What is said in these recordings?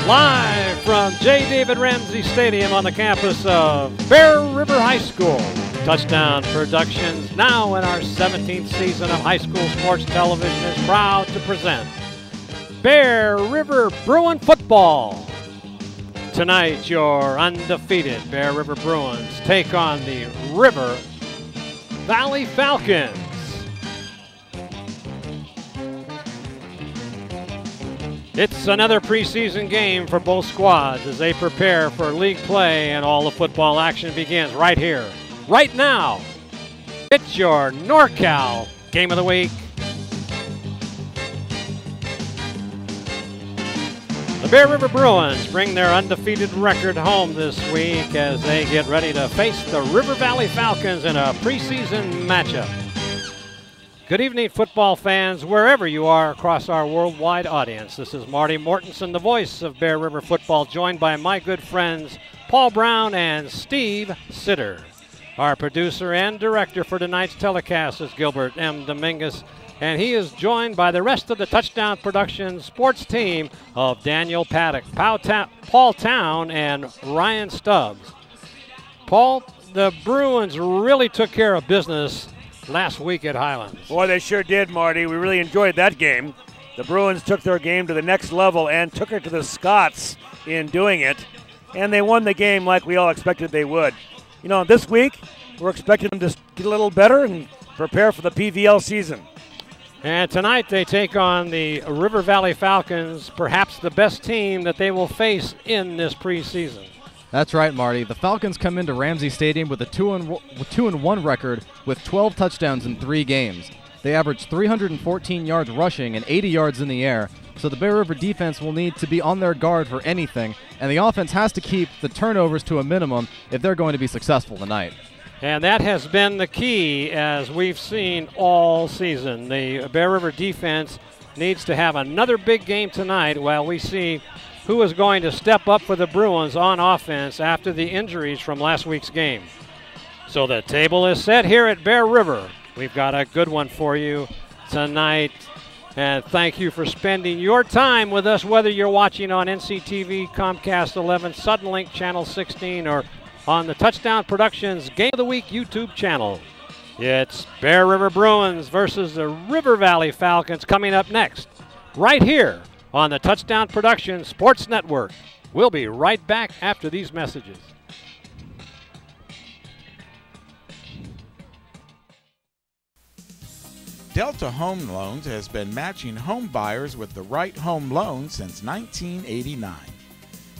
Live from J. David Ramsey Stadium on the campus of Bear River High School. Touchdown Productions, now in our 17th season of high school sports television, is proud to present Bear River Bruin football. Tonight, your undefeated Bear River Bruins take on the River Valley Falcons. It's another preseason game for both squads as they prepare for league play, and all the football action begins right here, right now. It's your NorCal Game of the Week. The Bear River Bruins bring their undefeated record home this week as they get ready to face the River Valley Falcons in a preseason matchup. Good evening, football fans, wherever you are across our worldwide audience. This is Marty Mortensen, the voice of Bear River football, joined by my good friends Paul Brown and Steve Sitter. Our producer and director for tonight's telecast is Gilbert M. Dominguez, and he is joined by the rest of the Touchdown Productions sports team of Daniel Paddock, Paul Town, and Ryan Stubbs. Paul, the Bruins really took care of business last week at Highlands. Boy, they sure did, Marty. We really enjoyed that game. The Bruins took their game to the next level and took it to the Scots in doing it, and they won the game like we all expected they would. You know, this week, we're expecting them to get a little better and prepare for the PVL season. And tonight they take on the River Valley Falcons, perhaps the best team that they will face in this preseason. That's right, Marty. The Falcons come into Ramsey Stadium with a 2-1 record with 12 touchdowns in 3 games. They average 314 yards rushing and 80 yards in the air, so the Bear River defense will need to be on their guard for anything, and the offense has to keep the turnovers to a minimum if they're going to be successful tonight. And that has been the key, as we've seen all season. The Bear River defense needs to have another big game tonight while we see who is going to step up for the Bruins on offense after the injuries from last week's game. So the table is set here at Bear River. We've got a good one for you tonight. And thank you for spending your time with us, whether you're watching on NCTV, Comcast 11, Suddenlink Channel 16, or on the Touchdown Productions Game of the Week YouTube channel. It's Bear River Bruins versus the River Valley Falcons coming up next, right here on the Touchdown Productions Sports Network. We'll be right back after these messages. Delta Home Loans has been matching home buyers with the right home loan since 1989.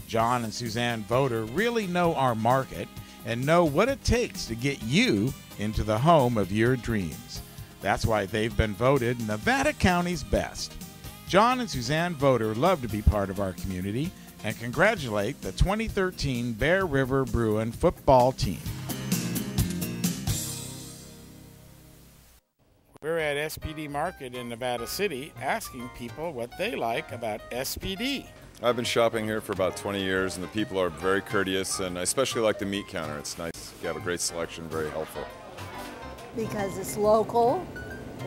John and Suzanne Voder really know our market and know what it takes to get you into the home of your dreams. That's why they've been voted Nevada County's best. John and Suzanne Voder love to be part of our community and congratulate the 2013 Bear River Bruin football team. We're at SPD Market in Nevada City asking people what they like about SPD. I've been shopping here for about 20 years, and the people are very courteous, and I especially like the meat counter. It's nice. You have a great selection, very helpful. Because it's local,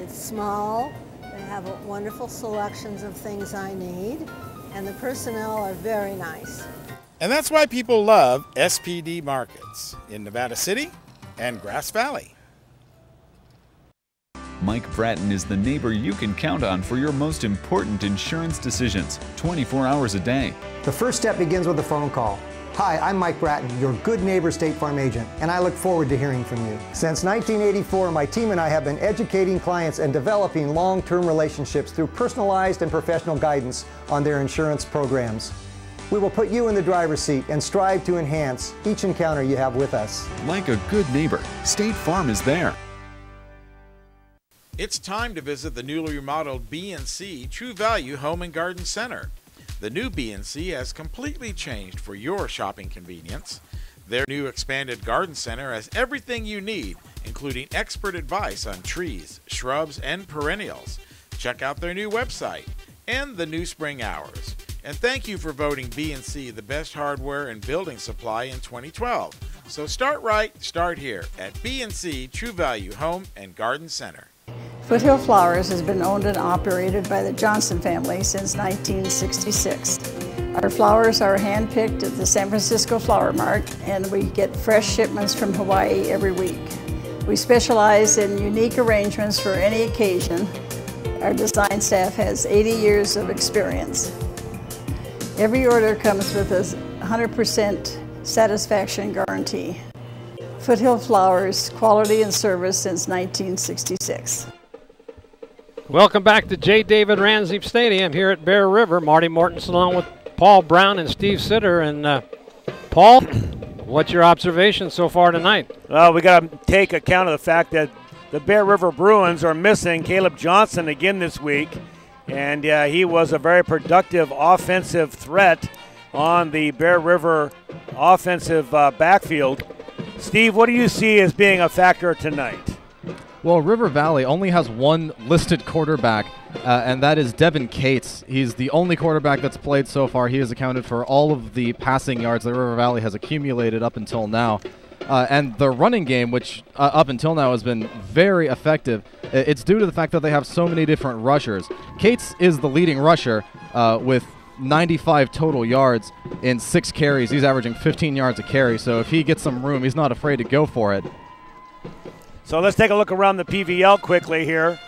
it's small, they have wonderful selections of things I need, and the personnel are very nice. And that's why people love SPD Markets in Nevada City and Grass Valley. Mike Bratton is the neighbor you can count on for your most important insurance decisions, 24 hours a day. The first step begins with a phone call. Hi, I'm Mike Bratton, your good neighbor State Farm agent, and I look forward to hearing from you. Since 1984, my team and I have been educating clients and developing long-term relationships through personalized and professional guidance on their insurance programs. We will put you in the driver's seat and strive to enhance each encounter you have with us. Like a good neighbor, State Farm is there. It's time to visit the newly remodeled B&C True Value Home and Garden Center. The new B&C has completely changed for your shopping convenience. Their new expanded garden center has everything you need, including expert advice on trees, shrubs, and perennials. Check out their new website and the new spring hours. And thank you for voting B&C the best hardware and building supply in 2012. So start right, start here at B&C True Value Home and Garden Center. Foothill Flowers has been owned and operated by the Johnson family since 1966. Our flowers are hand-picked at the San Francisco Flower Mart, and we get fresh shipments from Hawaii every week. We specialize in unique arrangements for any occasion. Our design staff has 80 years of experience. Every order comes with a 100% satisfaction guarantee. Foothill Flowers, quality and service since 1966. Welcome back to J. David Ramsey Stadium here at Bear River. Marty Mortensen along with Paul Brown and Steve Sitter. And Paul, what's your observation so far tonight? Well, we got to take account of the fact that the Bear River Bruins are missing Caleb Johnson again this week. And he was a very productive offensive threat on the Bear River offensive backfield. Steve, what do you see as being a factor tonight? Well, River Valley only has one listed quarterback, and that is Devin Cates. He's the only quarterback that's played so far. He has accounted for all of the passing yards that River Valley has accumulated up until now. And the running game, which up until now has been very effective, it's due to the fact that they have so many different rushers. Cates is the leading rusher with 95 total yards in 6 carries. He's averaging 15 yards a carry, so if he gets some room, he's not afraid to go for it. So let's take a look around the PVL quickly here.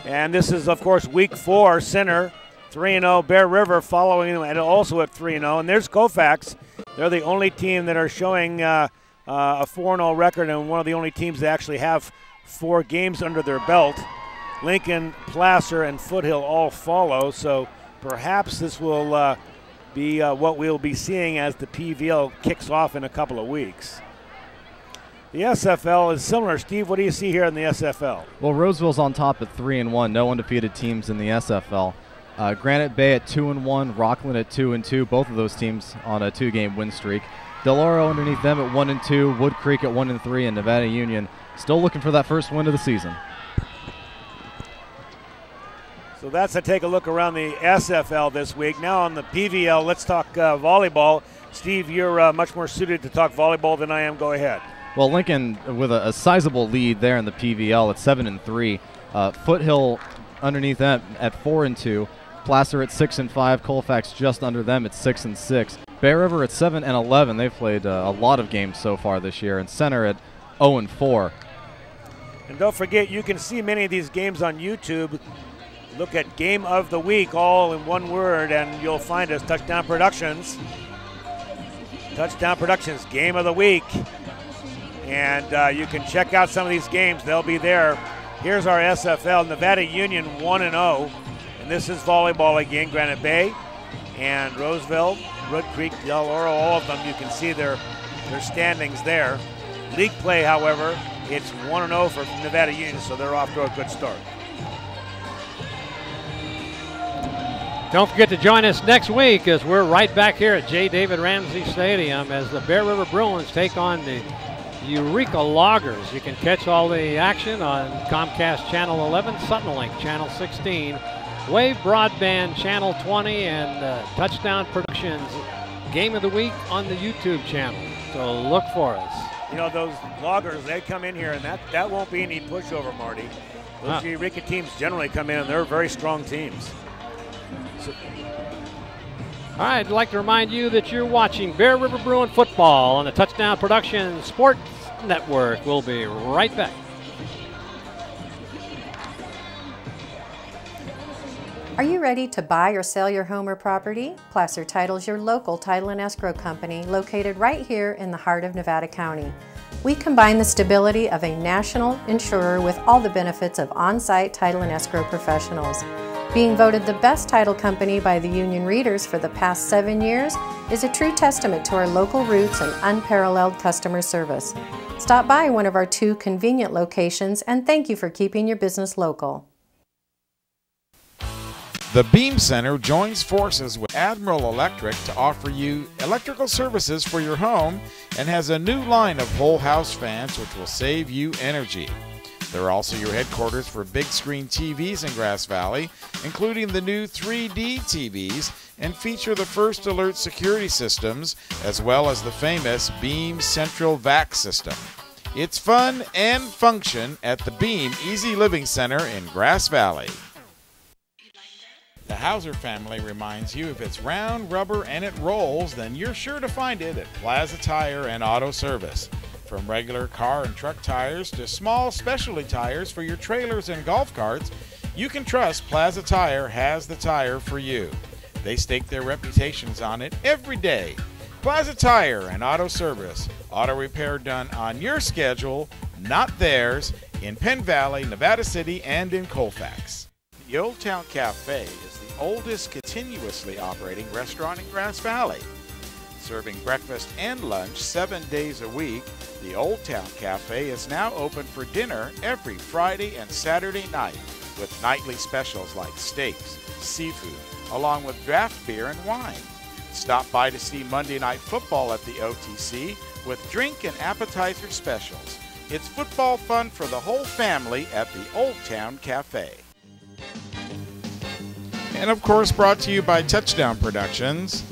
And this is, of course, week 4, Center, 3-0. Bear River following them and also at 3-0. And there's Koufax. They're the only team that are showing a 4-0 record and one of the only teams that actually have 4 games under their belt. Lincoln, Placer, and Foothill all follow. So perhaps this will be what we'll be seeing as the PVL kicks off in a couple of weeks. The SFL is similar. Steve, what do you see here in the SFL? Well, Roseville's on top at 3-1. No undefeated teams in the SFL. Granite Bay at 2-1. Rockland at 2-2. Both of those teams on a 2-game win streak. Del Oro underneath them at 1-2. Wood Creek at 1-3. And Nevada Union still looking for that first win of the season. So that's a take a look around the SFL this week. Now on the PVL, let's talk volleyball. Steve, you're much more suited to talk volleyball than I am. Go ahead. Well, Lincoln with a sizable lead there in the PVL at 7-3. Foothill underneath them at 4-2. Placer at 6-5. Colfax just under them at 6-6. Bear River at 7-11. They've played a lot of games so far this year. And Center at 0-4. And don't forget, you can see many of these games on YouTube. Look at Game of the Week, all in one word, and you'll find us, Touchdown Productions. Touchdown Productions, Game of the Week. And you can check out some of these games. They'll be there. Here's our SFL. Nevada Union 1-0. And this is volleyball again. Granite Bay and Roseville, Wood Creek, Del Oro, all of them. You can see their standings there. League play, however, it's 1-0 for Nevada Union, so they're off to a good start. Don't forget to join us next week as we're right back here at J. David Ramsey Stadium as the Bear River Bruins take on the Eureka Loggers. You can catch all the action on Comcast Channel 11, Suddenlink Channel 16, Wave Broadband Channel 20, and Touchdown Productions Game of the Week on the YouTube channel. So look for us. You know, those Loggers, they come in here, and that won't be any pushover, Marty. Those Eureka teams generally come in, and they're very strong teams. All right, I'd like to remind you that you're watching Bear River Bruin football on the Touchdown Productions Sports Network. We'll be right back. Are you ready to buy or sell your home or property? Placer Title's your local title and escrow company located right here in the heart of Nevada County. We combine the stability of a national insurer with all the benefits of on-site title and escrow professionals. Being voted the best title company by the Union Readers for the past 7 years is a true testament to our local roots and unparalleled customer service. Stop by one of our 2 convenient locations and thank you for keeping your business local. The Beam Center joins forces with Admiral Electric to offer you electrical services for your home and has a new line of whole house fans which will save you energy. They're also your headquarters for big screen TVs in Grass Valley, including the new 3D TVs, and feature the First Alert security systems, as well as the famous Beam Central Vac system. It's fun and function at the Beam Easy Living Center in Grass Valley. The Hauser family reminds you if it's round, rubber, and it rolls, then you're sure to find it at Plaza Tire and Auto Service. From regular car and truck tires to small specialty tires for your trailers and golf carts, you can trust Plaza Tire has the tire for you. They stake their reputations on it every day. Plaza Tire and Auto Service. Auto repair done on your schedule, not theirs, in Penn Valley, Nevada City, and in Colfax. The Old Town Cafe is the oldest continuously operating restaurant in Grass Valley. Serving breakfast and lunch 7 days a week, the Old Town Cafe is now open for dinner every Friday and Saturday night with nightly specials like steaks, seafood, along with draft beer and wine. Stop by to see Monday Night Football at the OTC with drink and appetizer specials. It's football fun for the whole family at the Old Town Cafe. And of course, brought to you by Touchdown Productions,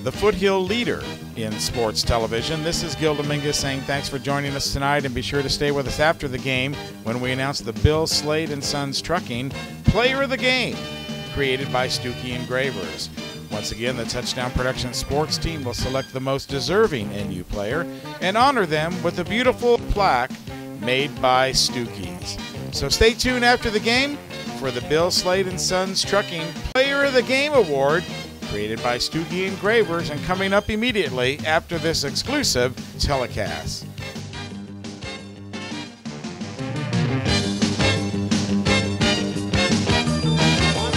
the foothill leader in sports television. This is Gil Dominguez saying thanks for joining us tonight, and be sure to stay with us after the game when we announce the Bill Slade and Sons Trucking Player of the Game, created by Stuckey Engravers. Once again, the Touchdown Productions sports team will select the most deserving NU player and honor them with a beautiful plaque made by Stuckey's. So stay tuned after the game for the Bill Slade and Sons Trucking Player of the Game Award, created by Stuckey Engravers, and coming up immediately after this exclusive telecast.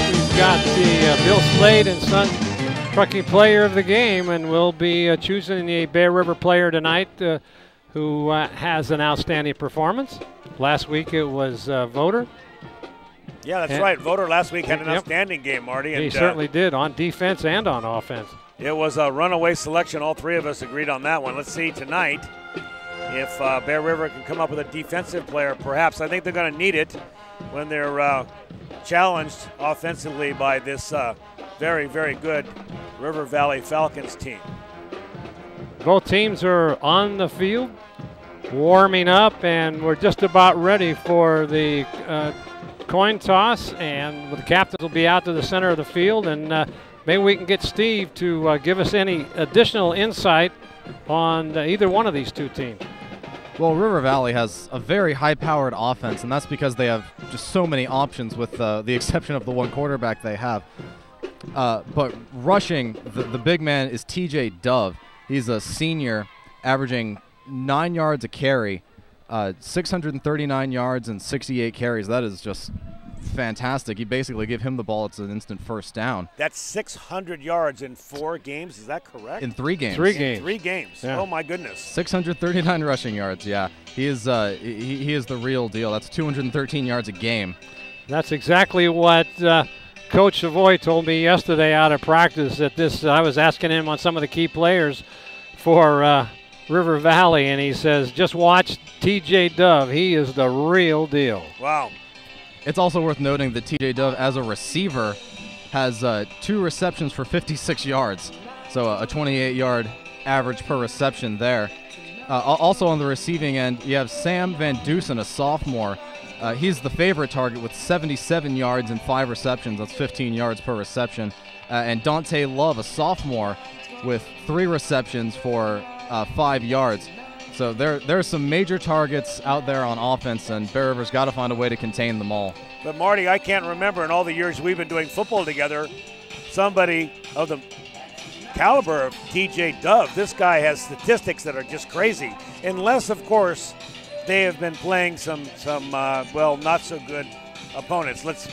We've got the Bill Slade and Sons Trucking Player of the Game, and we'll be choosing a Bear River player tonight who has an outstanding performance. Last week it was Voter. Yeah, that's right. Voter last week had an outstanding game, Marty. And he certainly did, on defense and on offense. It was a runaway selection. All three of us agreed on that one. Let's see tonight if Bear River can come up with a defensive player, perhaps. I think they're going to need it when they're challenged offensively by this very, very good River Valley Falcons team. Both teams are on the field, warming up, and we're just about ready for the coin toss, and the captains will be out to the center of the field, and maybe we can get Steve to give us any additional insight on either one of these two teams. Well, River Valley has a very high-powered offense, and that's because they have just so many options with the exception of the one quarterback they have. But rushing, the big man is TJ Dove. He's a senior, averaging 9 yards a carry, 639 yards and 68 carries. That is just fantastic. You basically give him the ball, it's an instant first down. That's 600 yards in 4 games, is that correct? In 3 games. 3 games. 3 games. Yeah. Oh my goodness. 639 rushing yards. Yeah, he is the real deal. That's 213 yards a game. That's exactly what Coach Savoy told me yesterday out of practice. At this, I was asking him on some of the key players for River Valley, and he says, just watch TJ Dove. He is the real deal. Wow. It's also worth noting that TJ Dove, as a receiver, has 2 receptions for 56 yards. So a 28-yard average per reception there. Also on the receiving end, you have Sam Van Dusen, a sophomore. He's the favorite target with 77 yards and 5 receptions. That's 15 yards per reception. And Dante Love, a sophomore, with 3 receptions for 5 yards. So there's some major targets out there on offense, and Bear River's got to find a way to contain them all. But Marty, I can't remember in all the years we've been doing football together, somebody of the caliber of TJ Dove. This guy has statistics that are just crazy, unless, of course, they have been playing some well, not so good opponents. Let's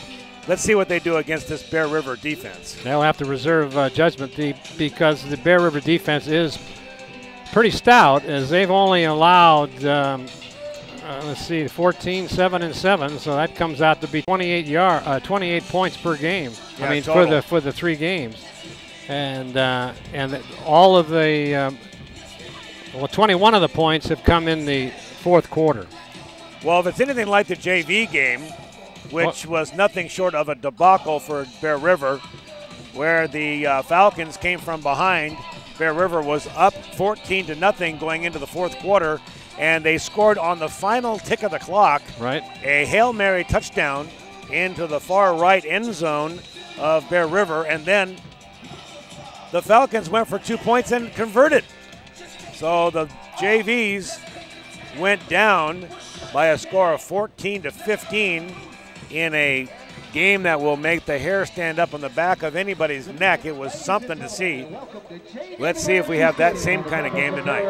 see what they do against this Bear River defense. They'll have to reserve judgment because the Bear River defense is pretty stout, as they've only allowed, 14, 7, and 7, so that comes out to be 28 points per game. Yeah, I mean, total. for the 3 games, and all of the 21 of the points have come in the 4th quarter. Well, if it's anything like the JV game, which was nothing short of a debacle for Bear River, where the Falcons came from behind. Bear River was up 14-0 going into the 4th quarter, and they scored on the final tick of the clock. Right. A Hail Mary touchdown into the far right end zone of Bear River, and then the Falcons went for 2 points and converted. So the JVs went down by a score of 14-15 in a game that will make the hair stand up on the back of anybody's neck. It was something to see. Let's see if we have that same kind of game tonight.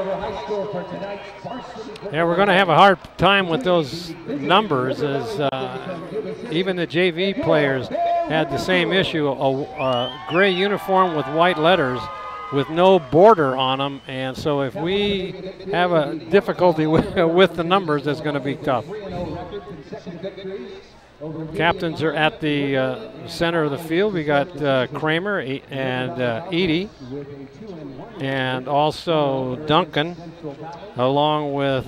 Yeah, we're going to have a hard time with those numbers, as even the JV players had the same issue, a gray uniform with white letters with no border on them, and so if we have a difficulty with the numbers, it's going to be tough. Captains are at the center of the field. We got Kramer and Edie, and also Duncan, along with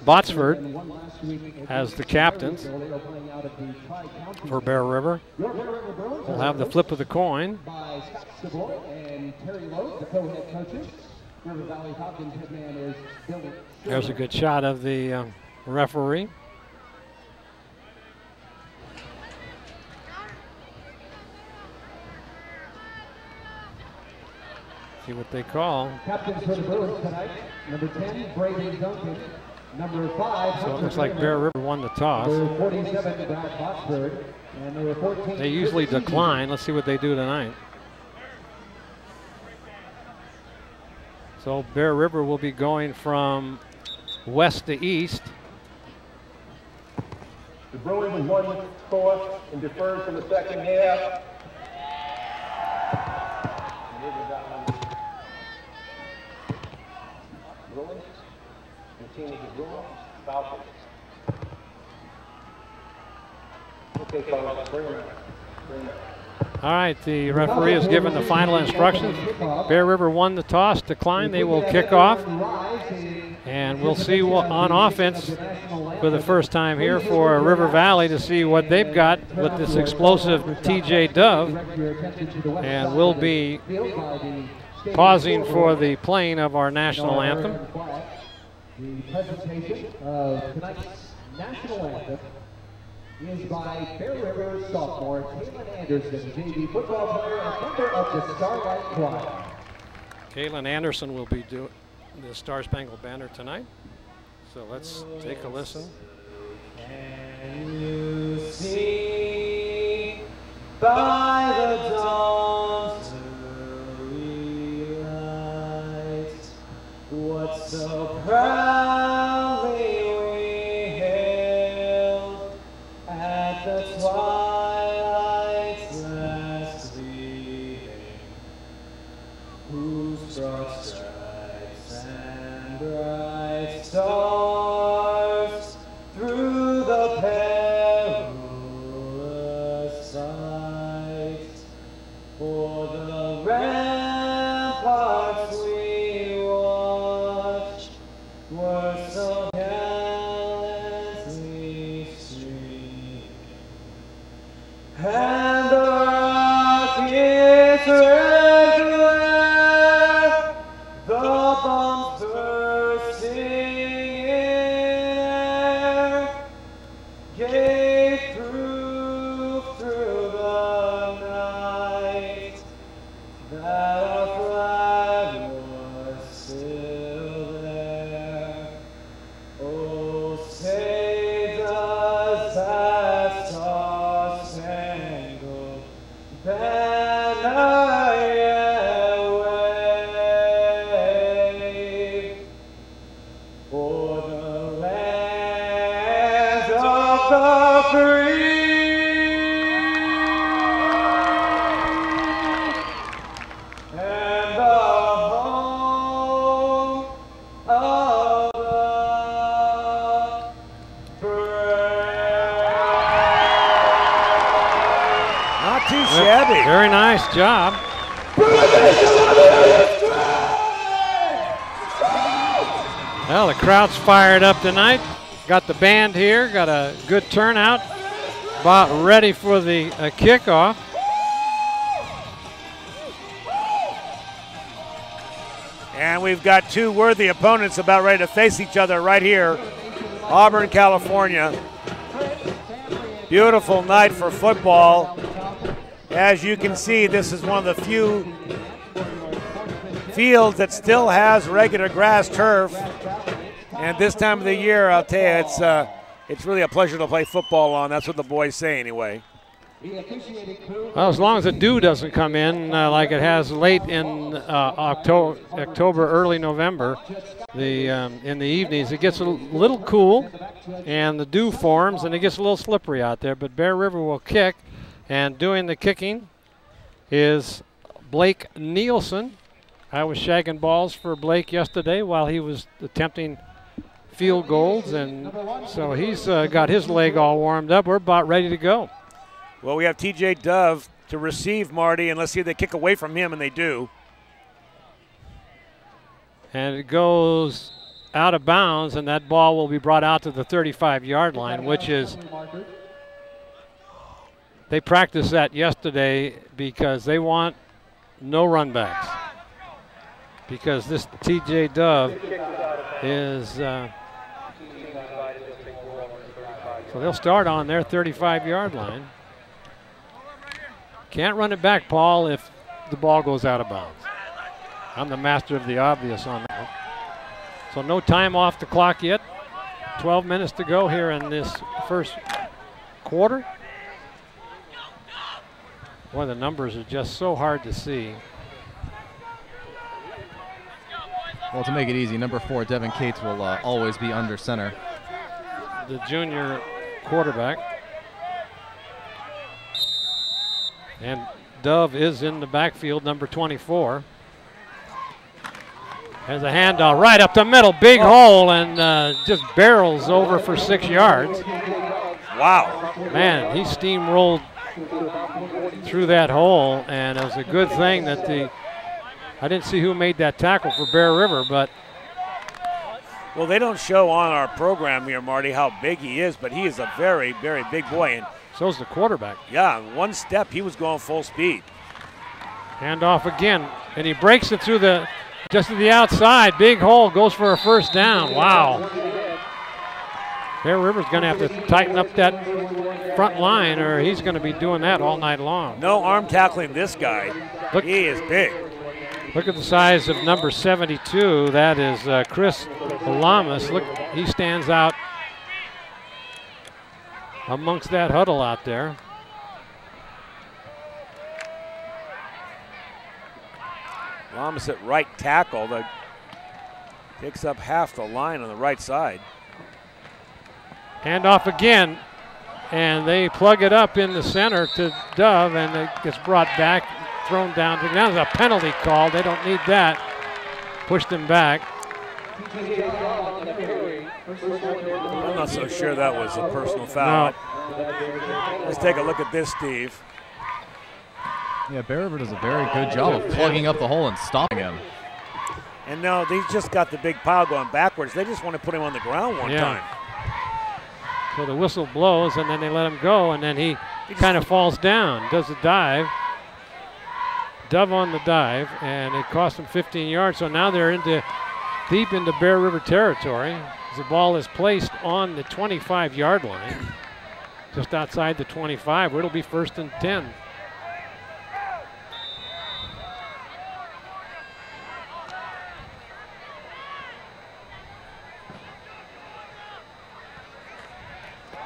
Botsford as the captains for Bear River. We'll have the flip of the coin. There's a good shot of the referee. See what they call. Captains for the Bruins tonight, number 10, Brady Duncan. Number 5, so it looks like Bear River won the toss. Number 47, Brad Botsford. And number 14. They usually decline. Let's see what they do tonight. So Bear River will be going from west to east. The Bruins won score and deferred from the second half. Bruins continue to Bruins, Falcons. Okay, fellas, bring them out. All right, the referee has given the final instructions. Bear River won the toss, declined. They will kick off. And we'll see what, on offense for the first time here for River Valley, to see what they've got with this explosive TJ Dove. And we'll be pausing for the playing of our national anthem. The presentation of tonight's national anthem is by Bear River sophomore Kaylin Anderson, JV football player and member of the Starlight Choir. Kaylin Anderson will be doing the Star Spangled Banner tonight. So let's take a listen. Can you see by the dawn's early light what so proudly we hailed at the twilight's last gleaming, whose broad stripes and bright stars through the perilous fight for the ramparts we watched were so gallantly streaming, and the rockets red glare, the bombs bursting in air, gave proof through the night that our flag was still there. Oh, say does that star-spangled banner yet wave for the land of the free and the home of the brave. Not too shabby. Very nice job. Well, the crowd's fired up tonight. Got the band here, got a good turnout. About ready for the kickoff. And we've got two worthy opponents about ready to face each other right here. Auburn, California. Beautiful night for football. As you can see, this is one of the few fields that still has regular grass turf. And this time of the year, I'll tell you, it's really a pleasure to play football on. That's what the boys say anyway. Well, as long as the dew doesn't come in like it has late in October, early November, in the evenings, it gets a little cool, and the dew forms, and it gets a little slippery out there. But Bear River will kick, and doing the kicking is Blake Nielsen. I was shagging balls for Blake yesterday while he was attempting field goals, and so he's got his leg all warmed up. We're about ready to go. Well, we have TJ Dove to receive Marty, and let's see if they kick away from him, and they do. And it goes out of bounds, and that ball will be brought out to the 35-yard line, which is, they practiced that yesterday because they want no runbacks. Because this TJ Dove is, so they'll start on their 35-yard line. Can't run it back, Paul, if the ball goes out of bounds. I'm the master of the obvious on that. So no time off the clock yet. 12 minutes to go here in this first quarter. Boy, the numbers are just so hard to see. Well, to make it easy, number 4, Devin Cates, will always be under center. The junior quarterback. And Dove is in the backfield, number 24. Has a handoff right up the middle, big hole, and just barrels over for 6 yards. Wow. Man, he steamrolled through that hole, and it was a good thing that I didn't see who made that tackle for Bear River, but. Well, they don't show on our program here, Marty, how big he is, but he is a very, very big boy. And so's the quarterback. Yeah, in one step, he was going full speed. Handoff again, and he breaks it through just to the outside. Big hole, goes for a first down. Wow. Bear River's going to have to tighten up that front line, or he's going to be doing that all night long. No arm tackling this guy. Look, he is big. Look at the size of number 72. That is Chris Lamas. Look, he stands out amongst that huddle out there. Lamas at right tackle. That takes up half the line on the right side. Handoff again, and they plug it up in the center to Dove, and it gets brought back, thrown down. Now there's a penalty call. They don't need that. Pushed him back. I'm not so sure that was a personal foul. No. Let's take a look at this, Steve. Yeah, Bear River does a very good job of plugging up the hole and stopping him. And no, they just got the big pile going backwards. They just want to put him on the ground one time. So the whistle blows, and then they let him go, and then he kind of falls down, does a dive. Dove on the dive, and it cost them 15 yards. So now they're deep into Bear River territory. The ball is placed on the 25-yard line, just outside the 25, where it'll be 1st and 10.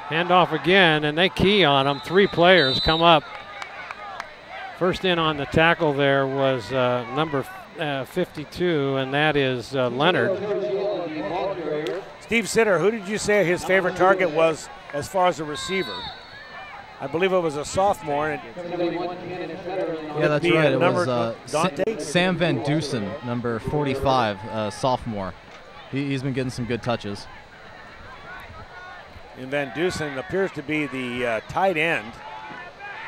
Handoff again, and they key on him. 3 players come up. First in on the tackle there was number 52, and that is Leonard. Steve Sitter, who did you say his favorite target was as far as a receiver? I believe it was a sophomore. Yeah, that's right. It was Sam Van Dusen, number 45, sophomore. He's been getting some good touches. And Van Dusen appears to be the tight end.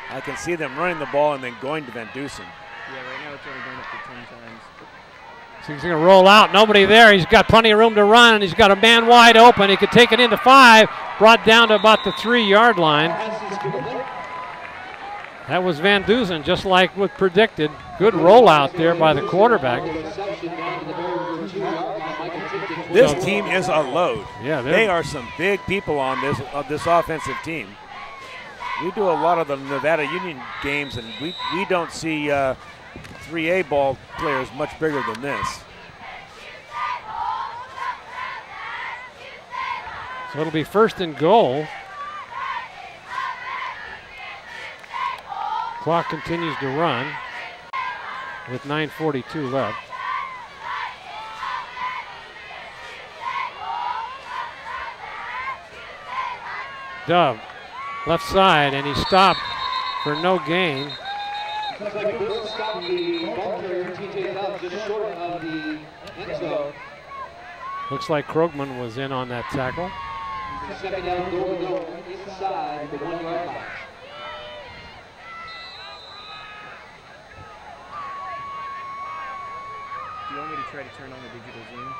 I can see them running the ball and then going to Van Dusen. Yeah, right now it's only going up to 10 times. So he's going to roll out. Nobody there. He's got plenty of room to run, and he's got a man wide open. He could take it into 5, brought down to about the 3-yard line. That was Van Dusen, just like was predicted. Good rollout there by the quarterback. This team is a load. Yeah, they are some big people on this offensive team. We do a lot of the Nevada Union games, and we don't see 3A ball players much bigger than this. So it'll be 1st and goal. Clock continues to run with 9:42 left. Dove, left side, and he stopped for no gain. Looks like Krogman was in on that tackle. Second down, goal inside the 1 yard line. Do you want me to try to turn on the digital zoom?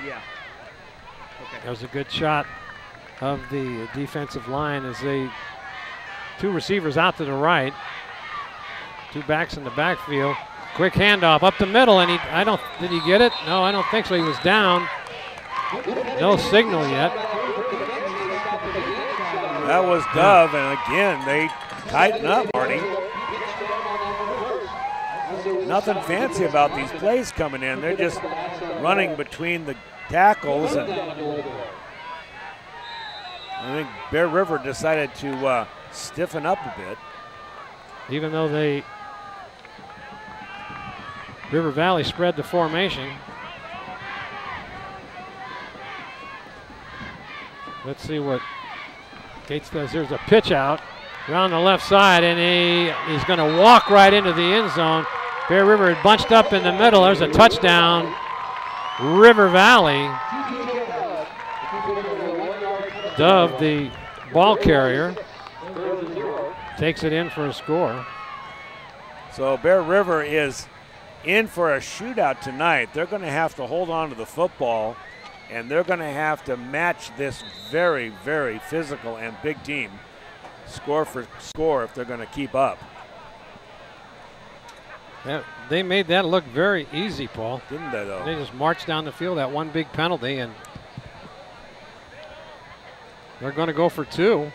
Yeah. Okay. That was a good shot of the defensive line as they, 2 receivers out to the right, 2 backs in the backfield. Quick handoff up the middle, and did he get it? No, I don't think so. He was down. No signal yet. That was Dove, and again, they tighten up, Marty. Nothing fancy about these plays coming in. They're just running between the tackles, and I think Bear River decided to stiffen up a bit. Even though River Valley spread the formation. Let's see what Gates does. There's a pitch out around the left side, and he's going to walk right into the end zone. Bear River had bunched up in the middle. There's a touchdown. River Valley. Dove, the ball carrier, takes it in for a score. So Bear River is in for a shootout tonight. They're going to have to hold on to the football, and they're going to have to match this very, very physical and big team score for score if they're going to keep up. Yeah, they made that look very easy, Paul. Didn't they, though? They just marched down the field, that one big penalty, and they're going to go for 2.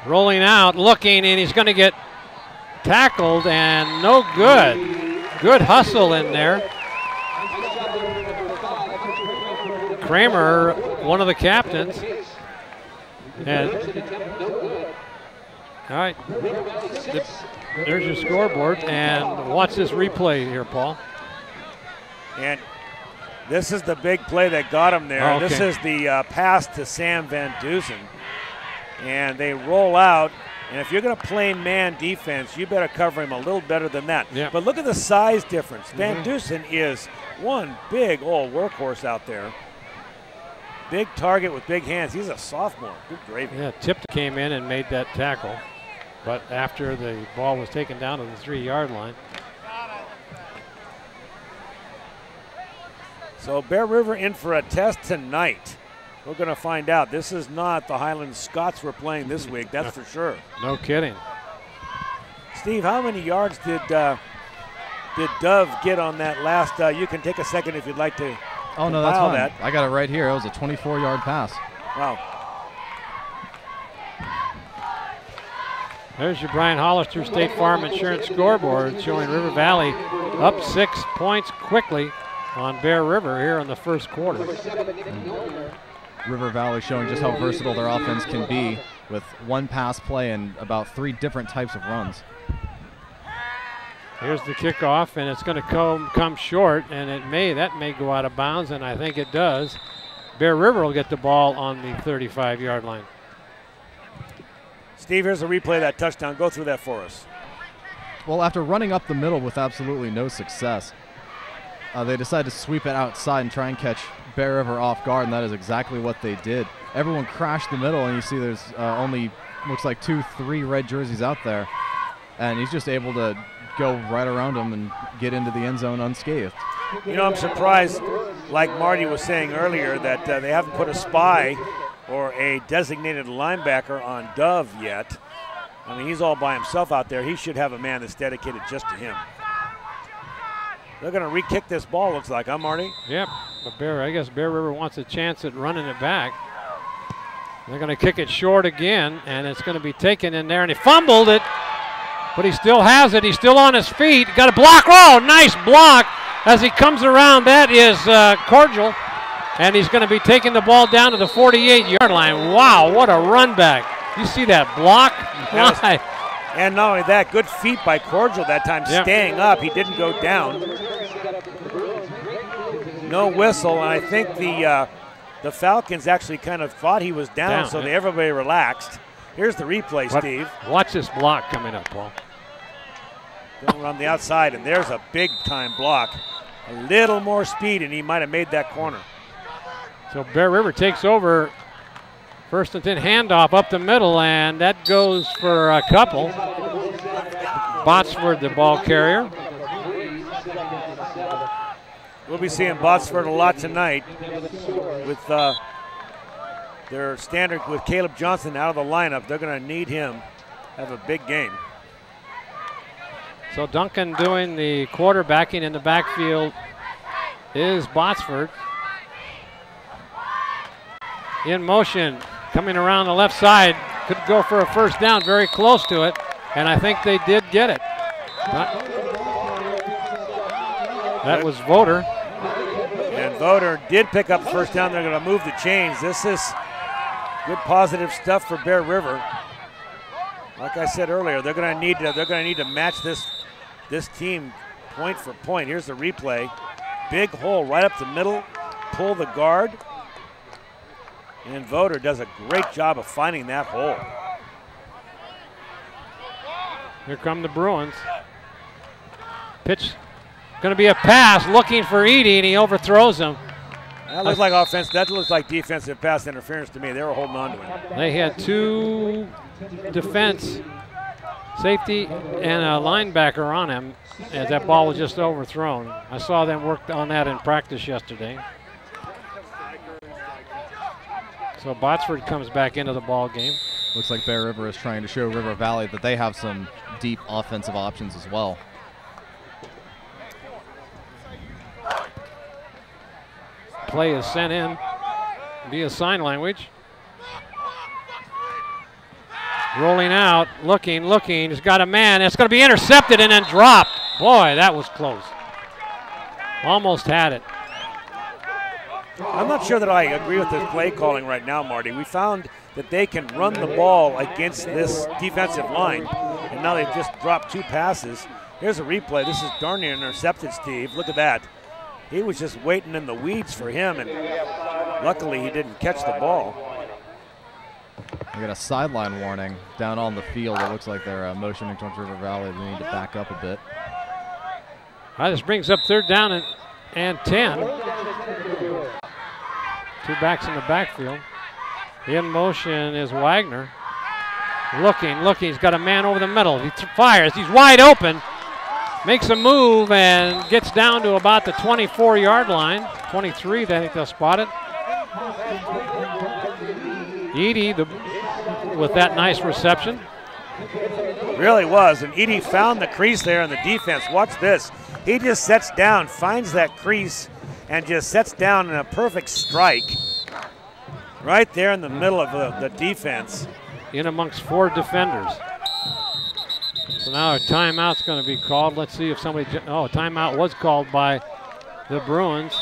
Rolling out, looking, and he's going to get tackled, and no good. Good hustle in there. Kramer, one of the captains. And, all right, there's your scoreboard, and watch this replay here, Paul. And this is the big play that got him there. Oh, okay. This is the pass to Sam Van Dusen. And they roll out, and if you're going to play man defense, you better cover him a little better than that. Yep. But look at the size difference. Van Dusen is one big old workhorse out there. Big target with big hands. He's a sophomore. Good gravy. Yeah, Tipton came in and made that tackle, but after the ball was taken down to the 3-yard line. So Bear River in for a test tonight. We're going to find out. This is not the Highland Scots we're playing this week, that's for sure. No kidding. Steve, how many yards did Dove get on that last? You can take a second if you'd like to. Oh, no, that's fine. That. I got it right here. It was a 24-yard pass. Wow. There's your Brian Hollister State Farm Insurance scoreboard showing River Valley up 6 points quickly on Bear River here in the first quarter. River Valley showing just how versatile their offense can be with one pass play and about 3 different types of runs. Here's the kickoff, and it's going to come short, and that may go out of bounds, and I think it does. Bear River will get the ball on the 35-yard line. Steve, here's a replay of that touchdown. Go through that for us. Well, after running up the middle with absolutely no success, they decided to sweep it outside and try and catch Bear River off guard, and that is exactly what they did. Everyone crashed the middle, and you see there's only, looks like 2-3 red jerseys out there, and he's just able to go right around him and get into the end zone unscathed. You know, I'm surprised, like Marty was saying earlier, that they haven't put a spy or a designated linebacker on Dove yet. I mean, he's all by himself out there. He should have a man that's dedicated just to him. They're going to re-kick this ball, looks like, huh, Marty? Yep, but I guess Bear River wants a chance at running it back. They're going to kick it short again, and it's going to be taken in there, and he fumbled it, but he still has it. He's still on his feet. Got a block. Oh, nice block as he comes around. That is Cordial, and he's going to be taking the ball down to the 48-yard line. Wow, what a run back. You see that block? And not only that, good feet by Cordial that time, staying up. He didn't go down. No whistle, and I think the Falcons actually kind of thought he was down, so everybody relaxed. Here's the replay, Steve. Watch this block coming up, Paul. Going around the outside, and there's a big-time block. A little more speed, and he might have made that corner. So Bear River takes over. First and 10 handoff up the middle, and that goes for a couple. Botsford, the ball carrier. We'll be seeing Botsford a lot tonight with their standard with Caleb Johnson out of the lineup. They're going to need him. Have a big game. So Duncan doing the quarterbacking in the backfield is Botsford. In motion, coming around the left side. Could go for a first down, very close to it, and I think they did get it. That was Voter. And Voter did pick up the first down. They're going to move the chains. This is good positive stuff for Bear River. Like I said earlier, they're going to need to match this team point for point. Here's the replay. Big hole right up the middle. Pull the guard. And Voter does a great job of finding that hole. Here come the Bruins. Pitch going to be a pass looking for Edie, and he overthrows him. That looks like offense. That looks like defensive pass interference to me. They were holding on to him. They had two defense, safety, and a linebacker on him as that ball was just overthrown. I saw them work on that in practice yesterday. So Botsford comes back into the ball game. Looks like Bear River is trying to show River Valley that they have some deep offensive options as well. Play is sent in via sign language. Rolling out, looking. He's got a man. It's going to be intercepted and then dropped. Boy, that was close. Almost had it. I'm not sure that I agree with this play calling right now, Marty. We found that they can run the ball against this defensive line, and now they've just dropped two passes. Here's a replay. This is darn near intercepted, Steve. Look at that. He was just waiting in the weeds for him, and luckily he didn't catch the ball. We got a sideline warning down on the field. It looks like they're motioning towards River Valley. They need to back up a bit. This brings up third down and 10. Two backs in the backfield. In motion is Wagner. Looking. He's got a man over the middle. He fires. He's wide open. Makes a move and gets down to about the 24-yard line. 23, I think they'll spot it. Edie with that nice reception. Really was, and Edie found the crease there in the defense. Watch this. He just sets down, finds that crease, and just sets down in a perfect strike right there in the middle of the defense. In amongst four defenders. So now a timeout's going to be called. Let's see if somebody, a timeout was called by the Bruins.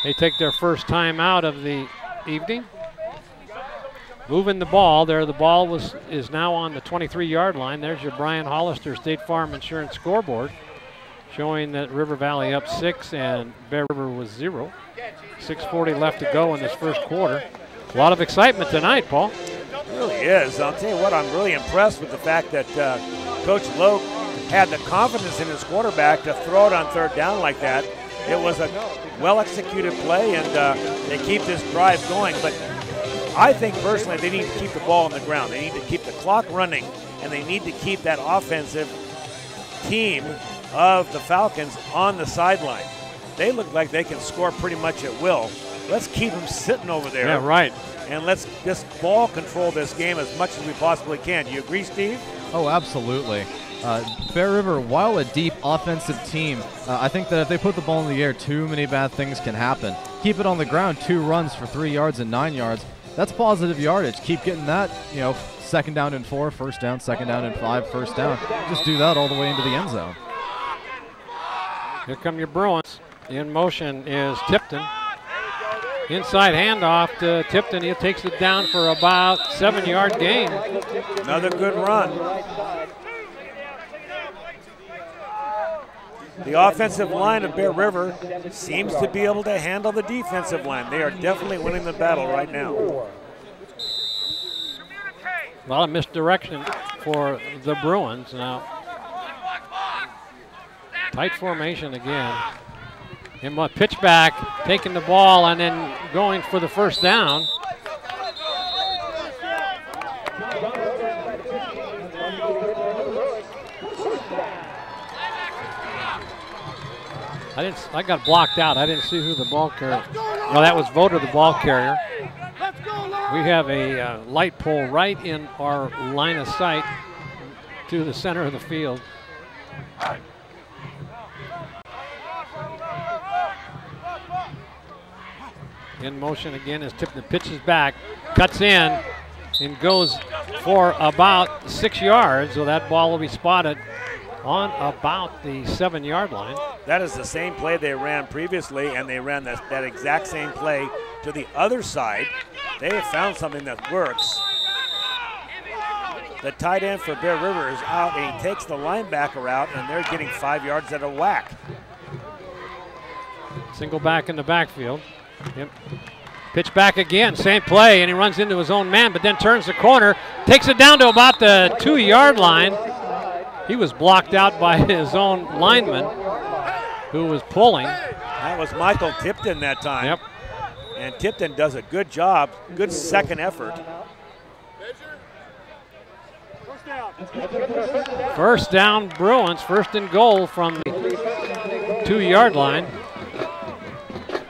They take their first timeout of the evening. Moving the ball there. The ball is now on the 23-yard line. There's your Brian Hollister State Farm Insurance scoreboard, showing that River Valley up 6 and Bear River was 0. 6:40 left to go in this first quarter. A lot of excitement tonight, Paul. It really is. I'll tell you what, I'm really impressed with the fact that Coach Loke had the confidence in his quarterback to throw it on third down like that. It was a well-executed play, and they keep this drive going. But I think personally they need to keep the ball on the ground. They need to keep the clock running, and they need to keep that offensive team of the Falcons on the sideline. They look like they can score pretty much at will. Let's keep them sitting over there. Yeah, right. And let's just ball control this game as much as we possibly can. Do you agree, Steve? Oh, absolutely. Bear River, while a deep offensive team, I think that if they put the ball in the air, too many bad things can happen. Keep it on the ground, 2 runs for 3 yards and 9 yards. That's positive yardage. Keep getting that, you know, 2nd down and 4, 1st down, 2nd down and 5, 1st down. Just do that all the way into the end zone. Here come your Bruins. In motion is Tipton. Inside handoff to Tipton. He takes it down for about 7-yard gain. Another good run. The offensive line of Bear River seems to be able to handle the defensive line. They are definitely winning the battle right now. A lot of misdirection for the Bruins now. Tight formation again. And a pitch back, taking the ball and then going for the 1st down. I got blocked out. I didn't see who the ball carrier. No, that was Voda, the ball carrier. We have a light pole right in our line of sight to the center of the field. In motion again as Tipton pitches back, cuts in, and goes for about 6 yards. So that ball will be spotted on about the 7-yard line. That is the same play they ran previously, and they ran that exact same play to the other side. They have found something that works. The tight end for Bear River is out, and he takes the linebacker out, and they're getting 5 yards at a whack. Single back in the backfield. Yep. Pitch back again, same play, and he runs into his own man, but then turns the corner, takes it down to about the 2-yard line. He was blocked out by his own lineman who was pulling. That was Michael Tipton that time. Yep. And Tipton does a good job, good second effort. 1st down Bruins, 1st and goal from the 2-yard line.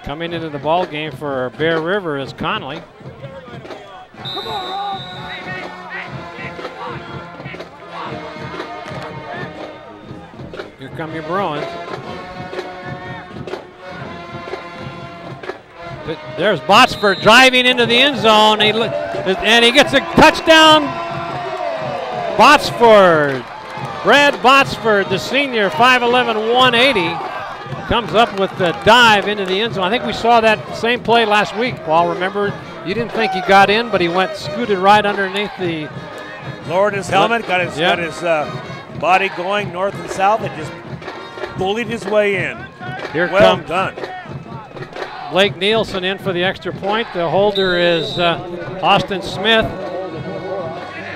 Coming into the ball game for Bear River is Conley. Here come your Bruins. But there's Botsford driving into the end zone, and he gets a touchdown. Botsford, Brad Botsford, the senior, 5'11", 180. Comes up with the dive into the end zone. I think we saw that same play last week, Paul. Remember, you didn't think he got in, but he scooted right underneath the... Lowered his helmet, got his body going north and south, and just bullied his way in. Here well comes done. Blake Nielsen in for the extra point. The holder is Austin Smith.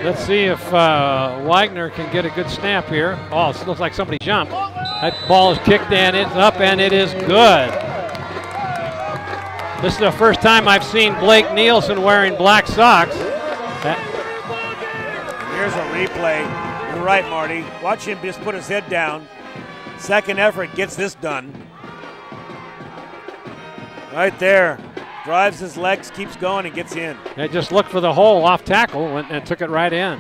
Let's see if Wagner can get a good snap here. Oh, it looks like somebody jumped. That ball is kicked and it's up, and it is good. This is the first time I've seen Blake Nielsen wearing black socks. Here's a replay. You're right, Marty. Watch him just put his head down. Second effort gets this done. Right there. Drives his legs, keeps going, and gets in. They just looked for the hole off tackle and took it right in.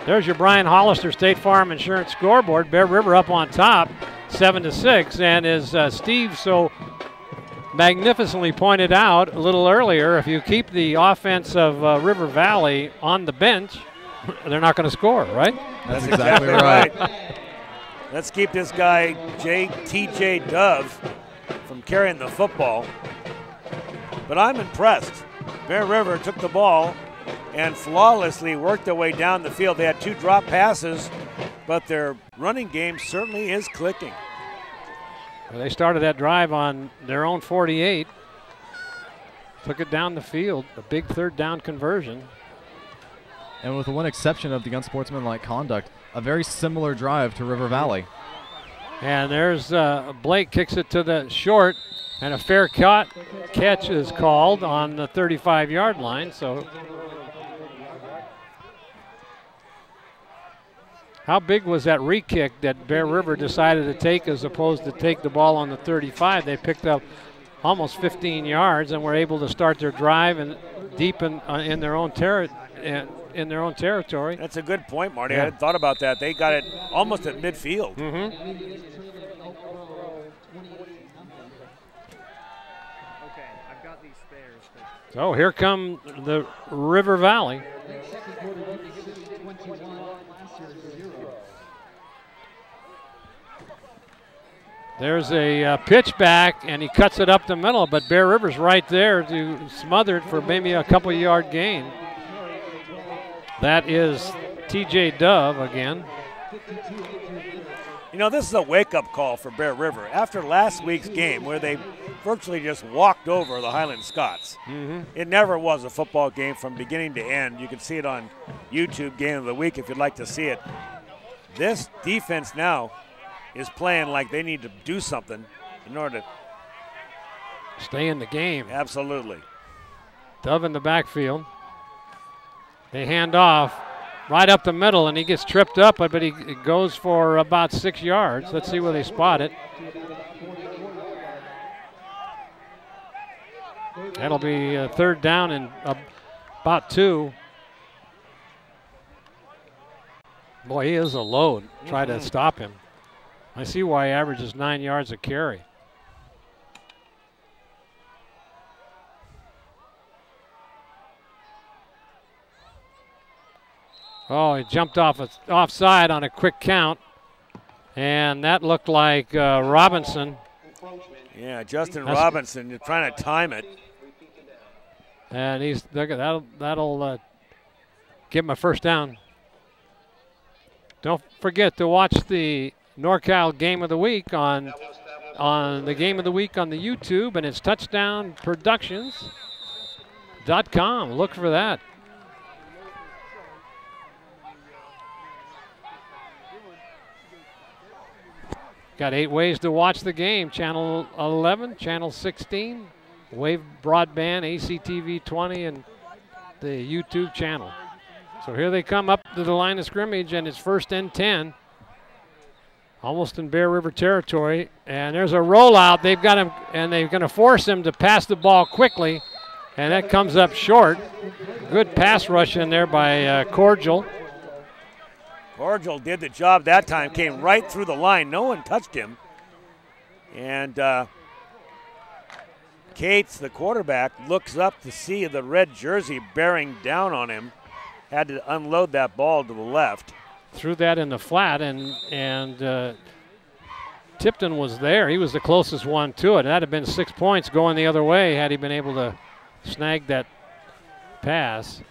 There's your Brian Hollister State Farm Insurance scoreboard. Bear River up on top, 7-6. And as Steve so magnificently pointed out a little earlier, if you keep the offense of River Valley on the bench, they're not going to score, right? That's exactly right. Let's keep this guy, T.J. Dove, from carrying the football. But I'm impressed. Bear River took the ball and flawlessly worked their way down the field. They had 2 drop passes, but their running game certainly is clicking. Well, they started that drive on their own 48. Took it down the field, a big 3rd down conversion. And with the one exception of the unsportsmanlike conduct, a very similar drive to River Valley. And there's Blake kicks it to the short, and a fair catch is called on the 35-yard line. So how big was that re-kick that Bear River decided to take as opposed to take the ball on the 35? They picked up almost 15 yards and were able to start their drive and deep in their own territory. That's a good point, Marty. Yeah. I hadn't thought about that. They got it almost at midfield. Mm-hmm. Okay, I've got these spares, but So here come the River Valley. There's a pitch back, and he cuts it up the middle, but Bear River's right there to smother it for maybe a couple-yard gain. That is T.J. Dove again. You know, this is a wake-up call for Bear River. After last week's game where they virtually just walked over the Highland Scots. It never was a football game from beginning to end. You can see it on YouTube Game of the Week if you'd like to see it. This defense now is playing like they need to do something in order to stay in the game. Absolutely. Dove in the backfield. They hand off right up the middle, and he gets tripped up, but he goes for about 6 yards. Let's see where they spot it. That'll be third down and about 2. Boy, he is a load. Try to stop him. I see why he averages 9 yards a carry. Oh, he jumped offside on a quick count, and that looked like Robinson. Yeah, Justin Robinson, you're trying to time it. And that'll give him a first down. Don't forget to watch the NorCal Game of the Week on the Game of the Week on the YouTube, and it's touchdownproductions.com. Look for that. Got 8 ways to watch the game. Channel 11, Channel 16, Wave Broadband, ACTV 20, and the YouTube channel. So here they come up to the line of scrimmage, and it's 1st and 10. Almost in Bear River territory. And there's a rollout. They've got him, and they're going to force him to pass the ball quickly, and that comes up short. Good pass rush in there by Cordial. Cordial did the job that time, came right through the line. No one touched him. And Cates, the quarterback, looks up to see the red jersey bearing down on him. Had to unload that ball to the left. Threw that in the flat, and Tipton was there. He was the closest one to it. That'd have been 6 points going the other way had he been able to snag that pass.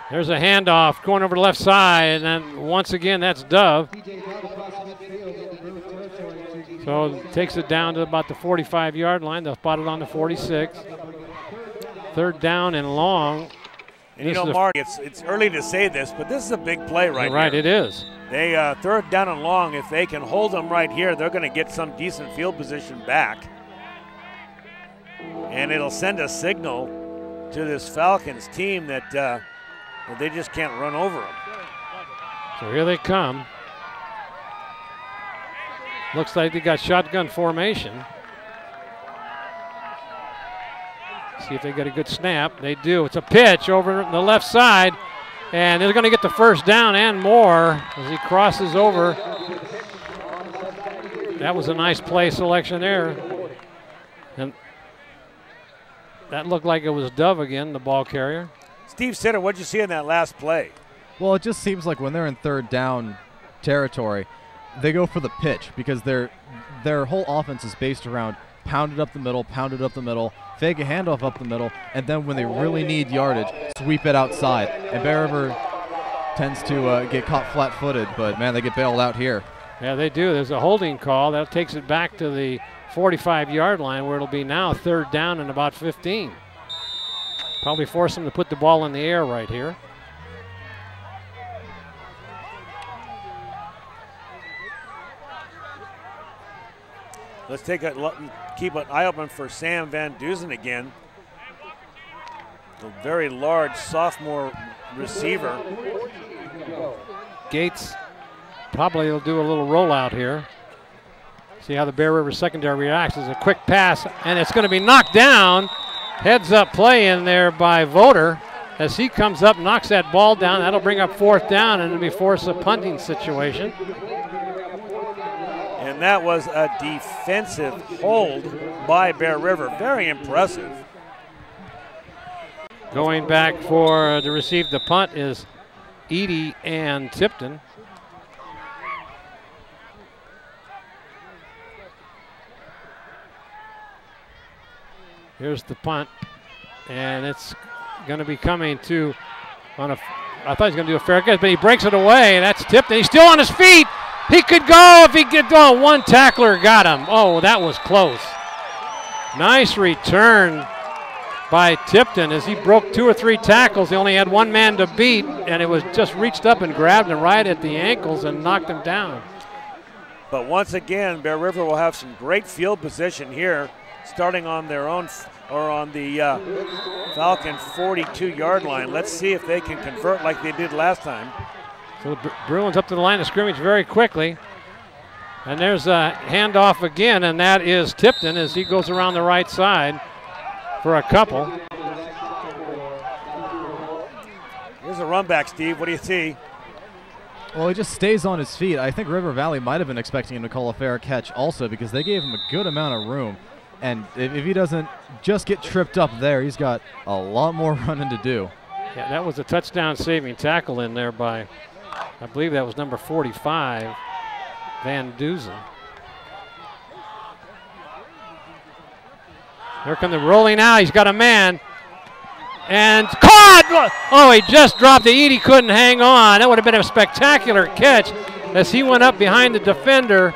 There's a handoff going over the left side, and then once again, that's Dove. So takes it down to about the 45-yard line. They'll spot it on the 46. 3rd down and long. And you know, Marty, it's early to say this, but this is a big play right here. Right, it is. They 3rd down and long. If they can hold them right here, they're going to get some decent field position back. And it'll send a signal to this Falcons team that they just can't run over them. So here they come. Looks like they got shotgun formation. See if they get a good snap. They do. It's a pitch over the left side, and they're going to get the first down and more as he crosses over. That was a nice play selection there. And that looked like it was Dove again, the ball carrier. Steve Sitter, what'd you see in that last play? Well, it just seems like when they're in 3rd down territory, they go for the pitch because their whole offense is based around pound it up the middle, fake a handoff up the middle, and then when they really need yardage, sweep it outside. And Bear River tends to get caught flat-footed, but, man, they get bailed out here. Yeah, they do. There's a holding call. That takes it back to the 45-yard line where it'll be now 3rd down and about 15. Probably force them to put the ball in the air right here. Let's keep an eye open for Sam Van Duzen again. A very large sophomore receiver. Gates probably will do a little rollout here. See how the Bear River secondary reacts. It's a quick pass, and it's going to be knocked down. Heads up play in there by Voter as he comes up, knocks that ball down. That'll bring up 4th down, and it'll be force a punting situation. And that was a defensive hold by Bear River. Very impressive. Going back to receive the punt is Edie and Tipton. Here's the punt, and it's going to be coming to I thought he was going to do a fair catch, but he breaks it away. That's Tipton. He's still on his feet. He could go if he could go. One tackler got him. Oh, that was close. Nice return by Tipton as he broke 2 or 3 tackles. He only had one man to beat, and it was just reached up and grabbed him right at the ankles and knocked him down. But once again, Bear River will have some great field position here, starting on their own or on the Falcon 42-yard line. Let's see if they can convert like they did last time. So the Bruins up to the line of scrimmage very quickly. And there's a handoff again, and that is Tipton as he goes around the right side for a couple. Here's a run back, Steve. What do you see? Well, he just stays on his feet. I think River Valley might have been expecting him to call a fair catch also because they gave him a good amount of room. And if he doesn't just get tripped up there, he's got a lot more running to do. Yeah, that was a touchdown-saving tackle in there by, I believe that was number 45, Van Duzen. Here come the rolling out. He's got a man. And caught! Oh, he just dropped it. Edie couldn't hang on. That would have been a spectacular catch as he went up behind the defender,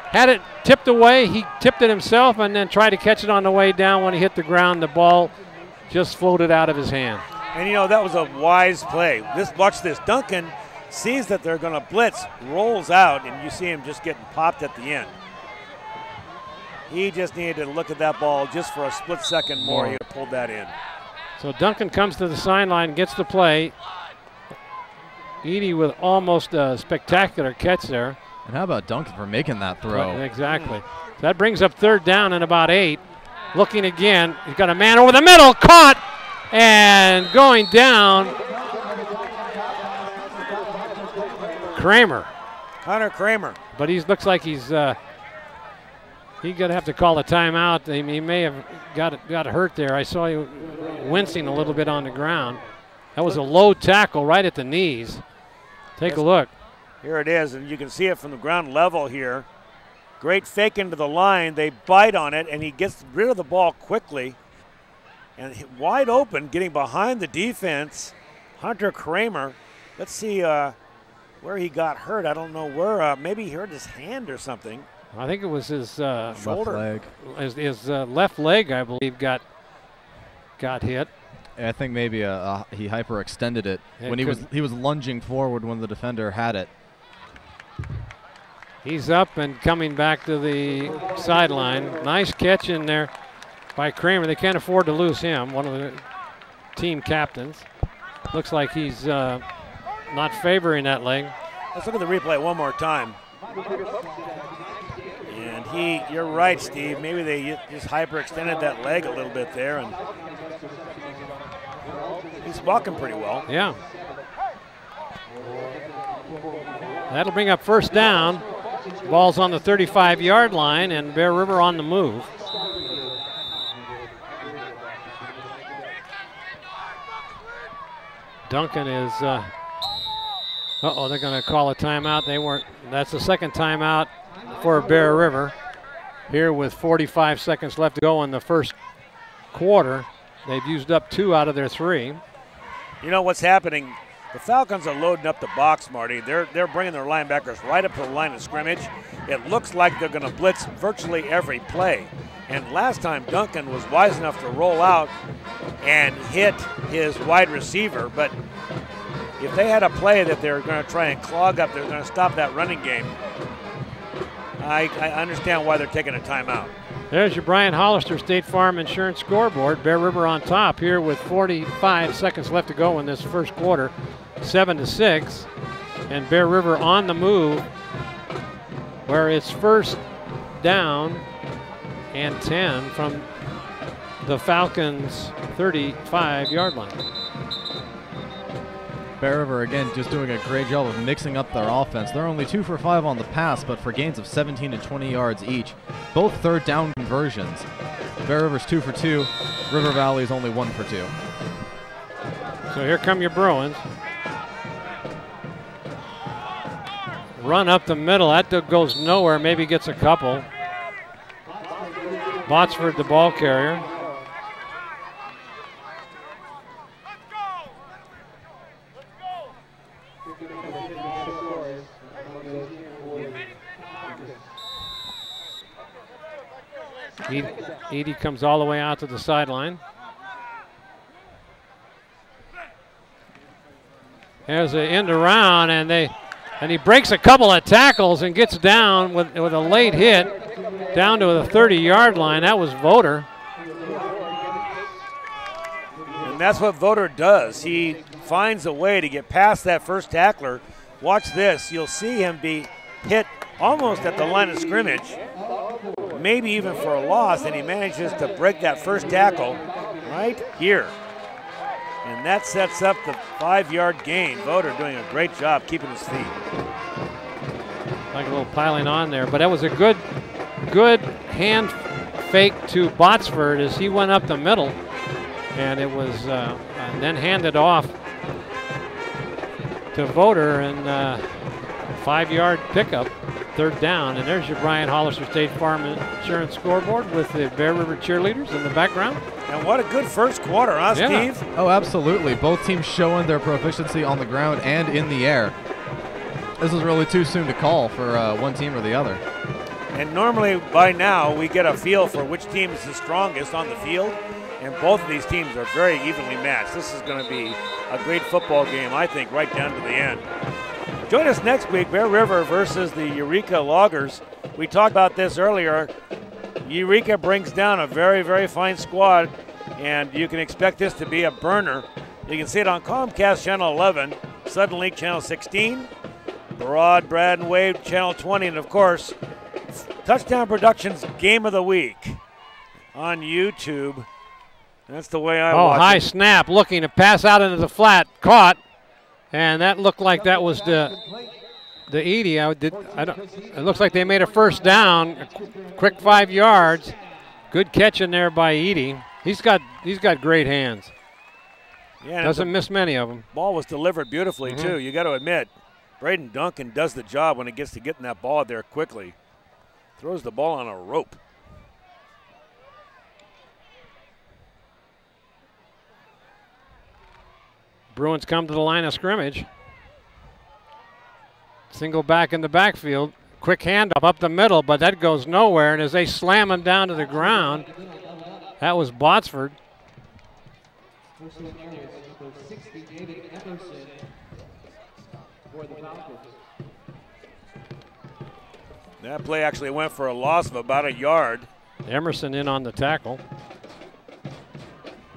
had it tipped away. He tipped it himself and then tried to catch it on the way down. When he hit the ground, the ball just floated out of his hand. And, you know, that was a wise play. Watch this. Duncan sees that they're going to blitz, rolls out, and you see him just getting popped at the end. He just needed to look at that ball just for a split second more. He would have pulled that in. So Duncan comes to the sideline, gets the play. Edie with almost a spectacular catch there. And how about Duncan for making that throw? Exactly. So that brings up 3rd down and about 8. Looking again. He's got a man over the middle. Caught and going down. Kramer. Hunter Kramer. But he looks like he's going to have to call a timeout. He may have got hurt there. I saw you wincing a little bit on the ground. That was a low tackle right at the knees. Take a look. Here it is, and you can see it from the ground level here. Great fake into the line. They bite on it, and he gets rid of the ball quickly. And wide open, getting behind the defense, Hunter Kramer. Let's see where he got hurt. I don't know where. Maybe he hurt his hand or something. I think it was his shoulder. Left leg. His left leg, I believe, got hit. I think maybe he hyperextended it when he was lunging forward when the defender had it. He's up and coming back to the sideline. Nice catch in there by Kramer. They can't afford to lose him, one of the team captains. Looks like he's not favoring that leg. Let's look at the replay one more time. And you're right, Steve. Maybe they just hyperextended that leg a little bit there, and he's walking pretty well. Yeah. That'll bring up 1st down. Ball's on the 35-yard line, and Bear River on the move. Duncan is, uh-oh, they're going to call a timeout. They weren't, that's the 2nd timeout for Bear River. Here with 45 seconds left to go in the 1st quarter. They've used up 2 out of their 3. You know what's happening? The Falcons are loading up the box, Marty. They're bringing their linebackers right up to the line of scrimmage. It looks like they're going to blitz virtually every play. And last time Duncan was wise enough to roll out and hit his wide receiver. But if they had a play that they're going to try and clog up, they're going to stop that running game. I understand why they're taking a timeout. There's your Brian Hollister State Farm Insurance scoreboard. Bear River on top here with 45 seconds left to go in this 1st quarter. 7-6. And Bear River on the move where it's 1st down and 10 from the Falcons' 35-yard line. Bear River, again, just doing a great job of mixing up their offense. They're only 2 for 5 on the pass, but for gains of 17 and 20 yards each. Both 3rd down conversions. Bear River's 2 for 2. River Valley's only 1 for 2. So here come your Bruins. Run up the middle. That goes nowhere. Maybe gets a couple. Botsford, the ball carrier. Edie comes all the way out to the sideline. There's an end around, and he breaks a couple of tackles and gets down with a late hit down to the 30-yard line. That was Voter. And that's what Voter does. He finds a way to get past that first tackler. Watch this. You'll see him be hit almost at the line of scrimmage, maybe even for a loss, and he manages to break that first tackle right here. And that sets up the 5-yard gain. Voter doing a great job keeping his feet. Like a little piling on there, but that was a good hand fake to Botsford as he went up the middle, and it was and then handed off to Voter, and 5-yard pickup, 3rd down. And there's your Brian Hollister State Farm Insurance scoreboard with the Bear River cheerleaders in the background. And what a good first quarter, huh, Yeah. Steve? Oh, absolutely. Both teams showing their proficiency on the ground and in the air. This is really too soon to call for one team or the other. And normally by now we get a feel for which team is the strongest on the field, and both of these teams are very evenly matched. This is going to be a great football game, I think, right down to the end. Join us next week, Bear River versus the Eureka Loggers. We talked about this earlier. Eureka brings down a very, very fine squad, and you can expect this to be a burner. You can see it on Comcast Channel 11, Suddenlink Channel 16, Broad, Brad, and Wade Channel 20, and of course, Touchdown Productions Game of the Week on YouTube. That's the way I watch high it. snap, looking to pass out into the flat, caught, and that looked like that was the Edie. It looks like they made a first down, a quick 5 yards. Good catch in there by Edie. He's got great hands. Yeah, doesn't miss many of them. Ball was delivered beautifully too. You got to admit, Braden Duncan does the job when it gets to getting that ball there quickly. Throws the ball on a rope. Bruins come to the line of scrimmage. Single back in the backfield. Quick handoff up the middle, but that goes nowhere. And as they slam him down to the ground, that was Botsford. That play actually went for a loss of about a yard. Emerson in on the tackle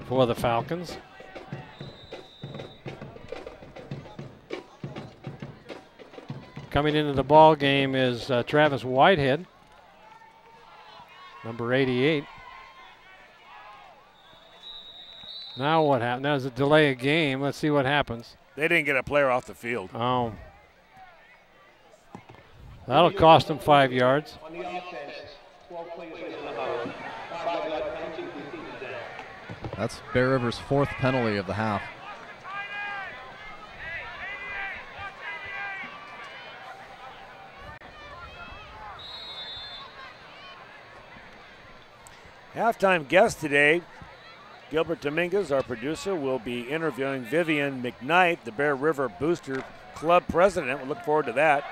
for the Falcons. Coming into the ball game is Travis Whitehead, number 88. Now what happened? That was a delay of game. Let's see what happens. They didn't get a player off the field. Oh. That'll cost them 5 yards. That's Bear River's 4th penalty of the half. Halftime guest today, Gilbert Dominguez, our producer, will be interviewing Vivian McKnight, the Bear River Booster Club president. We'll look forward to that.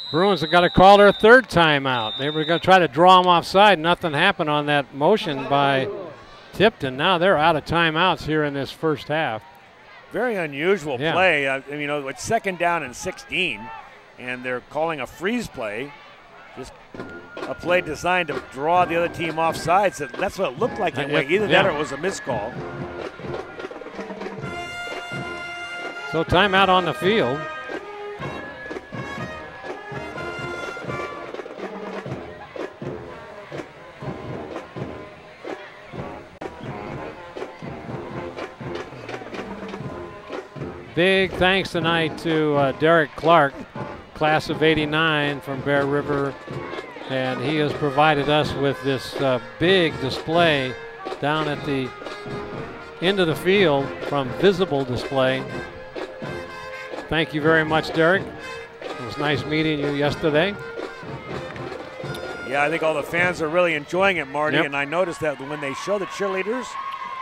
Bruins have got to call their 3rd timeout. They were going to try to draw them offside. Nothing happened on that motion by Tipton. Now they're out of timeouts here in this first half. Very unusual play. You know, it's 2nd down and 16, and they're calling a freeze play. Just a play designed to draw the other team offside. So that's what it looked like anyway. Either that or it was a miscall. So timeout on the field. Big thanks tonight to Derek Clark, class of '89 from Bear River And he has provided us with this big display down at the end of the field from VisualDisplay. Thank you very much, Derek. It was nice meeting you yesterday. Yeah, I think all the fans are really enjoying it, Marty. Yep. And I noticed that when they show the cheerleaders,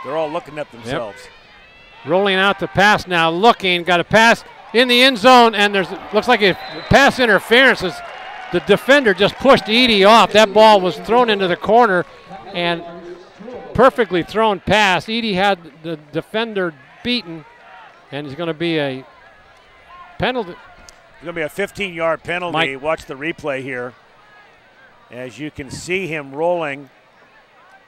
they're all looking at themselves. Yep. Rolling out the pass now, looking, got a pass in the end zone, and there's looks like a pass interference. As the defender just pushed Edie off. That ball was thrown into the corner, and perfectly thrown pass. Edie had the defender beaten, and it's going to be a penalty. It's going to be a 15-yard penalty. Mike. Watch the replay here. As you can see him rolling,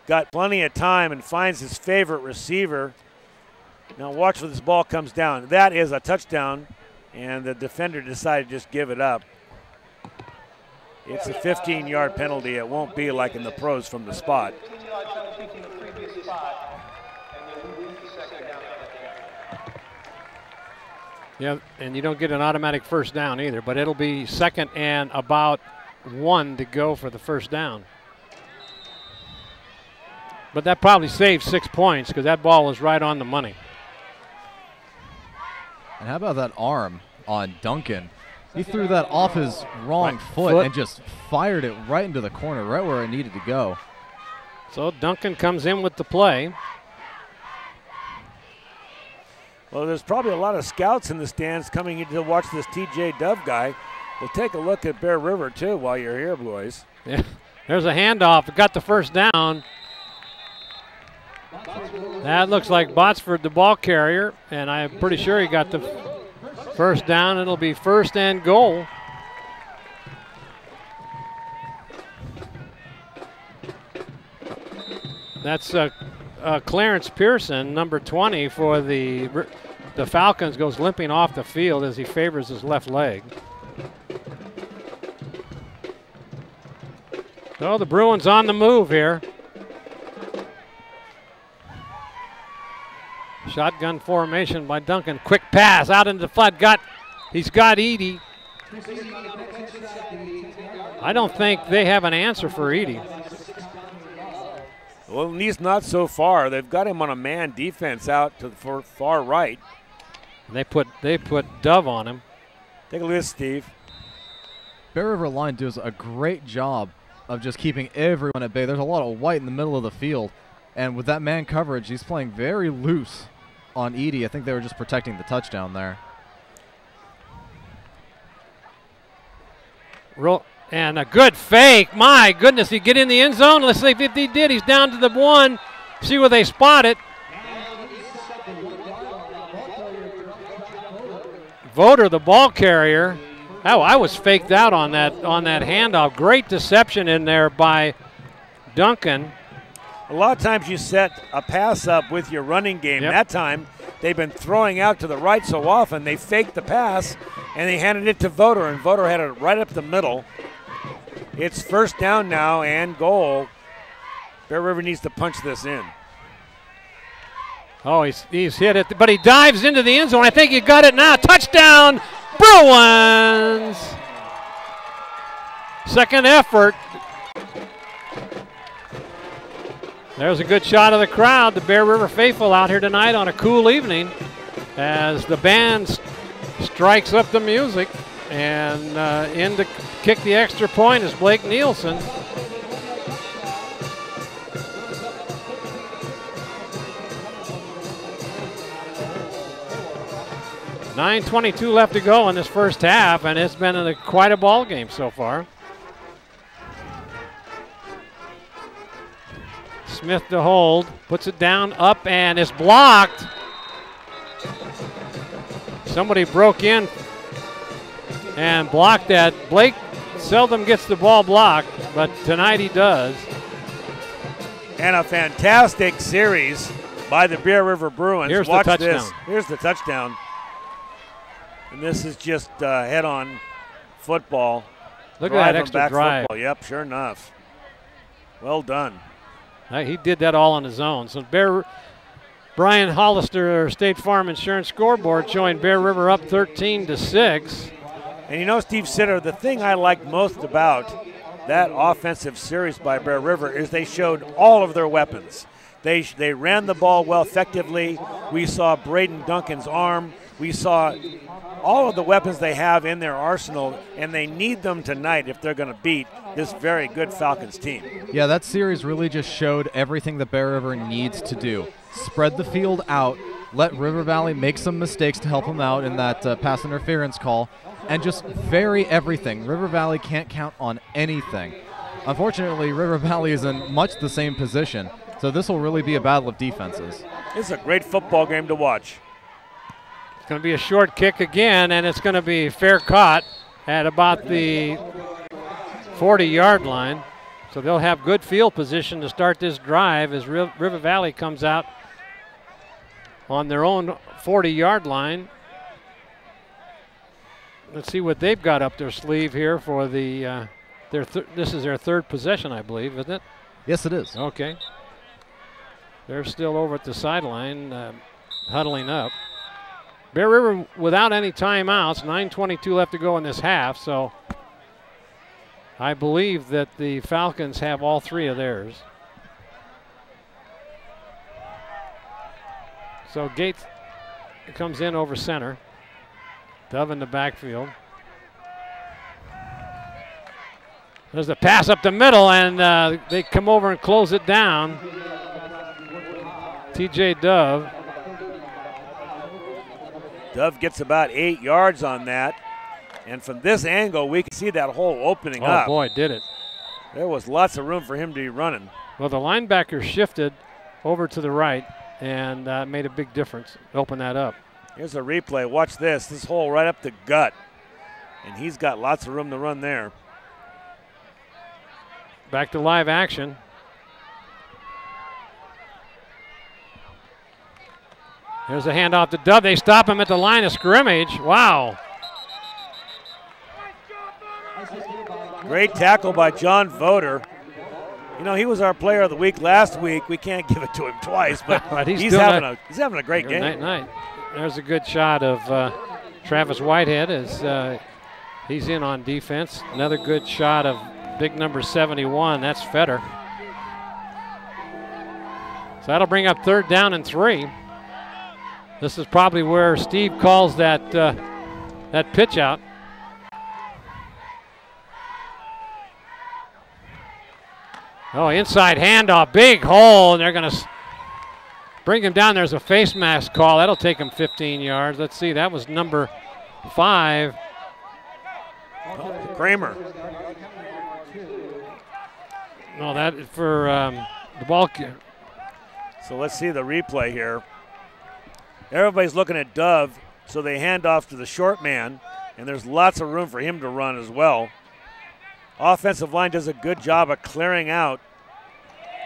got plenty of time and finds his favorite receiver. Now watch when this ball comes down. That is a touchdown, and the defender decided to just give it up. It's a 15-yard penalty. It won't be like in the pros from the spot. Yeah, and you don't get an automatic first down either, but it'll be second and about 1 to go for the first down. But that probably saved 6 points because that ball was right on the money. And how about that arm on Duncan? He threw that off his wrong foot and just fired it right into the corner, right where it needed to go. So Duncan comes in with the play. Well, there's probably a lot of scouts in the stands coming in to watch this TJ Dove guy. We'll take a look at Bear River, too, while you're here, boys. Yeah. There's a handoff. Got the first down. That looks like Botsford, the ball carrier, and I'm pretty sure he got the first down. It'll be first and goal. That's Clarence Pearson, number 20 for the Falcons, goes limping off the field as he favors his left leg. So the Bruins on the move here. Shotgun formation by Duncan. Quick pass out into the flood. He's got Edie. I don't think they have an answer for Edie. Well, he's not so far. They've got him on a man defense out to the far right. They put Dove on him. Take a look at this, Steve. Bear River line does a great job of just keeping everyone at bay. There's a lot of white in the middle of the field, and with that man coverage, he's playing very loose on Edie. I think they were just protecting the touchdown there. And a good fake. My goodness, he get in the end zone. Let's see if he did. He's down to the 1. See where they spot it. Voter, the ball carrier. Oh, I was faked out on that handoff. Great deception in there by Duncan. A lot of times you set a pass up with your running game. Yep. That time they've been throwing out to the right so often they faked the pass and they handed it to Voter, and Voter had it right up the middle. It's first down now and goal. Bear River needs to punch this in. Oh, he's hit it, but he dives into the end zone. I think he got it now. Touchdown, Bruins! Second effort. There's a good shot of the crowd. The Bear River faithful out here tonight on a cool evening as the band strikes up the music, and in to kick the extra point is Blake Nielsen. .9:22 left to go in this first half, and it's been quite a ball game so far. Smith to hold, puts it down, up, and it's blocked. Somebody broke in and blocked that. Blake seldom gets the ball blocked, but tonight he does. And a fantastic series by the Bear River Bruins. Here's Watch the touchdown. this. Here's the touchdown. And this is just head-on football. Look at that extra drive. Football. Yep, sure enough. Well done. He did that all on his own. So Brian Hollister, State Farm Insurance Scoreboard, showing Bear River up 13-6. And you know, Steve Sitter, the thing I like most about that offensive series by Bear River is they showed all of their weapons. They ran the ball well effectively. We saw Braden Duncan's arm. We saw all of the weapons they have in their arsenal, and they need them tonight if they're going to beat this very good Falcons team. Yeah, that series really just showed everything that Bear River needs to do. Spread the field out, let River Valley make some mistakes to help them out in that pass interference call, and just vary everything. River Valley can't count on anything. Unfortunately, River Valley is in much the same position, so this will really be a battle of defenses. It's a great football game to watch. It's going to be a short kick again, and it's going to be fair caught at about the 40-yard line. So they'll have good field position to start this drive as River Valley comes out on their own 40-yard line. Let's see what they've got up their sleeve here for the this is their third possession, I believe, isn't it? Yes, it is. Okay. They're still over at the sideline, huddling up. Bear River without any timeouts, 9:22 left to go in this half, so I believe that the Falcons have all three of theirs. So Gates comes in over center. Dove in the backfield. There's the pass up the middle, and they come over and close it down. TJ Dove. Dove gets about 8 yards on that. And from this angle, we can see that hole opening up. Oh, boy, did it. There was lots of room for him to be running. Well, the linebacker shifted over to the right and made a big difference. Open that up. Here's a replay. Watch this. This hole right up the gut. And he's got lots of room to run there. Back to live action. There's a handoff to Dove. They stop him at the line of scrimmage. Wow. Great tackle by John Voder. You know, he was our player of the week last week. We can't give it to him twice, but he's having a great game. Night. There's a good shot of Travis Whitehead as he's in on defense. Another good shot of big number 71. That's Fetter. So that'll bring up 3rd down and 3. This is probably where Steve calls that that pitch out. Oh, inside handoff, big hole, and they're going to bring him down. There's a face mask call. That'll take him 15 yards. Let's see, that was number 5. Kramer. No, that for the ball. So let's see the replay here. Everybody's looking at Dove, so they hand off to the short man, and there's lots of room for him to run as well. Offensive line does a good job of clearing out,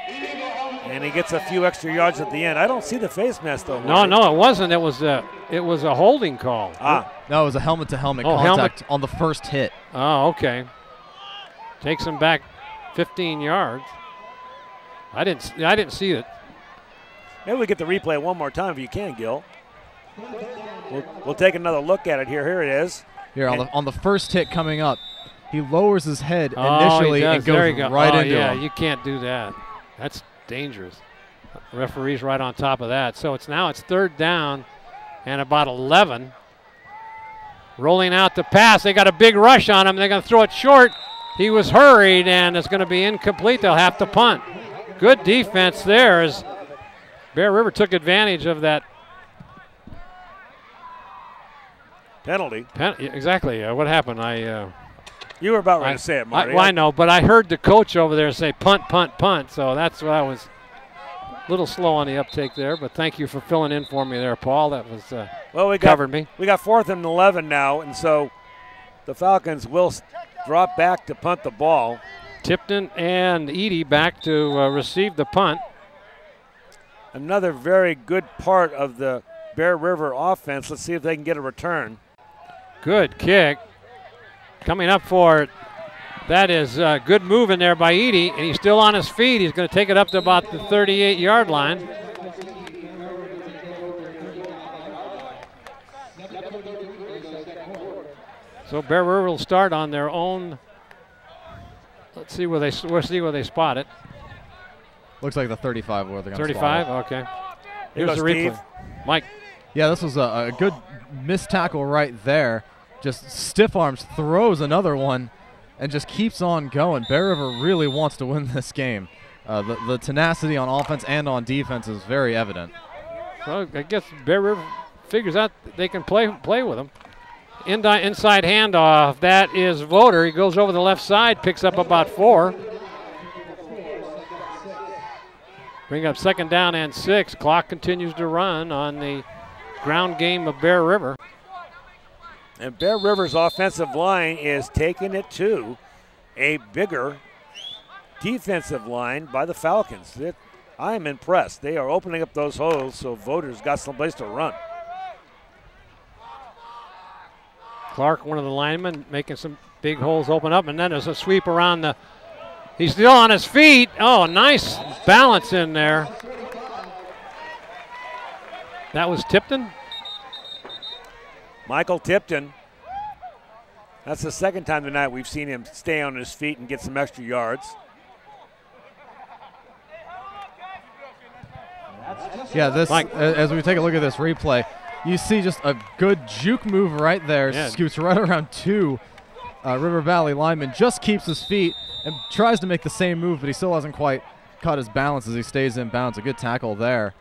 and he gets a few extra yards at the end. I don't see the face mask though. No, it wasn't. It was a holding call. No, it was a helmet-to-helmet contact on the first hit. Oh, okay. Takes him back 15 yards. I didn't see it. Maybe we get the replay one more time if you can, Gil. We'll take another look at it here. Here it is. Here on the first hit coming up, he lowers his head initially and goes right into him. Yeah, you can't do that. That's dangerous. The referee's right on top of that. So it's 3rd down and about 11. Rolling out the pass. They got a big rush on him. They're going to throw it short. He was hurried, and it's going to be incomplete. They'll have to punt. Good defense there as Bear River took advantage of that penalty. Exactly. What happened? You were about ready to say it, Marty. I know, but I heard the coach over there say punt, punt, punt. So that's what I was a little slow on the uptake there. But thank you for filling in for me there, Paul. That was covered me. We got 4th and 11 now, and so the Falcons will drop back to punt the ball. Tipton and Edie back to receive the punt. Another very good part of the Bear River offense. Let's see if they can get a return. Good kick. Coming up for it. That is a good move in there by Edie, and he's still on his feet. He's going to take it up to about the 38-yard line. So Bear River will start on their own Let's see where they spot it. Looks like the 35 where they're going to 35, okay. Here's the replay. Mike. Yeah, this was a good missed tackle right there. Just stiff arms, throws another one, and just keeps on going. Bear River really wants to win this game. The tenacity on offense and on defense is very evident. So I guess Bear River figures out they can play with them. Inside handoff. That is Voter. He goes over the left side, picks up about 4. Bring up 2nd down and 6. Clock continues to run on the ground game of Bear River. And Bear River's offensive line is taking it to a bigger defensive line by the Falcons. I am impressed. They are opening up those holes so Voter's got someplace to run. Clark, one of the linemen, making some big holes open up, and then there's a sweep around the. He's still on his feet. Oh, nice balance in there. That was Tipton. Michael Tipton. That's the 2nd time tonight we've seen him stay on his feet and get some extra yards. Yeah, this as we take a look at this replay, you see just a good juke move right there. Yeah. Scoots right around 2 River Valley linemen, just keeps his feet and tries to make the same move, but he still hasn't quite caught his balance as he stays in bounds. A good tackle there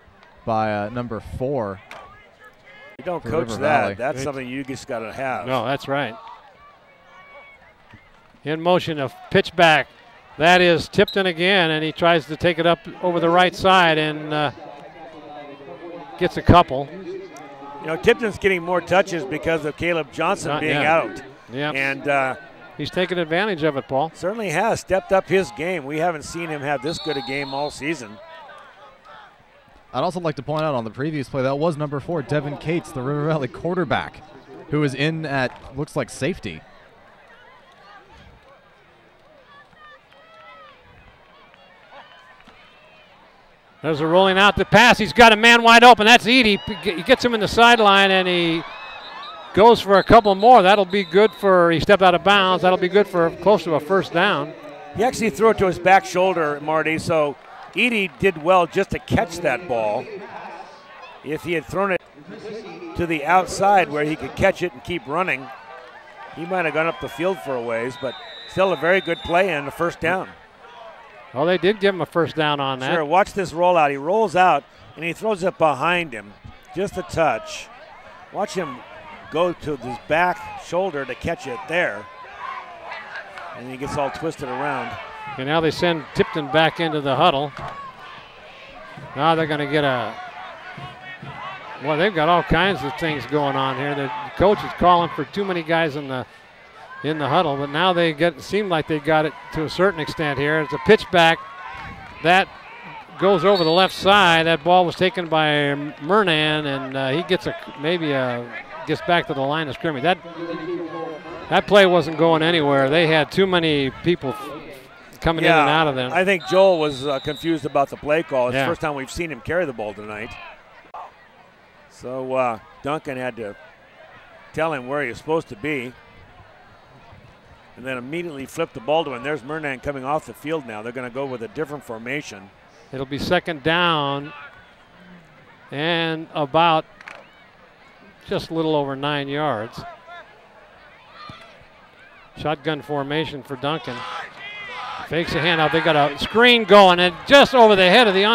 by number 4. You don't coach that. That's something you just got to have. No, that's right. In motion, a pitch back. That is Tipton again, and he tries to take it up over the right side and gets a couple. You know, Tipton's getting more touches because of Caleb Johnson being out. Yeah. And he's taken advantage of it, Paul. Certainly has stepped up his game. We haven't seen him have this good a game all season. I'd also like to point out on the previous play, that was number 4, Devin Cates, the River Valley quarterback, who is in at, looks like, safety. There's a rolling out the pass. He's got a man wide open. That's Edie. He gets him in the sideline, and he goes for a couple more. That'll be good for, he stepped out of bounds. That'll be good for close to a 1st down. He actually threw it to his back shoulder, Marty, so Edie did well just to catch that ball. If he had thrown it to the outside where he could catch it and keep running, he might have gone up the field for a ways, but still a very good play and a 1st down. Oh, they did give him a 1st down on that. Sure, watch this rollout. He rolls out, and he throws it behind him, just a touch. Watch him go to his back shoulder to catch it there. And he gets all twisted around. And now they send Tipton back into the huddle. Now they're going to get a, well, they've got all kinds of things going on here. The coach is calling for too many guys in the huddle, but now they seem like they got it to a certain extent here. It's a pitch back that goes over the left side. That ball was taken by Murnan, and he gets gets back to the line of scrimmage. That play wasn't going anywhere. They had too many people coming in and out of there. I think Joel was confused about the play call. It's the Yeah. first time we've seen him carry the ball tonight. So Duncan had to tell him where he was supposed to be. And then immediately flip the ball to him. There's Murnan coming off the field now. They're going to go with a different formation. It'll be 2nd down and about just a little over 9 yards. Shotgun formation for Duncan. Fakes a handout. They got a screen going, and just over the head of the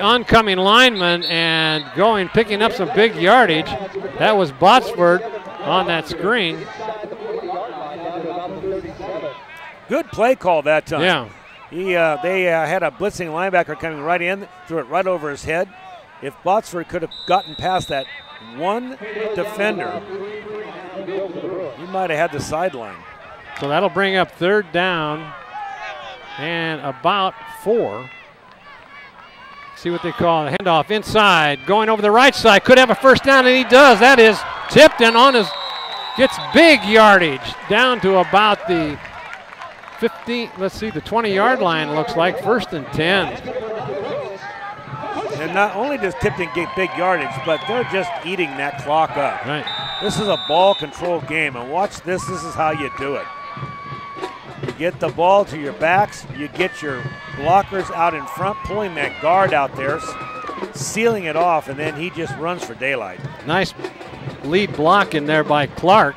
oncoming lineman, and picking up some big yardage. That was Botsford on that screen. Good play call that time. Yeah. They had a blitzing linebacker coming right in, threw it right over his head. If Botsford could have gotten past that one defender, he might have had the sideline. So that'll bring up 3rd down and about 4. See what they call a handoff inside, going over the right side. Could have a 1st down, and he does. That is Tipton gets big yardage down to about the 15, let's see, the 20-yard line looks like. 1st and 10. And not only does Tipton get big yardage, but they're just eating that clock up. Right. This is a ball control game, and watch this. This is how you do it. get the ball to your backs, you get your blockers out in front, pulling that guard out there, sealing it off, and then he just runs for daylight. Nice lead block in there by Clark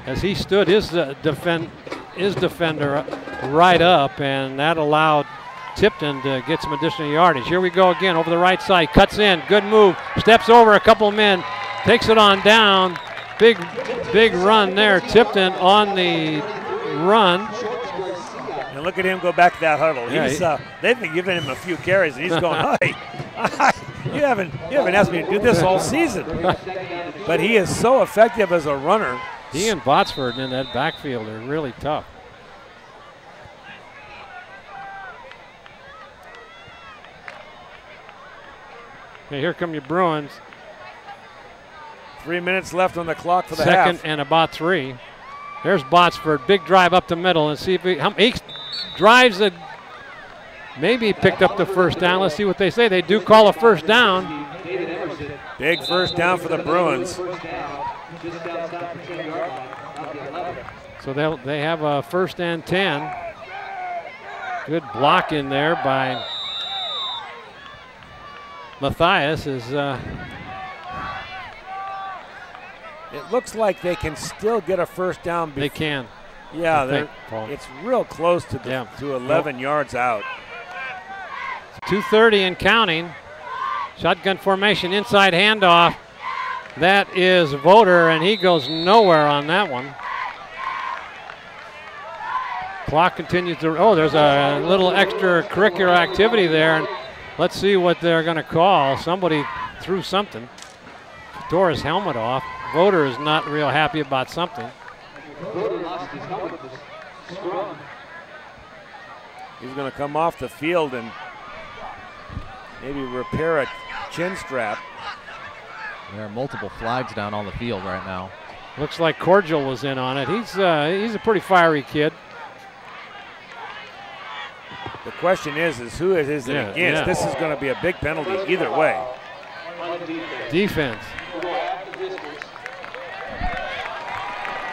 as he stood his defender right up, and that allowed Tipton to get some additional yardage. Here we go again over the right side, cuts in, good move, steps over a couple men, takes it on down. Big run there. Tipton on the run. And look at him go back to that huddle. Yeah, they've been giving him a few carries, and he's going, hey, you haven't asked me to do this all season. But he is so effective as a runner. He and Botsford in that backfield are really tough. Okay, here come your Bruins. 3 minutes left on the clock for the half. Second and about 3. There's Botsford, big drive up the middle, and see if he drives it. Maybe he picked up the first down. Let's see what they say. They do call a first down. Big first down for the Bruins. So they have a 1st and 10. Good block in there by Matthias. It looks like they can still get a first down. They can. Yeah, it's real close to 11 yards out. 2:30 and counting. Shotgun formation, inside handoff. That is Voter, and he goes nowhere on that one. Clock continues to, there's a little extracurricular activity there. And let's see what they're going to call. Somebody threw something. Tore his helmet off. Voter is not real happy about something. He's going to come off the field and maybe repair a chin strap. There are multiple flags down on the field right now. Looks like Cordial was in on it. He's a pretty fiery kid. The question is who it is against. Yeah. This is going to be a big penalty either way. Defense.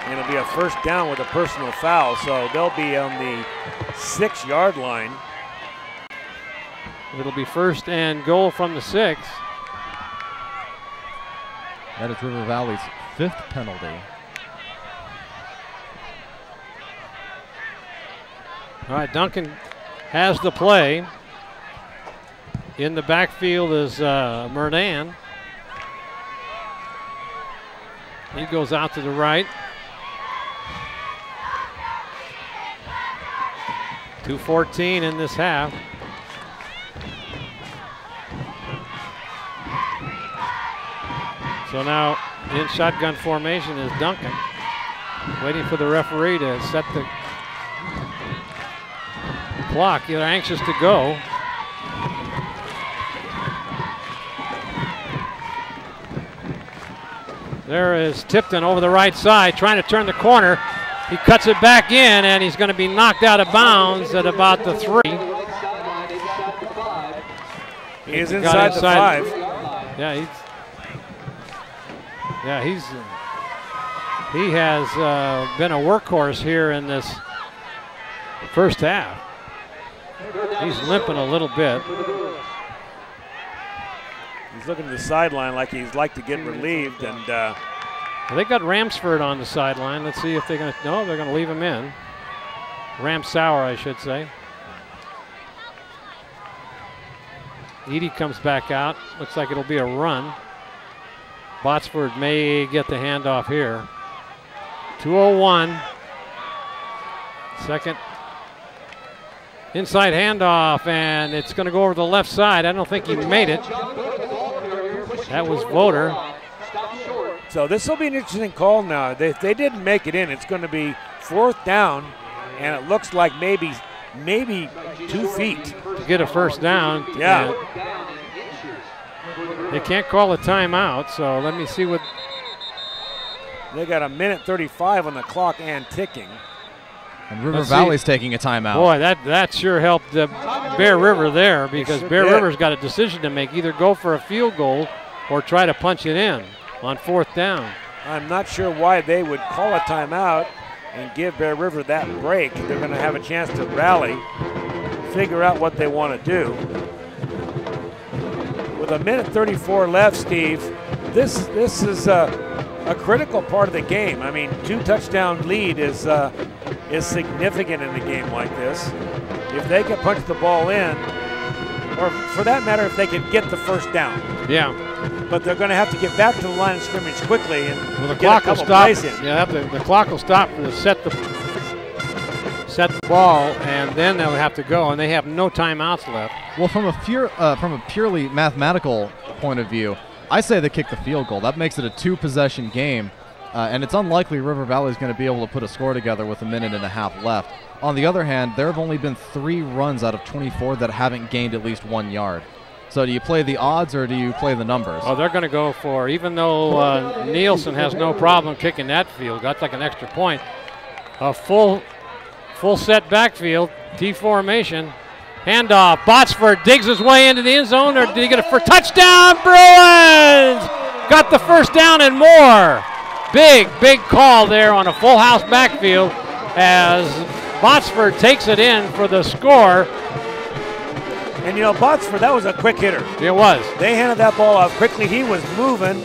And it'll be a first down with a personal foul, so they'll be on the 6-yard line. It'll be 1st and goal from the 6. That is River Valley's 5th penalty. All right, Duncan has the play. In the backfield is Merdan. He goes out to the right. 2:14 in this half. So now in shotgun formation is Duncan, waiting for the referee to set the clock. They're anxious to go. There is Tipton over the right side trying to turn the corner. He cuts it back in, and he's going to be knocked out of bounds at about the 3. He is inside the 5. Yeah, he has been a workhorse here in this first half. He's limping a little bit. He's looking to the sideline like he'd like to get relieved, and they got Ramsford on the sideline. Let's see if they're going to. No, they're going to leave him in. Ramsauer, I should say. Edie comes back out. Looks like it'll be a run. Botsford may get the handoff here. 2:01. Second. Inside handoff, and it's going to go over the left side. I don't think he made it. That was Voter. So this will be an interesting call now. If they didn't make it in, it's going to be 4th down, and it looks like maybe 2 feet. To get a first down. Yeah. They can't call a timeout, so let me see what. They got 1:35 on the clock and ticking. And River Valley's taking a timeout. Boy, that sure helped Bear River there, because Bear River's got a decision to make. Either go for a field goal or try to punch it in on 4th down. I'm not sure why they would call a timeout. and give Bear River that break, they're going to have a chance to rally, figure out what they want to do. With 1:34 left, Steve, this is a critical part of the game. I mean, 2-touchdown lead is significant in a game like this. If they can punch the ball in, or for that matter, if they can get the first down. Yeah. But they're going to have to get back to the line of scrimmage quickly and the get clock a couple will stop. plays in. Yeah, the clock will stop to set the ball, and then they'll have to go, and they have no timeouts left. Well, from a purely mathematical point of view, I say they kick the field goal. That makes it a 2-possession game, and it's unlikely River Valley is going to be able to put a score together with 1.5 minutes left. On the other hand, there have only been 3 runs out of 24 that haven't gained at least 1 yard. So do you play the odds or do you play the numbers? Oh, they're going to go for, even though Nielsen has no problem kicking that field, that's like an extra point. A full set backfield, T formation, handoff. Botsford digs his way into the end zone, or did he get it for touchdown? Bruins got the first down and more. Big call there on a full house backfield as Botsford takes it in for the score. And you know, Botsford, that was a quick hitter. It was. They handed that ball off quickly. He was moving,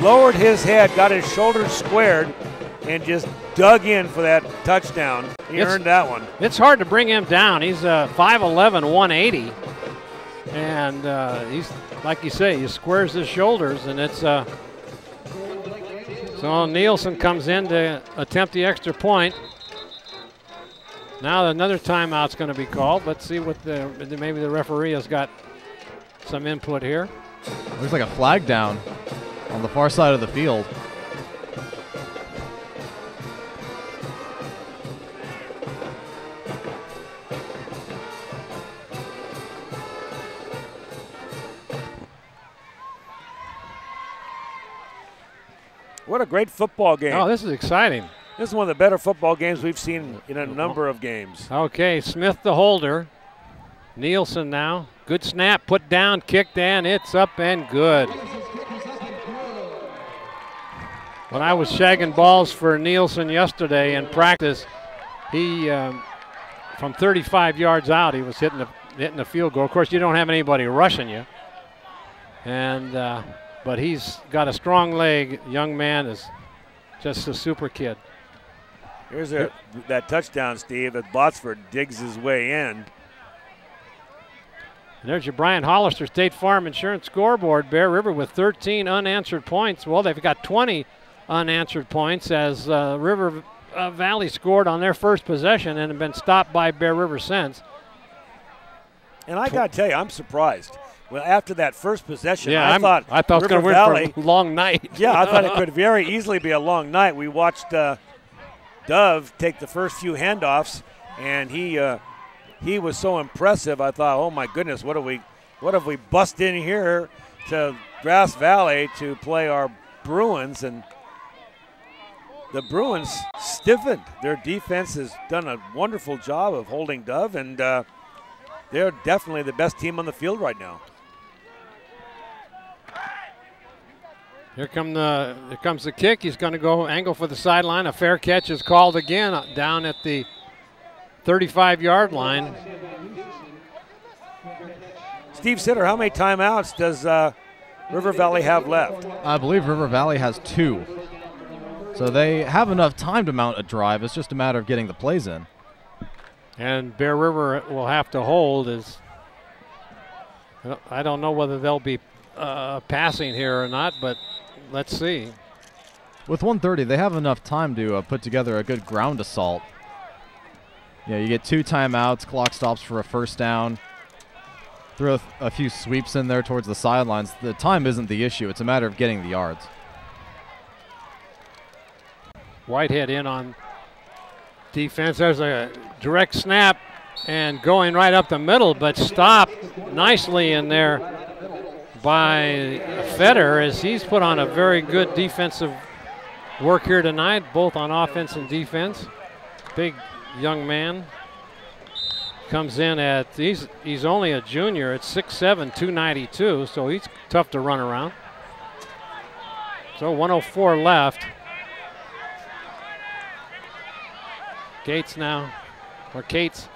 lowered his head, got his shoulders squared, and just dug in for that touchdown. He earned that one. It's hard to bring him down. He's 5'11", 180. And he's, like you say, he squares his shoulders, and it's so Nielsen comes in to attempt the extra point. Now another timeout's going to be called. Let's see what maybe the referee has got some input here. Looks like a flag down on the far side of the field. What a great football game. Oh, this is exciting. This is one of the better football games we've seen in a number of games. Okay, Smith the holder. Nielsen now. Good snap, put down, kicked, and it's up and good. When I was shagging balls for Nielsen yesterday in practice, he, from 35 yards out, he was hitting the field goal. Of course, you don't have anybody rushing you. And but he's got a strong leg. Young man is just a super kid. Here's that touchdown, Steve, that Botsford digs his way in. And there's your Brian Hollister State Farm Insurance scoreboard. Bear River with 13 unanswered points. Well, they've got 20 unanswered points as River Valley scored on their first possession and have been stopped by Bear River since. And I got to tell you, I'm surprised. Well, after that first possession, yeah, I thought it was going to win for a long night. Yeah, I thought it could very easily be a long night. We watched Dove take the first few handoffs, and he was so impressive. I thought, oh my goodness, what have we bust in here to Grass Valley to play our Bruins? And the Bruins stiffened. Their defense has done a wonderful job of holding Dove, and they're definitely the best team on the field right now. Here comes the kick. He's going to go angle for the sideline. A fair catch is called again down at the 35-yard line. Steve Sitter, how many timeouts does River Valley have left? I believe River Valley has 2. So they have enough time to mount a drive. It's just a matter of getting the plays in. And Bear River will have to hold. I don't know whether they'll be passing here or not, but let's see. With 1:30, they have enough time to put together a good ground assault. Yeah, you get 2 timeouts, clock stops for a first down. Throw a few sweeps in there towards the sidelines. The time isn't the issue. It's a matter of getting the yards. Whitehead in on defense. There's a direct snap and going right up the middle, but stopped nicely in there by Fetter as he's put on a very good defensive work here tonight, both on offense and defense. Big young man. Comes in at, he's only a junior at 6'7", 292, so he's tough to run around. So 1:04 left. Gates now, or Cates.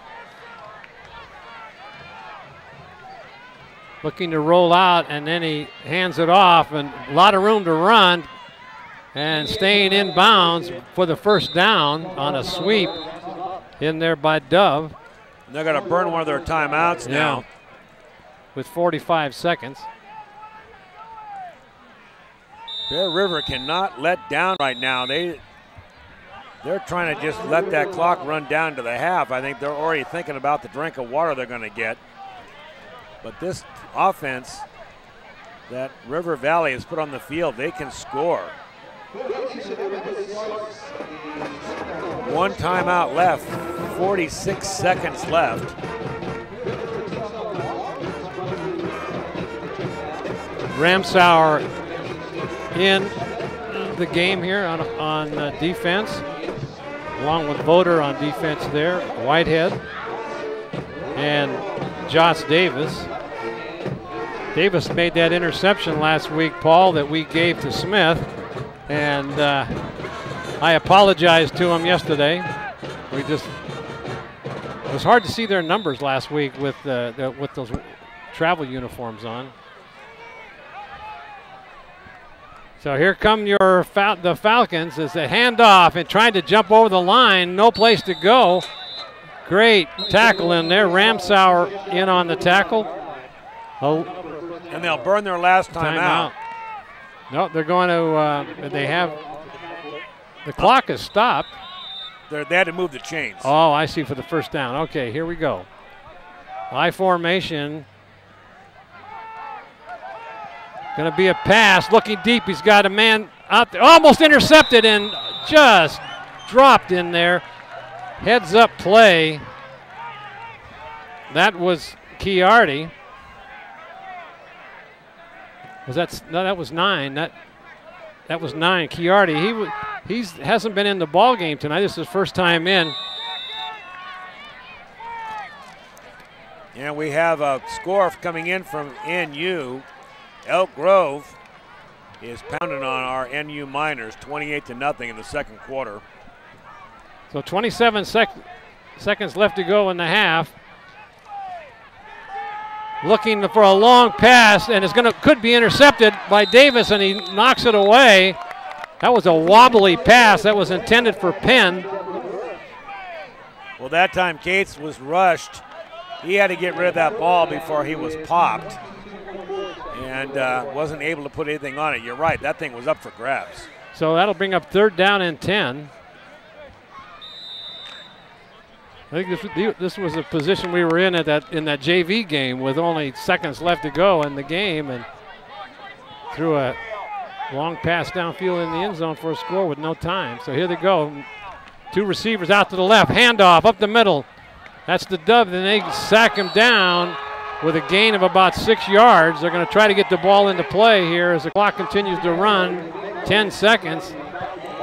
Looking to roll out, and then he hands it off, and a lot of room to run, and staying in bounds for the first down on a sweep in there by Dove. And they're going to burn one of their timeouts now. With 45 seconds. Bear River cannot let down right now. They're trying to just let that clock run down to the half. I think they're already thinking about the drink of water they're going to get. But this offense that River Valley has put on the field, they can score. One timeout left, 46 seconds left. Ramsauer in the game here on defense, along with Voter on defense there, Whitehead, and Josh Davis. Davis made that interception last week, Paul, that we gave to Smith, and I apologized to him yesterday. It was hard to see their numbers last week with those travel uniforms on. So here come the Falcons as they hand off and trying to jump over the line, no place to go. Great tackle in there. Ramsauer in on the tackle. And they'll burn their last timeout. No, they're going to, they have, the clock is stopped. They had to move the chains. Oh, I see, for the first down. Okay, here we go. I formation. Going to be a pass, looking deep. He's got a man out there, almost intercepted and just dropped in there. Heads up play. That was Chiardi. That was 9. That was 9. Chiardi. He hasn't been in the ball game tonight. This is his first time in. And we have a score coming in from NU. Elk Grove is pounding on our NU Miners 28-0 in the second quarter. So 27 seconds left to go in the half. Looking for a long pass, and could be intercepted by Davis, and he knocks it away. That was a wobbly pass. That was intended for Penn. Well, that time Cates was rushed. He had to get rid of that ball before he was popped, and wasn't able to put anything on it. You're right, that thing was up for grabs. So that'll bring up 3rd down and 10. I think this was a position we were in that JV game with only seconds left to go in the game, and threw a long pass downfield in the end zone for a score with no time. So here they go. 2 receivers out to the left, handoff up the middle. That's the Dove, then they sack him down with a gain of about 6 yards. They're going to try to get the ball into play here as the clock continues to run. 10 seconds.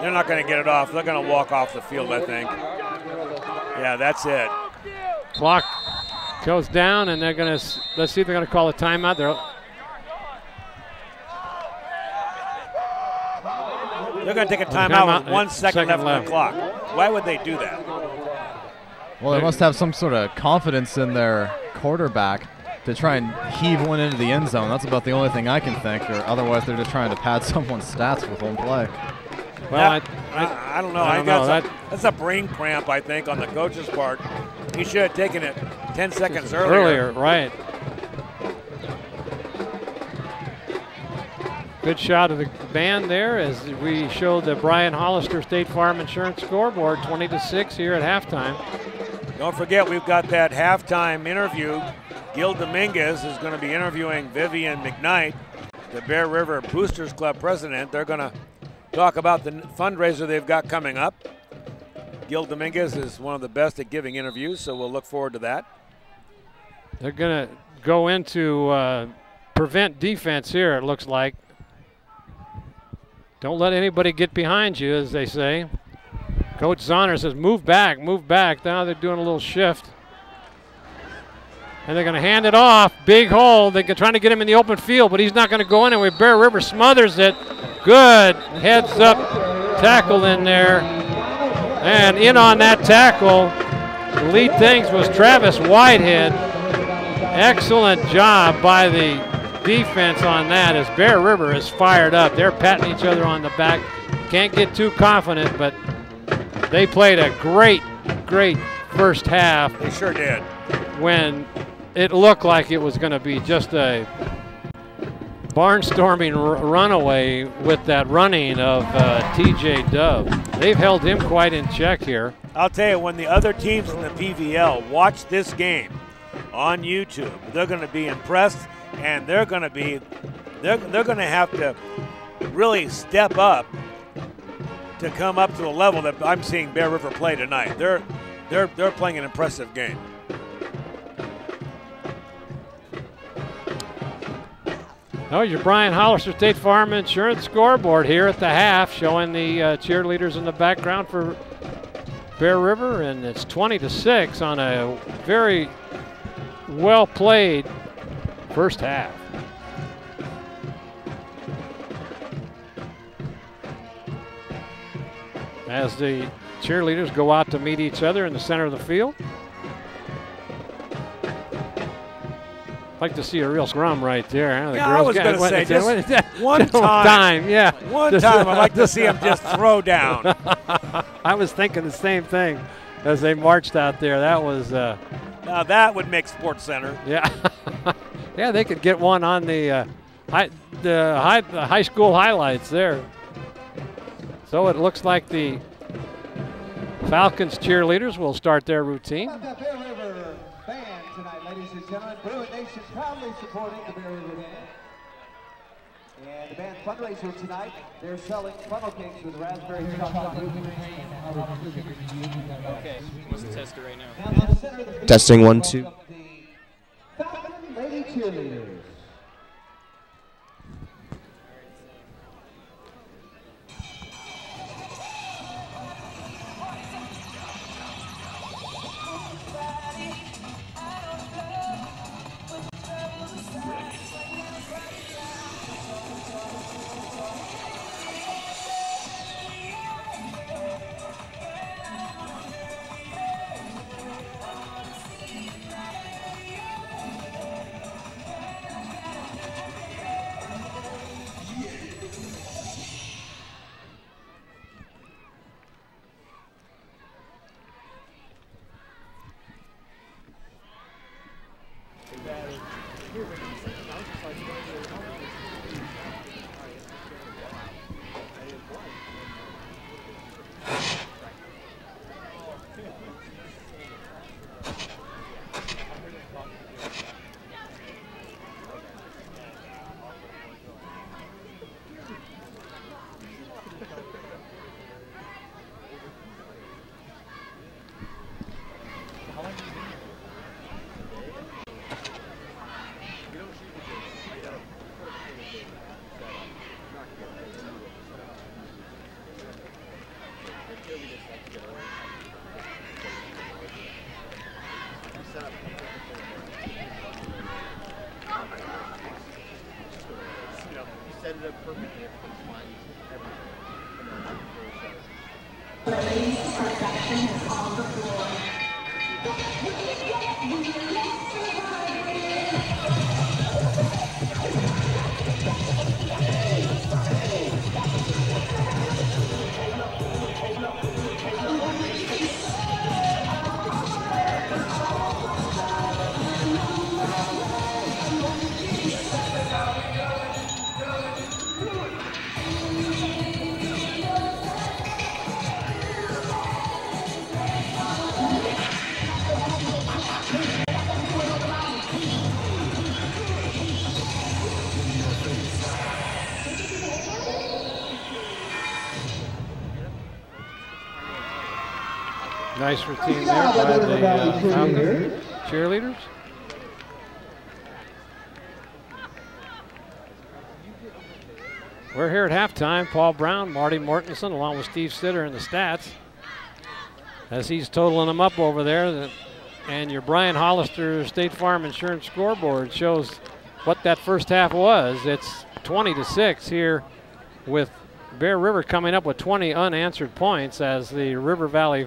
They're not going to get it off. They're going to walk off the field, I think. Yeah, that's it. Clock goes down, and they're going to, let's see if they're going to call a timeout. They're going to take a timeout with 1 second left on the clock. Why would they do that? Well, they must have some sort of confidence in their quarterback to try and heave one into the end zone. That's about the only thing I can think, or otherwise they're just trying to pad someone's stats with one play. Well, I don't know. That's a brain cramp, I think, on the coach's part. He should have taken it 10 seconds earlier. Right. Good shot of the band there as we showed the Brian Hollister State Farm Insurance scoreboard, 20-6 here at halftime. Don't forget, we've got that halftime interview. Gil Dominguez is going to be interviewing Vivian McKnight, the Bear River Boosters Club president. They're going to talk about the fundraiser they've got coming up. Gil Dominguez is one of the best at giving interviews, so we'll look forward to that. They're going to go into prevent defense here, it looks like. Don't let anybody get behind you, as they say. Coach Zahner says, move back, move back. Now they're doing a little shift. And they're going to hand it off. Big hole. They're trying to get him in the open field, but he's not going to go anywhere. Bear River smothers it. Good heads up tackle in there And in on that tackle, the lead things was Travis Whitehead. Excellent job by the defense on that as Bear River is fired up. They're patting each other on the back. Can't get too confident, but they played a great first half. They sure did. When it looked like it was going to be just a barnstorming runaway with that running of TJ Dove. They've held him quite in check here. I'll tell you, when the other teams in the PVL watch this game on YouTube, they're going to be impressed, and they're going to have to really step up to come up to the level that I'm seeing Bear River play tonight. They're playing an impressive game. Oh, your Brian Hollister State Farm Insurance scoreboard here at the half, showing the cheerleaders in the background for Bear River, and it's 20-6 on a very well played first half. As the cheerleaders go out to meet each other in the center of the field. Like to see a real scrum right there. Huh? The I was going to say, just one time. Yeah. One time, I'd like to see them just throw down. I was thinking the same thing as they marched out there. That was... now that would make Sports Center. Yeah. Yeah, they could get one on the high school highlights there. So it looks like the Falcons cheerleaders will start their routine. The Bear River Band tonight, ladies and gentlemen. Bruin Nation proudly supporting the Bear River Band. And the band fundraiser tonight, they're selling funnel cakes with raspberry chocolate. Okay, let's test it right now. Testing 1, 2. Falcon Lady Cheerleaders. Nice routine there by the Falcons cheerleaders. We're here at halftime. Paul Brown, Marty Mortensen, along with Steve Sitter in the stats, as he's totaling them up over there. And your Brian Hollister State Farm Insurance scoreboard shows what that first half was. It's 20-6 here with Bear River coming up with 20 unanswered points as the River Valley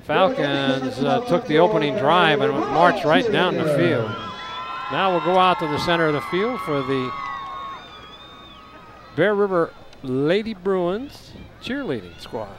Falcons took the opening drive and marched right down the field. Now we'll go out to the center of the field for the Bear River Lady Bruins cheerleading squad.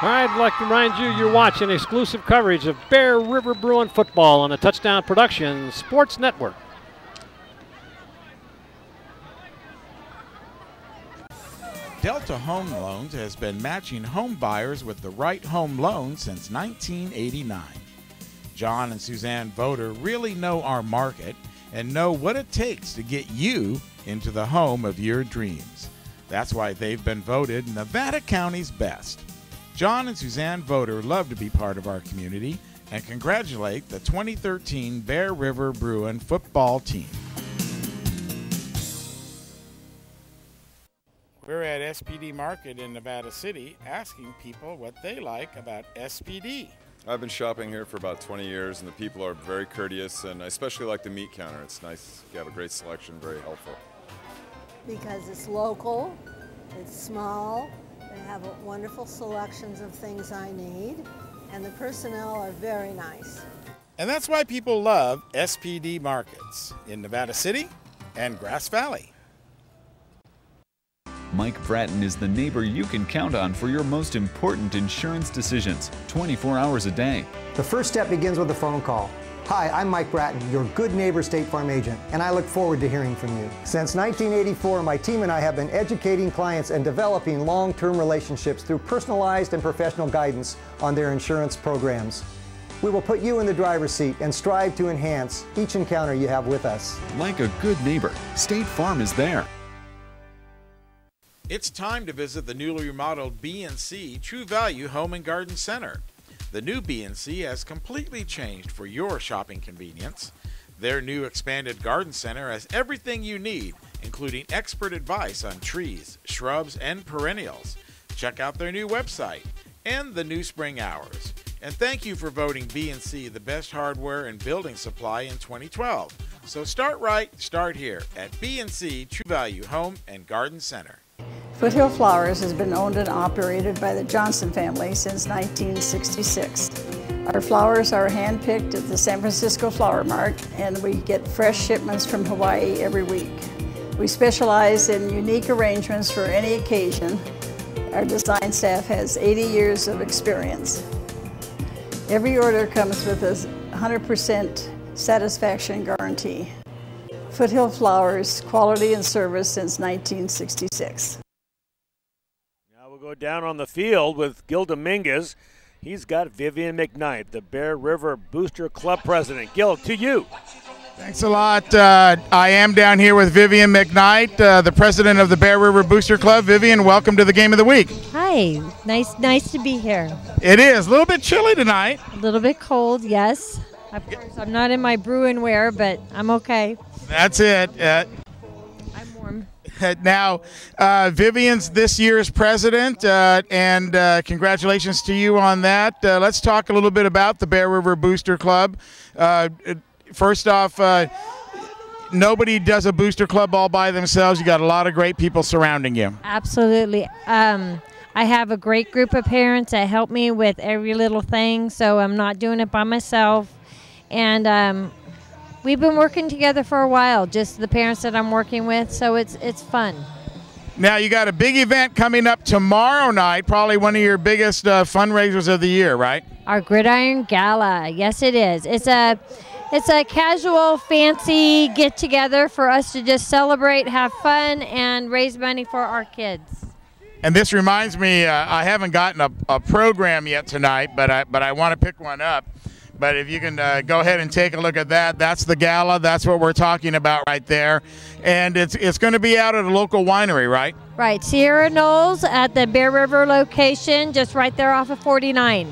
I'd like to remind you you're watching exclusive coverage of Bear River Bruin football on the Touchdown Productions Sports Network. Delta Home Loans has been matching home buyers with the right home loan since 1989. John and Suzanne Voder really know our market and know what it takes to get you into the home of your dreams. That's why they've been voted Nevada County's best. John and Suzanne Voder love to be part of our community and congratulate the 2013 Bear River Bruin football team. We're at SPD Market in Nevada City asking people what they like about SPD. I've been shopping here for about 20 years, and the people are very courteous, and I especially like the meat counter. It's nice. You have a great selection, very helpful. Because it's local, it's small, they have wonderful selections of things I need, and the personnel are very nice. And that's why people love SPD Markets in Nevada City and Grass Valley. Mike Bratton is the neighbor you can count on for your most important insurance decisions, 24 hours a day. The first step begins with a phone call. Hi, I'm Mike Bratton, your good neighbor State Farm agent, and I look forward to hearing from you. Since 1984, my team and I have been educating clients and developing long-term relationships through personalized and professional guidance on their insurance programs. We will put you in the driver's seat and strive to enhance each encounter you have with us. Like a good neighbor, State Farm is there. It's time to visit the newly remodeled B&C True Value Home and Garden Center. The new B&C has completely changed for your shopping convenience. Their new expanded garden center has everything you need, including expert advice on trees, shrubs, and perennials. Check out their new website and the new spring hours. And thank you for voting B&C the best hardware and building supply in 2012. So start right, start here at B&C True Value Home and Garden Center. Foothill Flowers has been owned and operated by the Johnson family since 1966. Our flowers are hand-picked at the San Francisco Flower Mart, and we get fresh shipments from Hawaii every week. We specialize in unique arrangements for any occasion. Our design staff has 80 years of experience. Every order comes with a 100% satisfaction guarantee. Foothill Flowers, quality and service since 1966. Now we'll go down on the field with Gil Dominguez. He's got Vivian McKnight, the Bear River Booster Club president. Gil, to you. Thanks a lot. I am down here with Vivian McKnight, the president of the Bear River Booster Club. Vivian, welcome to the Game of the Week. Hi, nice to be here. It is a little bit chilly tonight. A little bit cold, yes. Of course, I'm not in my Bruin wear, but I'm okay. That's it. I'm warm. Now, Vivian's this year's president, and congratulations to you on that. Let's talk a little bit about the Bear River Booster Club. First off, nobody does a booster club all by themselves. You got a lot of great people surrounding you. Absolutely. I have a great group of parents that help me with every little thing, so I'm not doing it by myself. And we've been working together for a while, just the parents that I'm working with, so it's fun. Now, you got a big event coming up tomorrow night, probably one of your biggest fundraisers of the year, right? Our Gridiron Gala. Yes, it is. It's a casual, fancy get-together for us to just celebrate, have fun, and raise money for our kids. And this reminds me, I haven't gotten a program yet tonight, but I want to pick one up. But if you can go ahead and take a look at that, that's the gala. That's what we're talking about right there. And it's going to be out at a local winery, right? Right, Sierra Knolls at the Bear River location, just right there off of 49.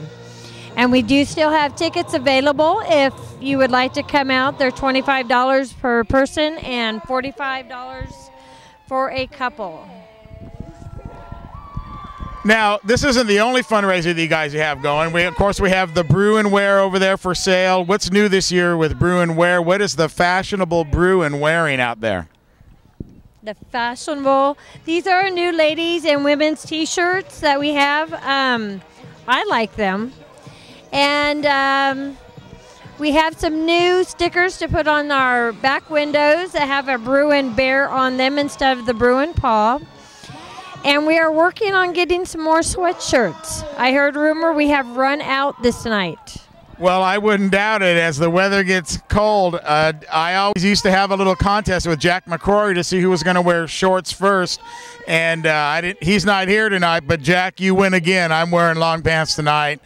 And we do still have tickets available if you would like to come out. They're $25 per person and $45 for a couple. Now, this isn't the only fundraiser that you guys have going. Of course, we have the Bruin wear over there for sale. What's new this year with Bruin wear? What is the fashionable Bruin wearing out there? The fashionable, these are new ladies and women's t-shirts that we have. I like them. And we have some new stickers to put on our back windows that have a Bruin bear on them instead of the Bruin paw. And we are working on getting some more sweatshirts. I heard rumor we have run out this night. Well, I wouldn't doubt it. As the weather gets cold, I always used to have a little contest with Jack McCrory to see who was going to wear shorts first. And he's not here tonight, but Jack, you win again. I'm wearing long pants tonight.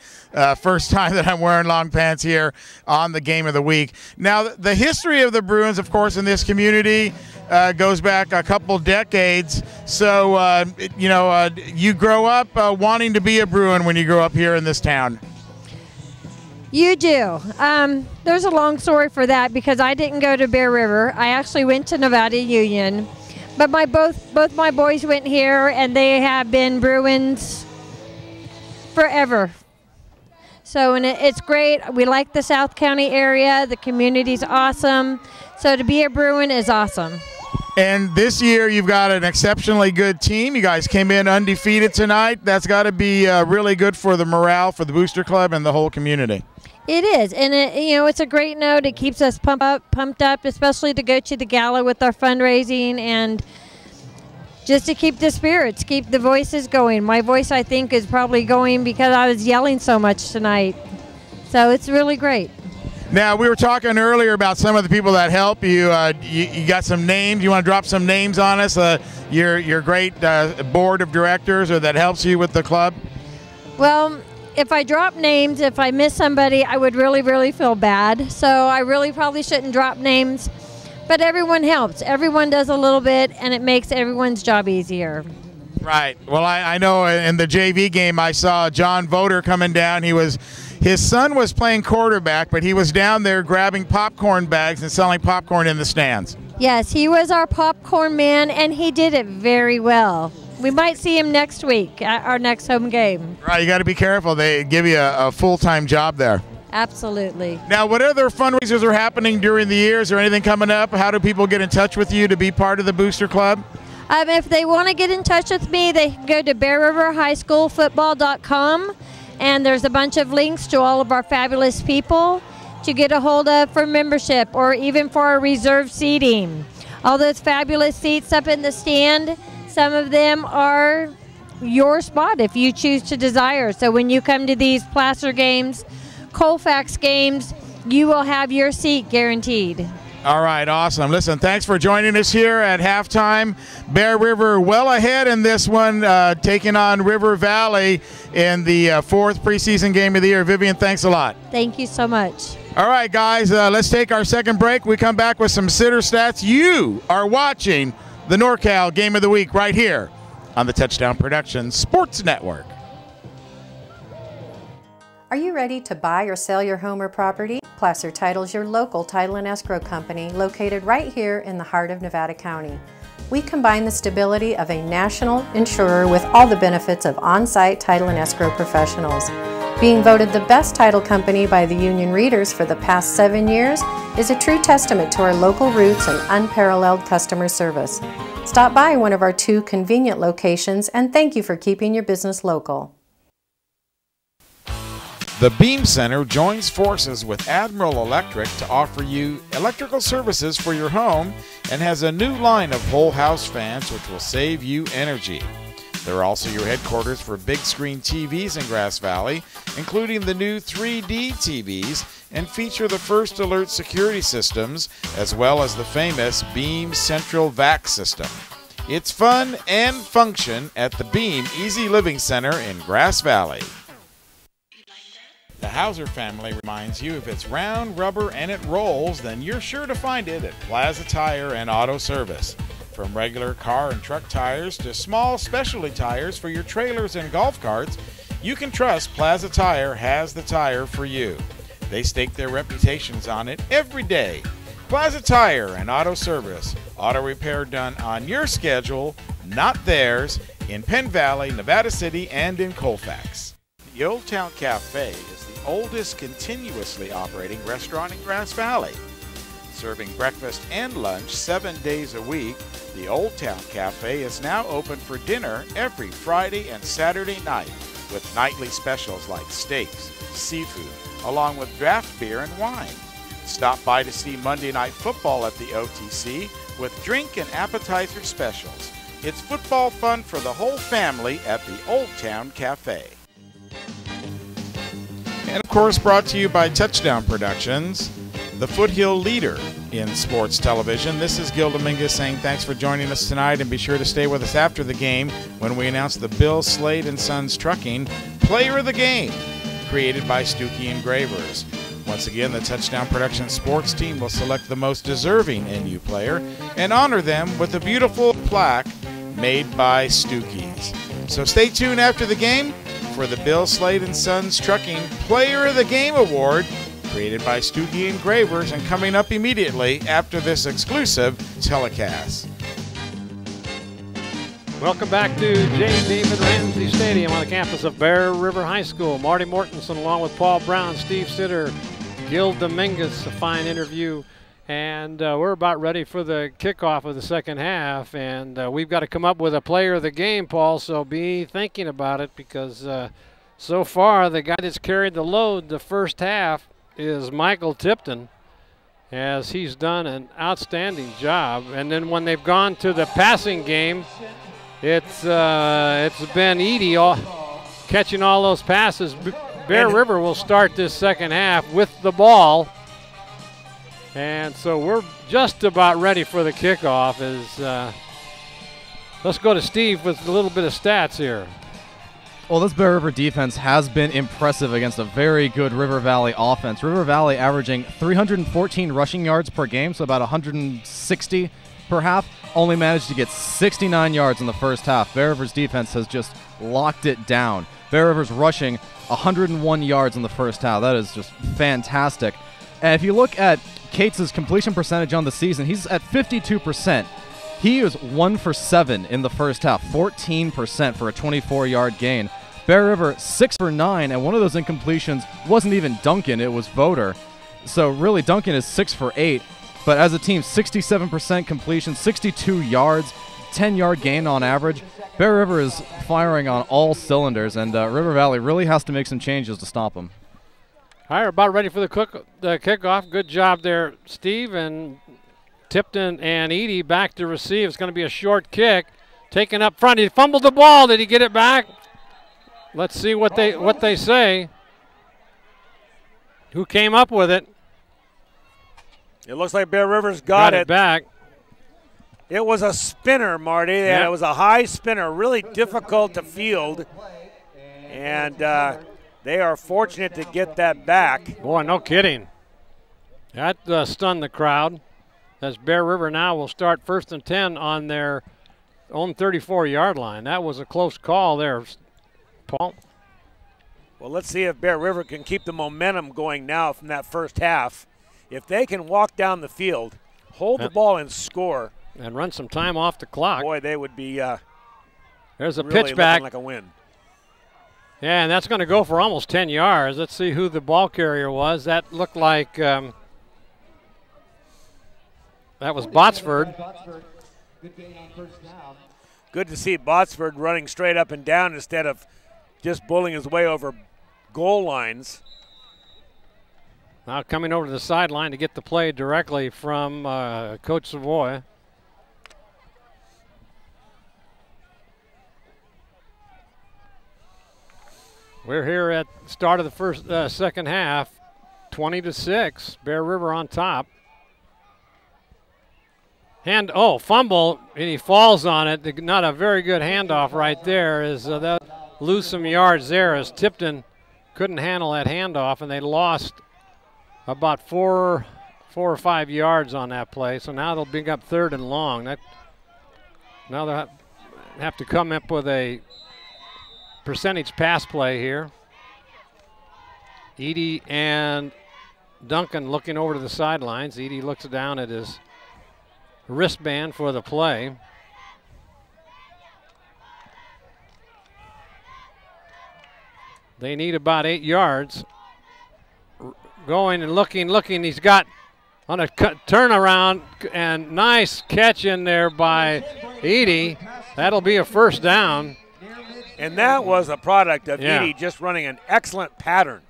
First time that I'm wearing long pants here on the Game of the Week. Now, the history of the Bruins, of course, in this community goes back a couple decades. So, you grow up wanting to be a Bruin when you grow up here in this town. You do. There's a long story for that because I didn't go to Bear River. I actually went to Nevada Union. But both my boys went here, and they have been Bruins forever. So and it's great. We like the South County area. The community's awesome. So to be a Bruin is awesome. And this year you've got an exceptionally good team. You guys came in undefeated tonight. That's got to be really good for the morale for the Booster Club and the whole community. It is, and it's a great note. It keeps us pumped up, especially to go to the gala with our fundraising and just to keep the spirits, keep the voices going. My voice, I think, is probably going because I was yelling so much tonight. So it's really great. Now, we were talking earlier about some of the people that help you. You got some names. You want to drop some names on us? Your great board of directors or that helps you with the club? Well, if I drop names, if I miss somebody, I would really, really feel bad. So I really probably shouldn't drop names. But everyone helps. Everyone does a little bit, and it makes everyone's job easier. Right. Well, I know in the JV game I saw John Voter coming down. His son was playing quarterback, but he was down there grabbing popcorn bags and selling popcorn in the stands. Yes, he was our popcorn man, and he did it very well. We might see him next week at our next home game. Right, you got to be careful. They give you a full-time job there. Absolutely. Now, what other fundraisers are happening during the year? Is there anything coming up? How do people get in touch with you to be part of the Booster Club? If they want to get in touch with me, they can go to BearRiverHighSchoolFootball.com, and there's a bunch of links to all of our fabulous people to get a hold of for membership or even for our reserved seating. All those fabulous seats up in the stand, some of them are your spot if you choose to desire. So when you come to these Placer games, Colfax games, you will have your seat guaranteed. All right, awesome. Listen, thanks for joining us here at halftime. Bear River well ahead in this one, taking on River Valley in the fourth preseason game of the year. Vivian, thanks a lot. Thank you so much. All right, guys, let's take our second break. We come back with some sitter stats. You are watching the NorCal Game of the Week right here on the Touchdown Productions Sports Network. Are you ready to buy or sell your home or property? Placer Title's your local title and escrow company located right here in the heart of Nevada County. We combine the stability of a national insurer with all the benefits of on-site title and escrow professionals. Being voted the best title company by the union readers for the past 7 years is a true testament to our local roots and unparalleled customer service. Stop by one of our 2 convenient locations and thank you for keeping your business local. The Beam Center joins forces with Admiral Electric to offer you electrical services for your home and has a new line of whole house fans which will save you energy. They're also your headquarters for big screen TVs in Grass Valley, including the new 3D TVs, and feature the First Alert security systems, as well as the famous Beam Central Vac system. It's fun and function at the Beam Easy Living Center in Grass Valley. The Hauser family reminds you if it's round, rubber, and it rolls, then you're sure to find it at Plaza Tire and Auto Service. From regular car and truck tires to small specialty tires for your trailers and golf carts, you can trust Plaza Tire has the tire for you. They stake their reputations on it every day. Plaza Tire and Auto Service. Auto repair done on your schedule, not theirs, in Penn Valley, Nevada City, and in Colfax. The Old Town Cafe is the oldest continuously operating restaurant in Grass Valley. Serving breakfast and lunch 7 days a week, the Old Town Cafe is now open for dinner every Friday and Saturday night with nightly specials like steaks, seafood, along with draft beer and wine. Stop by to see Monday Night Football at the OTC with drink and appetizer specials. It's football fun for the whole family at the Old Town Cafe. And of course, brought to you by Touchdown Productions, the foothill leader in sports television. This is Gil Dominguez saying thanks for joining us tonight, and be sure to stay with us after the game when we announce the Bill Slade and Sons Trucking Player of the Game, created by Stuckey Engravers. Once again, the Touchdown Productions sports team will select the most deserving NU player and honor them with a beautiful plaque made by Stuckey's. So stay tuned after the game for the Bill Slade and Sons Trucking Player of the Game Award, created by Stuckey Engravers, and coming up immediately after this exclusive telecast. Welcome back to J. David Ramsey Stadium on the campus of Bear River High School. Marty Mortensen along with Paul Brown, Steve Sitter, Gil Dominguez, a fine interview. And we're about ready for the kickoff of the second half. And we've got to come up with a player of the game, Paul, so be thinking about it, because so far the guy that's carried the load the first half is Michael Tipton, as he's done an outstanding job. And then when they've gone to the passing game, it's been Edie catching all those passes. Bear River will start this second half with the ball. And so we're just about ready for the kickoff. Let's go to Steve with a little bit of stats here. Well, this Bear River defense has been impressive against a very good River Valley offense. River Valley averaging 314 rushing yards per game, so about 160 per half. Only managed to get 69 yards in the first half. Bear River's defense has just locked it down. Bear River's rushing 101 yards in the first half. That is just fantastic. And if you look at Cates' completion percentage on the season, he's at 52%. He is 1 for 7 in the first half, 14% for a 24-yard gain. Bear River 6 for 9, and one of those incompletions wasn't even Duncan, it was Voter. So really Duncan is 6 for 8, but as a team, 67% completion, 62 yards, 10-yard gain on average. Bear River is firing on all cylinders, and River Valley really has to make some changes to stop them. All right, about ready for the kickoff. Good job there, Steve. And Tipton and Edie back to receive. It's going to be a short kick. Taken up front. He fumbled the ball. Did he get it back? Let's see what they say. Who came up with it? It looks like Bear River's got it back. It was a spinner, Marty. Yep. And it was a high spinner, really difficult to field. And they are fortunate to get that back. Boy, no kidding. That stunned the crowd, as Bear River now will start 1st and 10 on their own 34-yard line. That was a close call there, Paul. Well, let's see if Bear River can keep the momentum going now from that first half. If they can walk down the field, hold the ball and score. And run some time off the clock. Boy, they would be there's a really pitch back. like a win. Yeah, and that's going to go for almost 10 yards. Let's see who the ball carrier was. That looked like that was Botsford. Good to see Botsford running straight up and down instead of just bullying his way over goal lines. Now coming over to the sideline to get the play directly from Coach Savoy. We're here at the start of the second half, 20-6. Bear River on top. Fumble, and he falls on it. Not a very good handoff right there. That lose some yards there as Tipton couldn't handle that handoff, and they lost about four or 5 yards on that play. So now they'll bring up 3rd and long. Now they'll have to come up with a percentage pass play here. Edie and Duncan looking over to the sidelines. Edie looks down at his wristband for the play. They need about 8 yards. Going and looking. He's got on a turnaround, and nice catch in there by Edie. That'll be a 1st down. And that was a product of Edie just running an excellent pattern.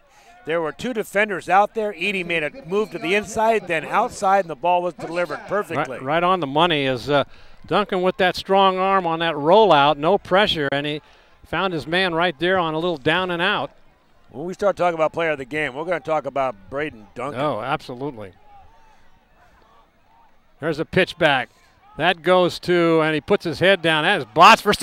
There were 2 defenders out there. Edie made a move to the inside, then outside, and the ball was delivered perfectly. Right on the money is Duncan with that strong arm on that rollout, no pressure, and he found his man right there on a little down and out. When we start talking about player of the game, we're going to talk about Braden Duncan. Oh, absolutely. There's a pitch back. That goes to, and he puts his head down. That is Botsford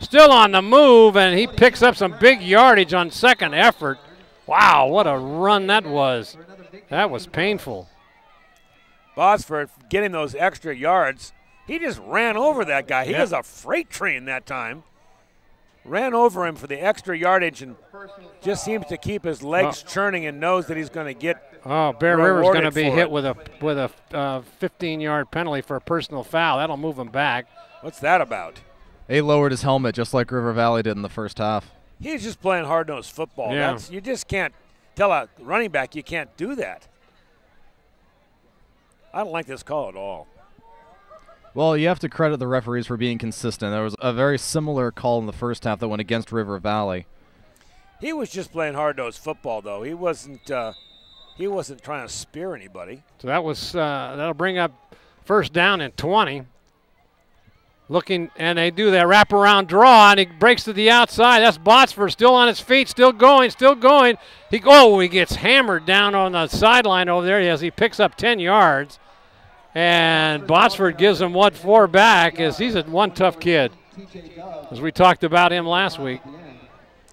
still on the move, and he picks up some big yardage on second effort. Wow, what a run that was. That was painful. Botsford getting those extra yards. He just ran over that guy. He was a freight train that time. Ran over him for the extra yardage and just seems to keep his legs churning and knows that he's going to get Bear River's going to be hit with a 15-yard penalty for a personal foul. That'll move him back. What's that about? He lowered his helmet just like River Valley did in the first half. He's just playing hard-nosed football. Yeah. You just can't tell a running back you can't do that. I don't like this call at all. Well, you have to credit the referees for being consistent. There was a very similar call in the first half that went against River Valley. He was just playing hard-nosed football, though. He wasn't trying to spear anybody. So that'll bring up 1st down and 20. Looking, and they do that wraparound draw, and he breaks to the outside. That's Botsford still on his feet, still going. He gets hammered down on the sideline over there as he picks up 10 yards. And Botsford gives him 1-4 back, as he's one tough kid, as we talked about him last week.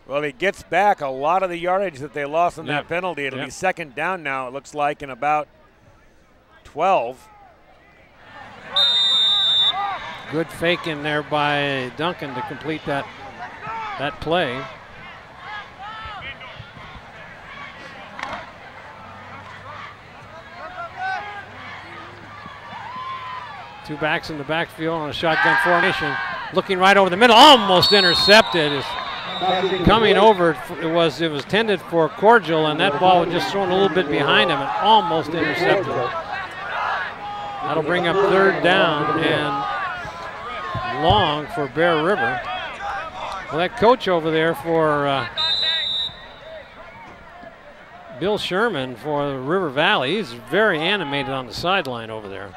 Well, he gets back a lot of the yardage that they lost on that penalty. It'll be 2nd down now, it looks like, in about 12. Good fake in there by Duncan to complete that play. Two backs in the backfield on a shotgun formation. Looking right over the middle, almost intercepted. Is coming over. It was intended for Cordial, and that ball was just thrown a little bit behind him and almost intercepted. That'll bring up 3rd down and long for Bear River. Well, that coach over there for Bill Sherman for River Valley, he's very animated on the sideline over there.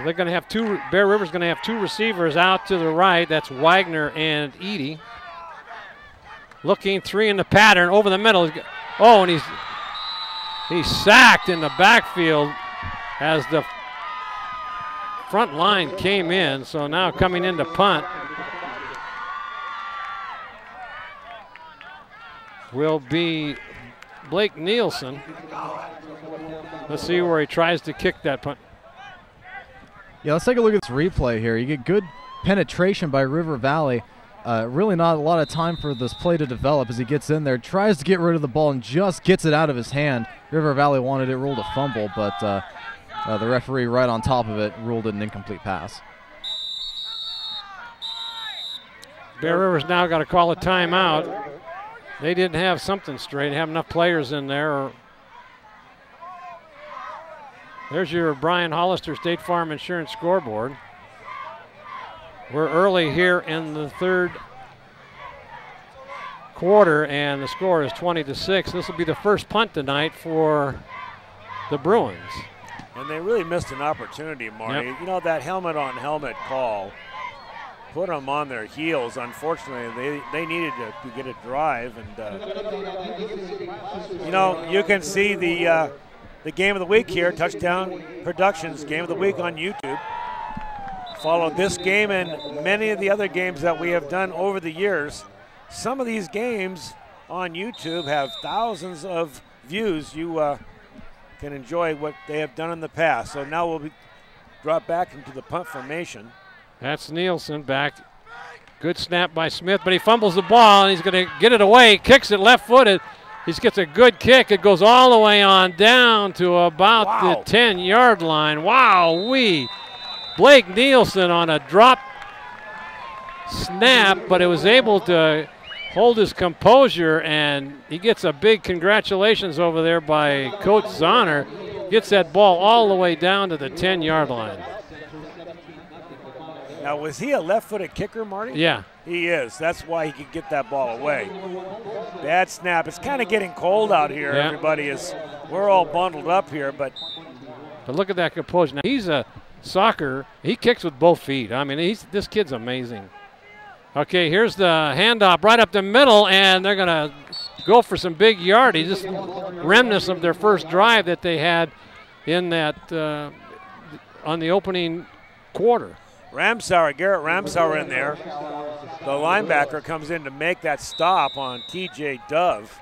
They're going to have Bear River's going to have 2 receivers out to the right. That's Wagner and Edie. Looking 3 in the pattern over the middle. Oh, and he's sacked in the backfield as the front line came in. So now coming in to punt will be Blake Nielsen. Let's see where he tries to kick that punt. Yeah, let's take a look at this replay here. You get good penetration by River Valley. Really not a lot of time for this play to develop as he gets in there, tries to get rid of the ball and just gets it out of his hand. River Valley wanted it ruled a fumble, but the referee right on top of it ruled it an incomplete pass. Bear River's now got to call a timeout. They didn't have something straight, have enough players in there. There's your Brian Hollister State Farm Insurance scoreboard. We're early here in the third quarter, and the score is 20-6. This will be the first punt tonight for the Bruins. And they really missed an opportunity, Marty. Yep. You know, that helmet-on-helmet call put them on their heels. Unfortunately, they needed to get a drive. And, you know, you can see the Game of the Week here, Touchdown Productions Game of the Week on YouTube. Followed this game and many of the other games that we have done over the years. Some of these games on YouTube have thousands of views. You can enjoy what they have done in the past. So now we'll be dropped back into the punt formation. That's Nielsen back. Good snap by Smith, but he fumbles the ball and he's going to get it away. Kicks it left-footed. He gets a good kick. It goes all the way on down to about the 10-yard line. Wow-wee. Blake Nielsen on a drop snap, but it was able to hold his composure, and he gets a big congratulations over there by Coach Zahner. Gets that ball all the way down to the 10-yard line. Now, was he a left-footed kicker, Marty? Yeah. He is. That's why he could get that ball away. Bad snap. It's kind of getting cold out here. Yeah. Everybody is, we're all bundled up here, but look at that composure. Now, he's a soccer. He kicks with both feet. I mean, this kid's amazing. Okay, here's the handoff right up the middle, and they're going to go for some big yardage. Just remnants of their first drive that they had in that on the opening quarter. Garrett Ramsauer in there. The linebacker comes in to make that stop on TJ Dove.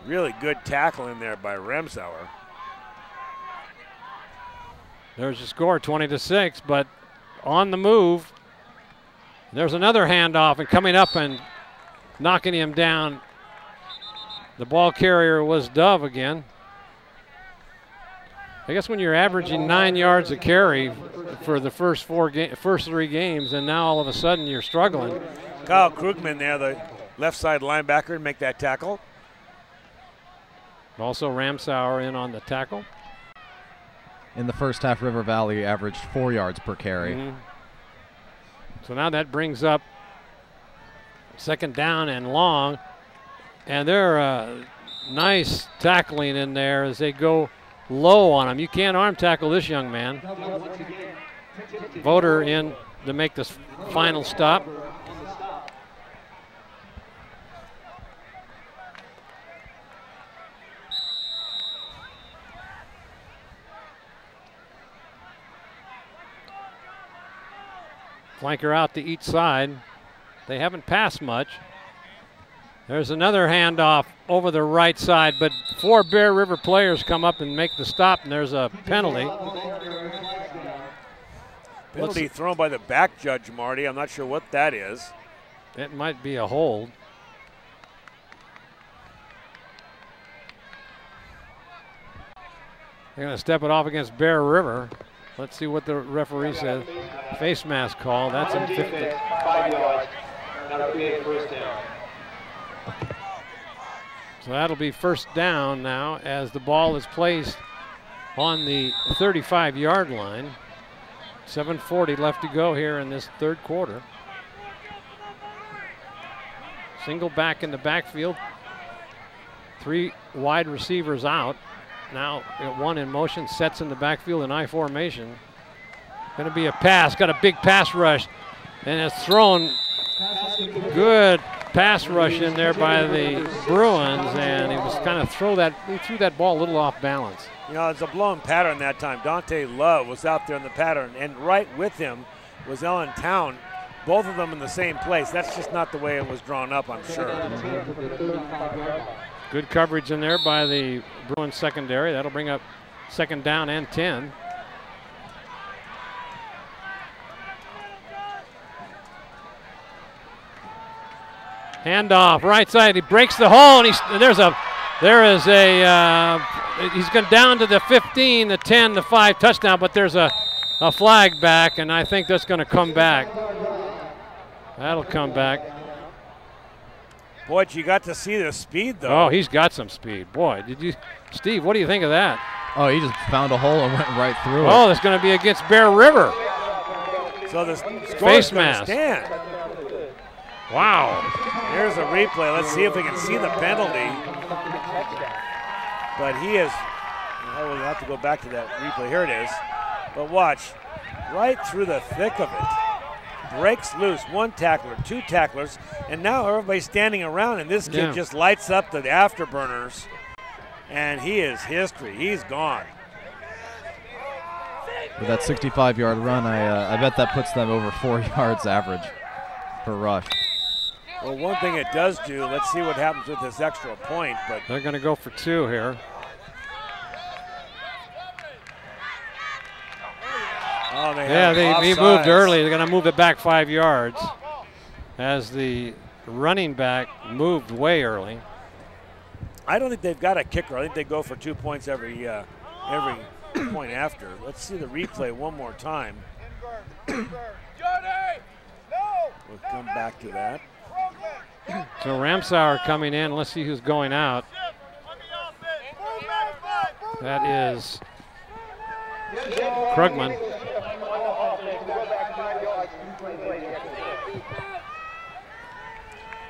Really good tackle in there by Ramsauer. There's your score, 20-6, but on the move. There's another handoff, and coming up and knocking him down. The ball carrier was Dove again. I guess when you're averaging 9 yards a carry for the first three games, and now all of a sudden you're struggling. Kyle Krugman there, the left side linebacker, to make that tackle. Also Ramsauer in on the tackle. In the first half, River Valley averaged 4 yards per carry. Mm-hmm. So now that brings up second down and long. And they're nice tackling in there as they go low on him. You can't arm tackle this young man. Voter in to make this final stop. Flanker out to each side. They haven't passed much. There's another handoff over the right side, but 4 Bear River players come up and make the stop, and there's a penalty. Penalty thrown by the back judge, Marty. I'm not sure what that is. It might be a hold. They're going to step it off against Bear River. Let's see what the referee says. Face mask call. That's in 50. 5 yards. Now create first down. So that'll be first down now as the ball is placed on the 35-yard line. 7:40 left to go here in this third quarter. Single back in the backfield. 3 wide receivers out. Now 1 in motion, sets in the backfield in I formation. Going to be a pass, got a big pass rush, and it's thrown. Good pass rush in there by the Bruins, and he was kind of threw that ball a little off balance. You know, it's a blown pattern that time. Dante Love was out there in the pattern, and right with him was Ellen Town. Both of them in the same place. That's just not the way it was drawn up, I'm sure. Good coverage in there by the Bruins secondary. That'll bring up second down and 10. Handoff, right side. He breaks the hole, and he's going down to the 15, the 10, the 5 touchdown, but there's a flag back, and I think that's going to come back. That'll come back. Boy, you got to see the speed, though. Oh, he's got some speed. Boy, Steve, what do you think of that? Oh, he just found a hole and went right through it. Oh, it's going to be against Bear River. So the face mask. Stand. Wow. Here's a replay. Let's see if we can see the penalty. But he is, we'll have to go back to that replay. Here it is. But watch, right through the thick of it. Breaks loose, 1 tackler, 2 tacklers, and now everybody's standing around, and this kid just lights up the afterburners, and he is history. He's gone. With that 65-yard run, I bet that puts them over 4 yards average per rush. Well, one thing it does do, let's see what happens with this extra point. But they're going to go for 2 here. Oh, they moved early. They're going to move it back 5 yards as the running back moved way early. I don't think they've got a kicker. I think they go for 2 points every point after. Let's see the replay one more time. We'll come back to that. So Ramsauer coming in. Let's see who's going out. That is Krugman.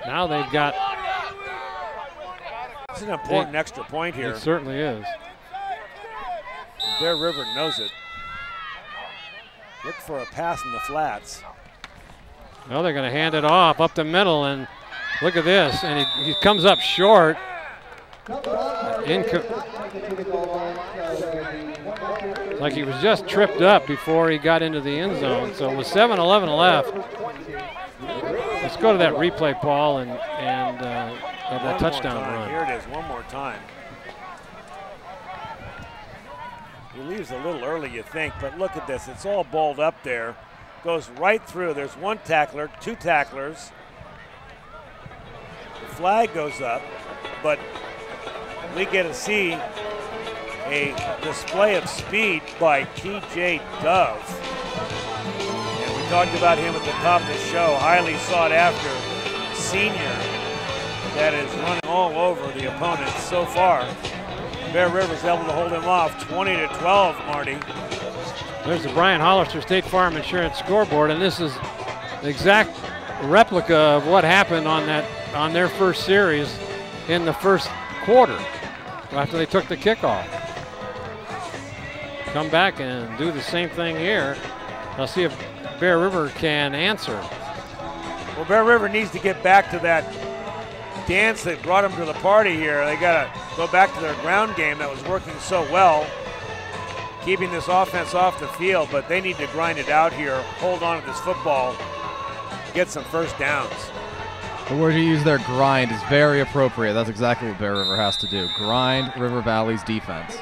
Now they've got. It's an important extra point here. It certainly is. Bear River knows it. Look for a pass in the flats. Well, they're going to hand it off up the middle, and look at this. And he comes up short. Like he was just tripped up before he got into the end zone. So with 7:11 left, let's go to that replay, Paul, and that touchdown run. Here it is, one more time. He leaves a little early, you think, but look at this. It's all balled up there. Goes right through. There's 1 tackler, 2 tacklers. The flag goes up, but we get to see a display of speed by T.J. Dove. And we talked about him at the top of the show, highly sought after senior that is running all over the opponents so far. Bear River's able to hold him off 20-12, Marty. There's the Brian Hollister State Farm Insurance scoreboard, and this is the exact replica of what happened on their first series in the first quarter after they took the kickoff. Come back and do the same thing here. I'll see if Bear River can answer. Well, Bear River needs to get back to that dance that brought them to the party here. They got to go back to their ground game that was working so well, keeping this offense off the field, but they need to grind it out here, hold on to this football, get some first downs. The word you use there, grind, is very appropriate. That's exactly what Bear River has to do. Grind River Valley's defense.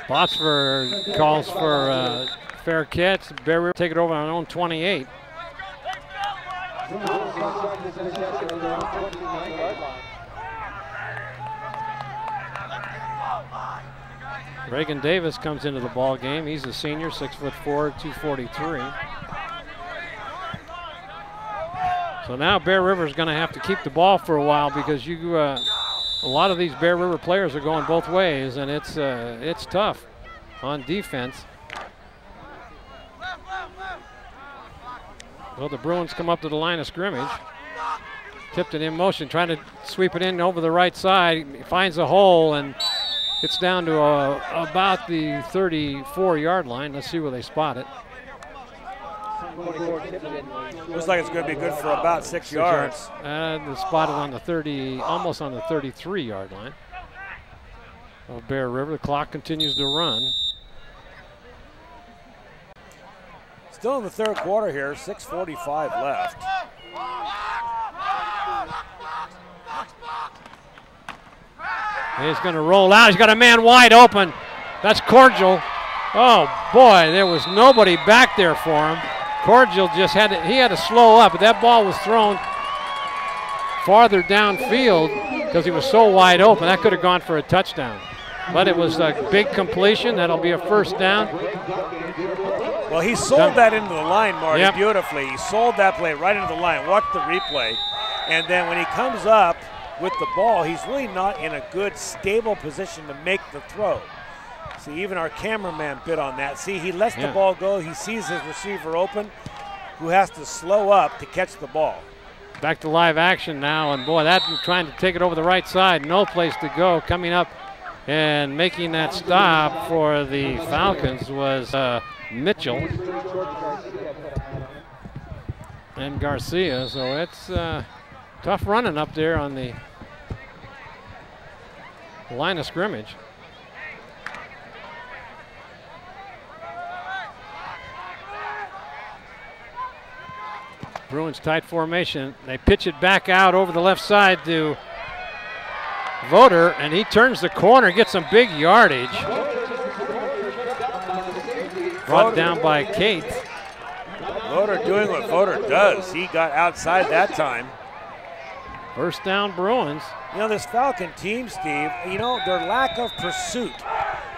Botsford calls for fair catch. Bear River take it over on their own 28. Reagan Davis comes into the ball game. He's a senior, 6'4", 243. So now Bear River's going to have to keep the ball for a while because a lot of these Bear River players are going both ways, and it's tough on defense. Well, the Bruins come up to the line of scrimmage. Tipped it in motion, trying to sweep it in over the right side. He finds a hole and gets down to about the 34-yard line. Let's see where they spot it. Looks like it's going to be good for about 6 yards. They spotted on the 30, almost on the 33-yard line of Bear River. The clock continues to run. Still in the third quarter here, 6:45 left. He's going to roll out. He's got a man wide open. That's Cordial. Oh, boy, there was nobody back there for him. Cordial just had to slow up, but that ball was thrown farther downfield because he was so wide open. That could have gone for a touchdown. But it was a big completion. That'll be a first down. Well, he sold that into the line, Marty, Yep. beautifully. He sold that play right into the line. Watch the replay. And then when he comes up with the ball, he's really not in a good, stable position to make the throw. See, even our cameraman bit on that. See, he lets the ball go. He sees his receiver open, who has to slow up to catch the ball. Back to live action now, and boy, that trying to take it over the right side. No place to go. Coming up and making that stop for the Falcons was Mitchell and Garcia. So it's tough running up there on the line of scrimmage. Bruins tight formation. They pitch it back out over the left side to Voter, and he turns the corner, gets some big yardage. Brought down by Kate. Voter doing what Voter does. He got outside that time. First down, Bruins. You know, this Falcon team, Steve, you know, their lack of pursuit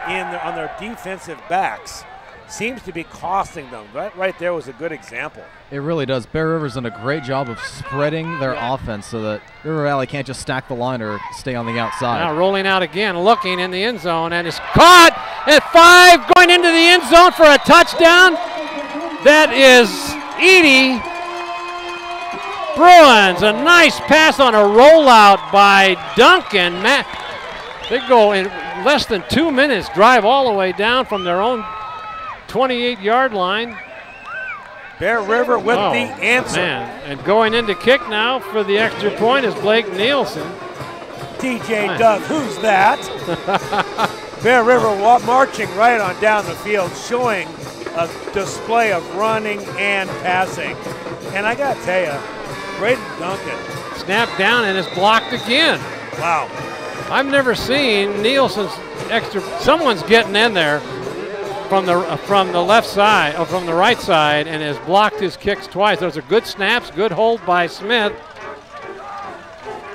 on their defensive backs seems to be costing them. That right there was a good example. It really does. Bear River's done a great job of spreading their offense so that River Valley can't just stack the line or stay on the outside. Now rolling out again, looking in the end zone, and it's caught at 5, going into the end zone for a touchdown. That is Edie. Bruins, a nice pass on a rollout by Duncan. They go in less than 2 minutes, drive all the way down from their own 28-yard line. Bear River with the answer. Man. And going into kick now for the extra point is Blake Nielsen. DJ Dove, who's that? Bear River marching right on down the field, showing a display of running and passing. And I got to tell you, Braden Duncan. Snapped down and is blocked again. Wow. I've never seen Nielsen's extra. Someone's getting in there from the left side, or from the right side, and has blocked his kicks twice. Those are good snaps, good hold by Smith,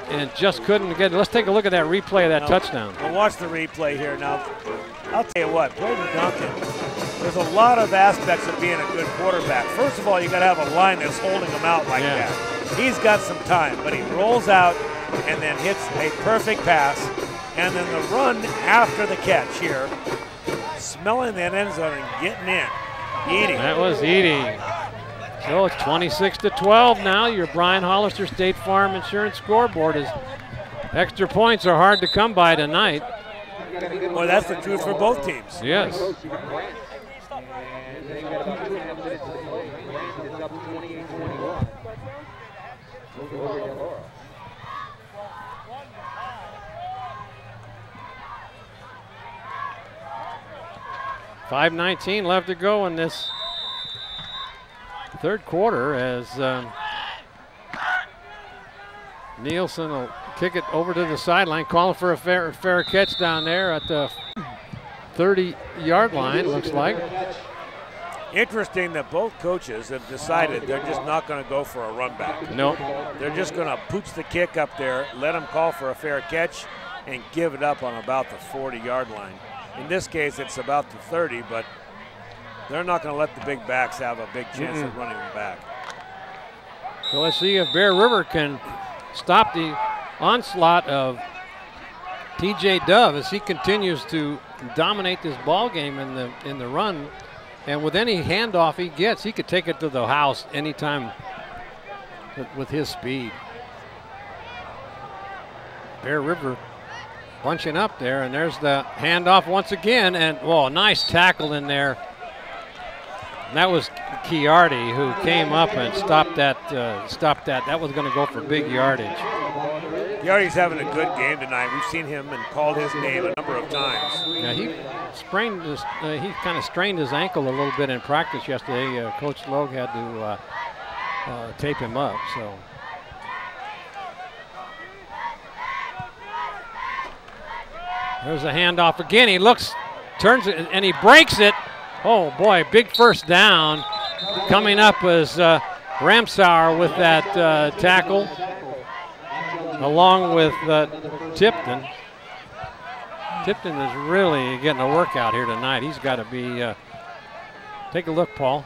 and just couldn't get it. Let's take a look at that replay of that touchdown. We'll watch the replay here now. I'll tell you what, Braden Duncan, there's a lot of aspects of being a good quarterback. First of all, you got to have a line that's holding him out like that. He's got some time, but he rolls out and then hits a perfect pass, and then the run after the catch here, smelling that end zone and getting in. Edie. That was Edie. So it's 26-12 now. Your Brian Hollister State Farm Insurance scoreboard is extra points are hard to come by tonight. Well, that's the truth for both teams. Yes. .5:19 left to go in this third quarter as Nielsen will kick it over to the sideline, calling for a fair catch down there at the 30-yard line, looks like. Interesting that both coaches have decided they're just not going to go for a run back. No. They're just going to pooch the kick up there, let them call for a fair catch, and give it up on about the 40-yard line. In this case, it's about the 30, but they're not going to let the big backs have a big chance of running them back. So let's see if Bear River can stop the onslaught of TJ Dove as he continues to dominate this ball game in the run. And with any handoff he gets, he could take it to the house anytime with his speed. Bear River bunching up there, and there's the handoff once again, and whoa, nice tackle in there. And that was Chiardi who came up and stopped that. That was going to go for big yardage. Chiardi's having a good game tonight. We've seen him and called his name a number of times. Yeah, he sprained his. He kind of strained his ankle a little bit in practice yesterday. Coach Logue had to tape him up. So. There's a handoff again. He looks, turns it, and he breaks it. Oh boy, big first down. Coming up is Ramsauer with that tackle, along with Tipton. Tipton is really getting a workout here tonight. He's got to be, take a look, Paul.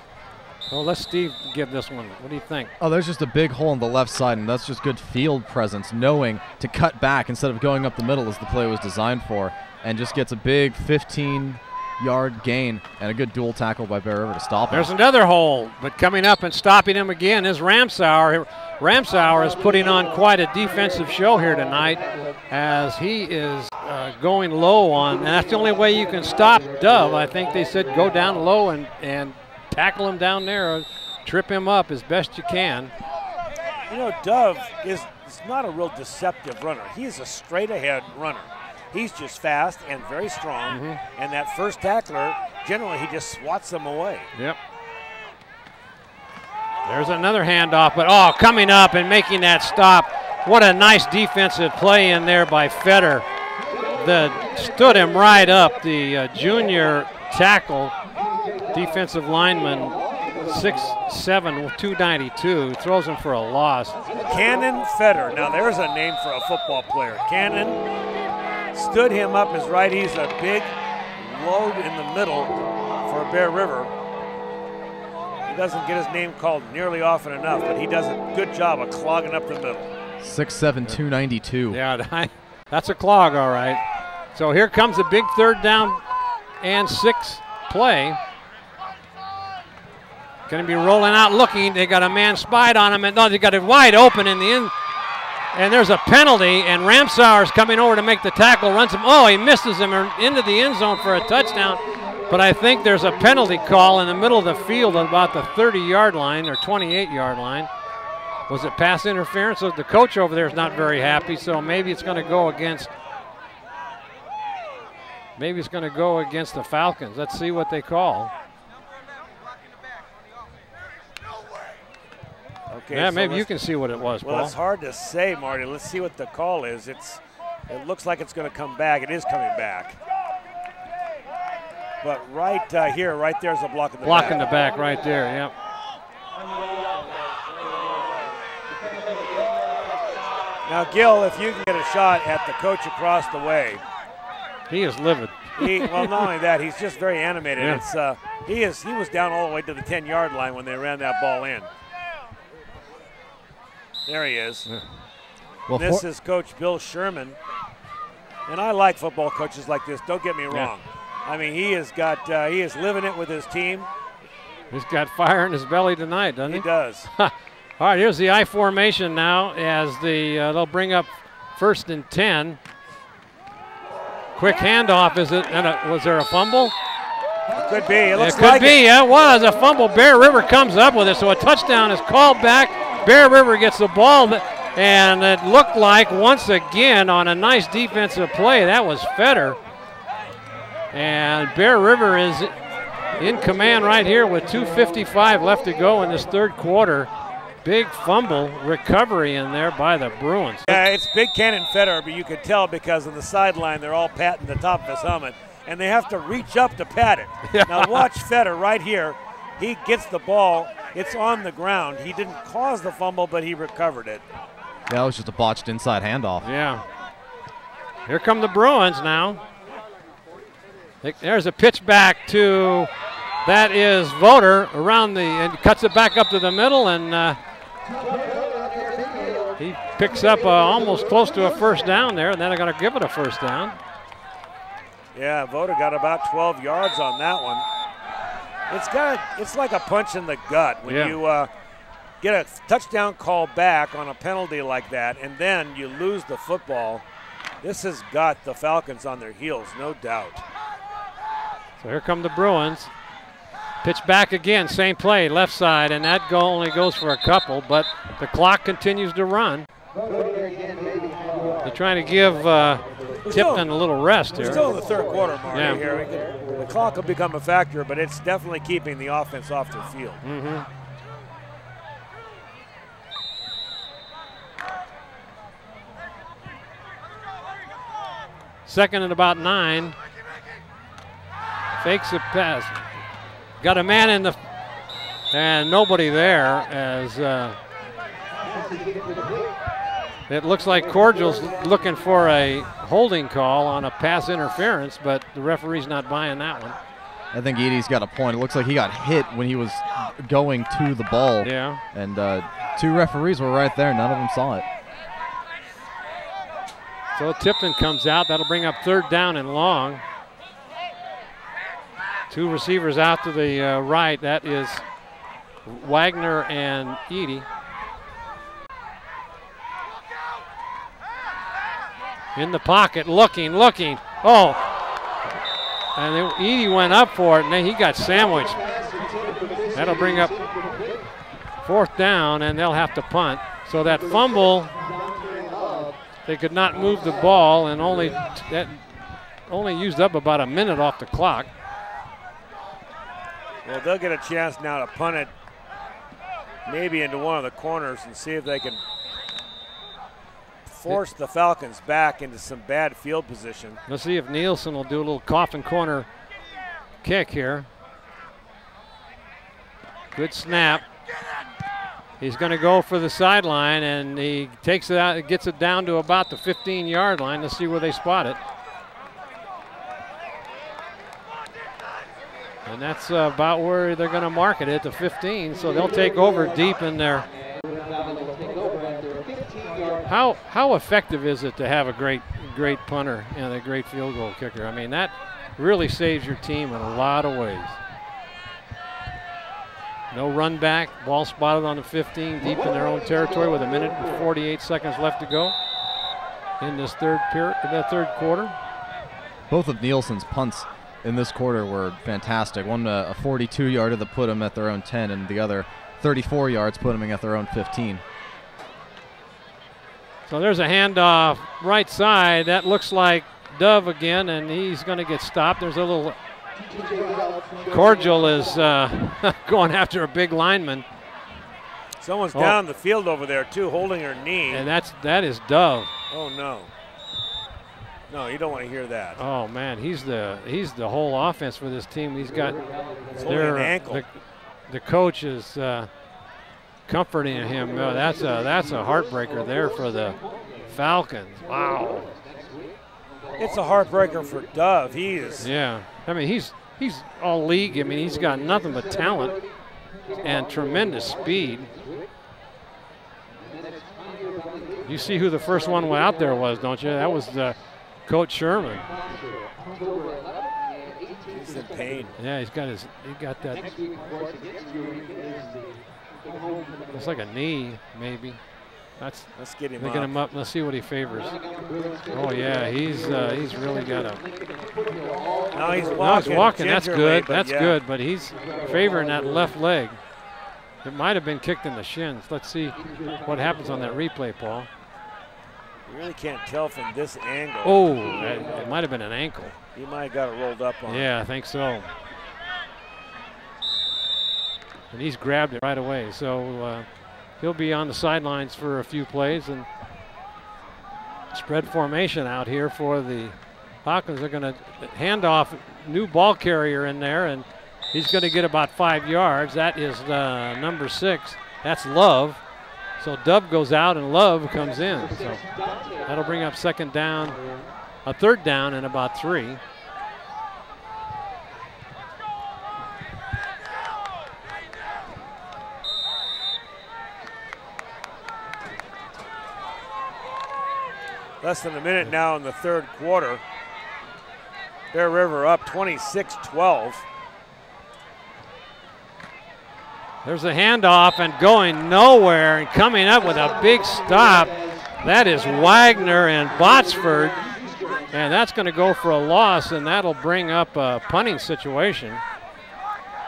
Oh, let Steve give this one. What do you think? Oh, there's just a big hole on the left side, and that's just good field presence, knowing to cut back instead of going up the middle as the play was designed for, and just gets a big 15-yard gain and a good dual tackle by Bear River to stop him. There's another hole, but coming up and stopping him again is Ramsauer. Ramsauer is putting on quite a defensive show here tonight as he is going low on, and that's the only way you can stop Dove. I think they said go down low and tackle him down there, trip him up as best you can. You know, Dove is not a real deceptive runner. He is a straight-ahead runner. He's just fast and very strong, and that first tackler, generally he just swats them away. Yep. There's another handoff, but oh, coming up and making that stop. What a nice defensive play in there by Fetter. That stood him right up, the junior tackle, defensive lineman, 6'7", 292, throws him for a loss. Cannon Fetter. Now there's a name for a football player. Cannon stood him up as right. He's a big load in the middle for Bear River. He doesn't get his name called nearly often enough, but he does a good job of clogging up the middle. 6'7", 292. Yeah, that's a clog, all right. So here comes a big 3rd down and 6 play. Going to be rolling out looking. They got a man spied on him, and no, they got it wide open in the end. And there's a penalty, and Ramsauer's coming over to make the tackle, runs him. Oh, he misses him into the end zone for a touchdown. But I think there's a penalty call in the middle of the field at about the 30-yard line or 28-yard line. Was it pass interference? So the coach over there is not very happy, so maybe it's going to go against the Falcons. Let's see what they call. Okay, yeah, so maybe you can see what it was, Paul. Well, it's hard to say, Marty. Let's see what the call is. It looks like it's going to come back. It is coming back. But right here, right there's a block in the back. Block in the back right there, yep. Now, Gil, if you can get a shot at the coach across the way. He is livid. Well, not only that, he's just very animated. Yeah. He was down all the way to the 10-yard line when they ran that ball in. There he is. Yeah. Well, this is Coach Bill Sherman. And I like football coaches like this, don't get me wrong. I mean, he is living it with his team. He's got fire in his belly tonight, doesn't he? He does. All right, here's the I formation now as they'll bring up 1st and 10. Quick handoff, is it? Was there a fumble? It could be. It looks like it. Could be, yeah, it was a fumble. Bear River comes up with it, so a touchdown is called back. Bear River gets the ball, and it looked like once again on a nice defensive play, that was Fetter. And Bear River is in command right here with 2:55 left to go in this 3rd quarter. Big fumble recovery in there by the Bruins. Yeah, it's Big Cannon Fetter, but you could tell because of the sideline, they're all patting the top of his helmet, and they have to reach up to pat it. Yeah. Now watch Fetter right here. He gets the ball. It's on the ground. He didn't cause the fumble, but he recovered it. Yeah, it was just a botched inside handoff. Yeah. Here come the Bruins now. There's a pitch back to, that is Voter around and cuts it back up to the middle, and he picks up almost close to a 1st down there, and then they're going to give it a 1st down. Yeah, Voter got about 12 yards on that one. It's like a punch in the gut when you get a touchdown call back on a penalty like that, and then you lose the football. This has got the Falcons on their heels, no doubt. So here come the Bruins. Pitch back again, same play, left side, and that goal only goes for a couple, but the clock continues to run. They're trying to give Tipton a little rest here. We're still in the 3rd quarter, Marty. Yeah. Here. The clock will become a factor, but it's definitely keeping the offense off the field. 2nd and about 9. Fakes a pass. Got a man in the, and nobody there as it looks like Cordial's looking for a holding call on a pass interference, but the referee's not buying that one. I think Edie's got a point. It looks like he got hit when he was going to the ball. Yeah. And 2 referees were right there. None of them saw it. So Tipton comes out. That'll bring up 3rd down and long. 2 receivers out to the right. That is Wagner and Edie. In the pocket, looking. Oh, and then Edie went up for it, and then he got sandwiched. That'll bring up 4th down, and they'll have to punt. So that fumble, they could not move the ball, and only used up about a minute off the clock. Well, they'll get a chance now to punt it maybe into one of the corners and see if they can force the Falcons back into some bad field position. Let's see if Nielsen will do a little coffin corner kick here. Good snap. He's going to go for the sideline, and he takes it out, gets it down to about the 15-yard line. Let's see where they spot it. And that's about where they're going to mark it at the 15, so they'll take over deep in there. How effective is it to have a great punter and a great field goal kicker? I mean, that really saves your team in a lot of ways. No run back, ball spotted on the 15, deep in their own territory with 1 minute and 48 seconds left to go in this third quarter. Both of Nielsen's punts in this quarter were fantastic. One a 42-yarder that put them at their own 10, and the other 34 yards put them at their own 15. So there's a handoff right side. That looks like Dove again, and he's going to get stopped. There's a little Cordial is going after a big lineman. Someone's down the field over there too, holding her knee. And that is Dove. Oh no. No, you don't want to hear that. Oh man, he's the whole offense for this team. He's got an ankle. The coach is comforting him. That's a heartbreaker there for the Falcons. Wow. It's a heartbreaker for Dove. He is. Yeah. I mean, he's all league. I mean, he's got nothing but talent and tremendous speed. You see who the first one out there was, don't you? That was Coach Sherman. He's in pain. Yeah, he got that. Looks like a knee, maybe. Let's get him up. Get him up. Let's see what he favors. Oh yeah, he's really got a. Now he's walking. That's good. That's good. But he's favoring that left leg. It might have been kicked in the shins. Let's see what happens on that replay, Paul. You really can't tell from this angle. Oh, it might have been an ankle. He might have got it rolled up on. Yeah, I think so. And he's grabbed it right away. So he'll be on the sidelines for a few plays, and spread formation out here for the Falcons. They're going to hand off new ball carrier in there, and he's going to get about 5 yards. That is number 6. That's Love. So Dove goes out and Love comes in. So that'll bring up 2nd down, a 3rd down and about 3. Less than a minute now in the 3rd quarter. Bear River up 26-12. There's a handoff and going nowhere and coming up with a big stop. That is Wagner and Botsford. And that's going to go for a loss, and that'll bring up a punting situation.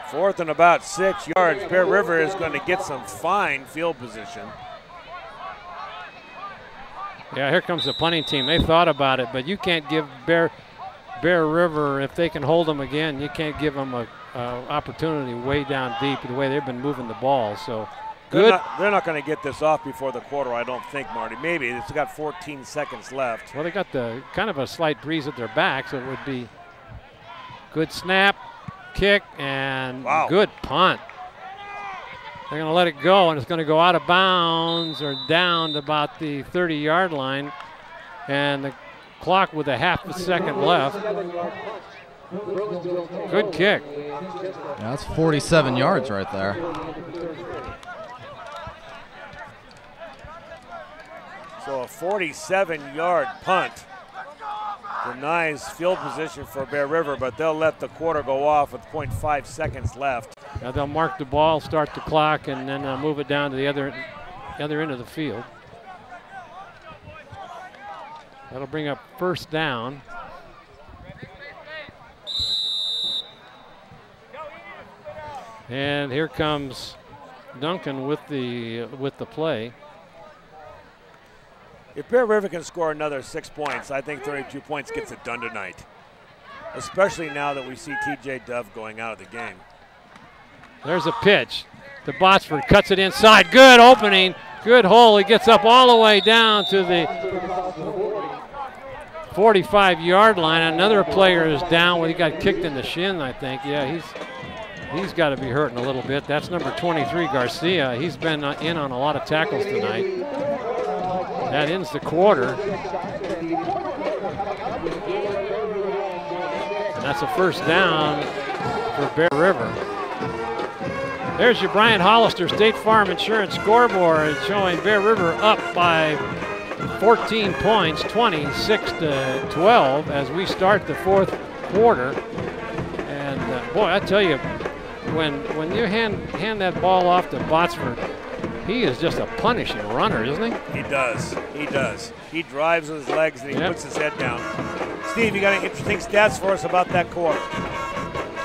4th and about 6 yards. Bear River is going to get some fine field position. Yeah, here comes the punting team. They thought about it, but you can't give Bear River, if they can hold them again, you can't give them a opportunity way down deep the way they've been moving the ball. So Good. They're not going to get this off before the quarter, I don't think, Marty. Maybe. It's got 14 seconds left. Well, they got the kind of a slight breeze at their back, so it would be good snap, kick, and good punt. They're going to let it go, and it's going to go out of bounds or down to about the 30-yard line. And the clock with a half a second left. Good kick. Yeah, that's 47 yards right there. So a 47-yard punt denies field position for Bear River, but they'll let the quarter go off with 0.5 seconds left. Now they'll mark the ball, start the clock, and then move it down to the other end of the field. That'll bring up first down. And here comes Duncan with the play. If Bear River can score another 6 points, I think 32 points gets it done tonight, especially now that we see TJ Dove going out of the game. There's a pitch to Botsford, cuts it inside. Good opening, good hole. He gets up all the way down to the 45-yard line. Another player is down. He got kicked in the shin, I think. Yeah, he's got to be hurting a little bit. That's number 23, Garcia. He's been in on a lot of tackles tonight. That ends the quarter. And that's a first down for Bear River. There's your Brian Hollister State Farm Insurance scoreboard showing Bear River up by 14 points, 26-12 as we start the fourth quarter. And boy, I tell you, when you hand that ball off to Botsford, he is just a punishing runner, isn't he? He does. He does. He drives with his legs and he puts his head down. Steve, you got any interesting stats for us about that quarter?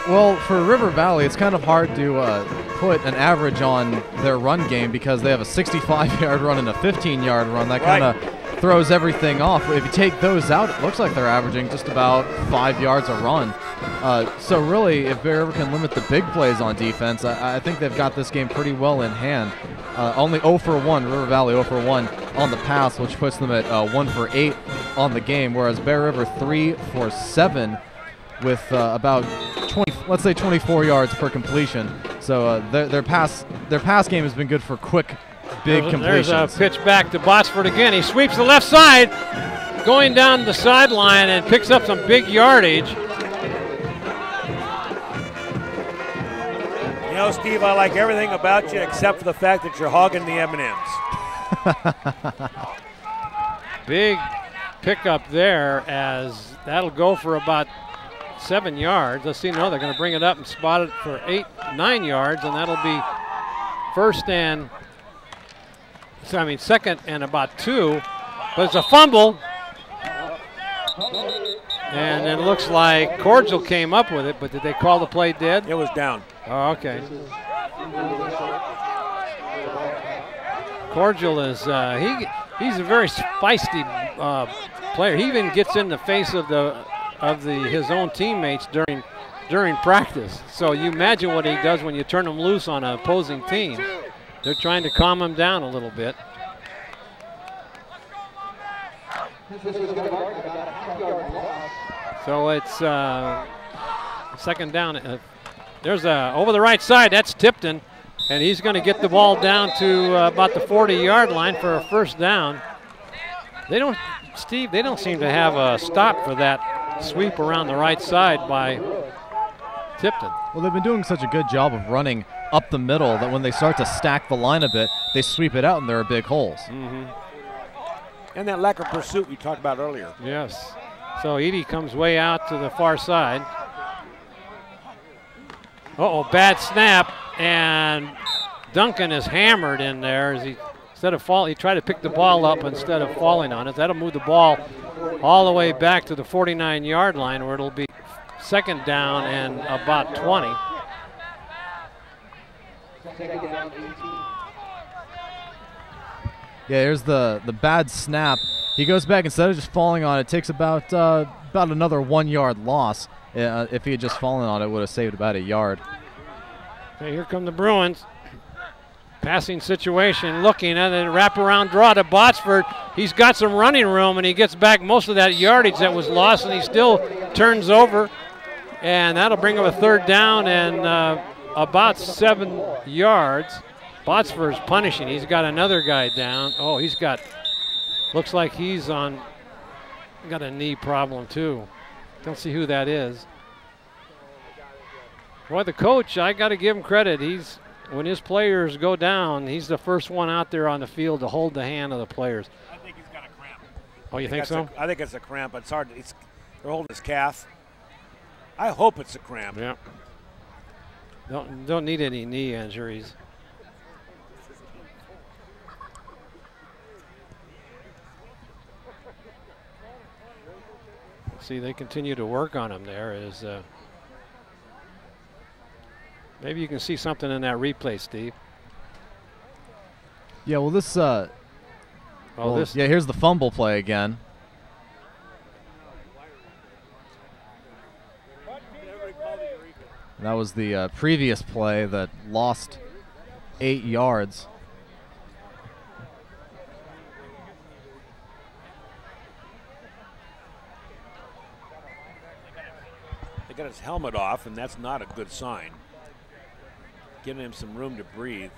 Well, for River Valley, it's kind of hard to put an average on their run game because they have a 65-yard run and a 15-yard run. That kind of throws everything off. If you take those out, it looks like they're averaging just about 5 yards a run. So really, if Bear River can limit the big plays on defense, I think they've got this game pretty well in hand. Only 0 for 1, River Valley 0 for 1 on the pass, which puts them at 1 for 8 on the game, whereas Bear River 3 for 7 with about 20, let's say 24 yards per completion. So their pass game has been good for quick, big completions. There's a pitch back to Botsford again. He sweeps the left side, going down the sideline and picks up some big yardage. You know, Steve, I like everything about you except for the fact that you're hogging the M&Ms. Big pickup there, as that'll go for about 7 yards. Let's see, no, they're going to bring it up and spot it for 9 yards, and that'll be second and about 2. But it's a fumble. And it looks like Cordial came up with it, but did they call the play dead? It was down. Oh, okay. Cordial is he's a very feisty player. He even gets in the face of his own teammates during practice. So you imagine what he does when you turn him loose on an opposing team. They're trying to calm him down a little bit. So it's second down. There's over the right side. That's Tipton, and he's going to get the ball down to about the 40-yard line for a first down. They don't seem to have a stop for that sweep around the right side by Tipton. Well, they've been doing such a good job of running up the middle that when they start to stack the line a bit, they sweep it out and there are big holes. Mm-hmm. And that lack of pursuit we talked about earlier. Yes. So Edie comes way out to the far side. Bad snap, and Duncan is hammered in there as he tried to pick the ball up instead of falling on it. That'll move the ball all the way back to the 49-yard line, where it'll be second down and about 20. Yeah, here's the bad snap. He goes back, instead of just falling on it, takes about another 1 yard loss. If he had just fallen on it, would have saved about a yard. Okay, here come the Bruins. Passing situation, looking at it, wraparound draw to Botsford. He's got some running room, and he gets back most of that yardage that was lost, and he still turns over. And that'll bring him a 3rd down and about 7 yards. Botsford's punishing. He's got another guy down. Oh, he's got, looks like he's got a knee problem too. Don't see who that is. Boy, the coach, I got to give him credit. When his players go down, he's the first one out there on the field to hold the hand of the players. I think he's got a cramp. Oh, you think so? I think it's a cramp. It's hard. They're holding his calf. I hope it's a cramp. Yeah. Don't need any knee injuries. See, they continue to work on him there. Maybe you can see something in that replay, Steve. Yeah, well, yeah, here's the fumble play again. That was the previous play that lost 8 yards. They got his helmet off, and that's not a good sign. Giving him some room to breathe.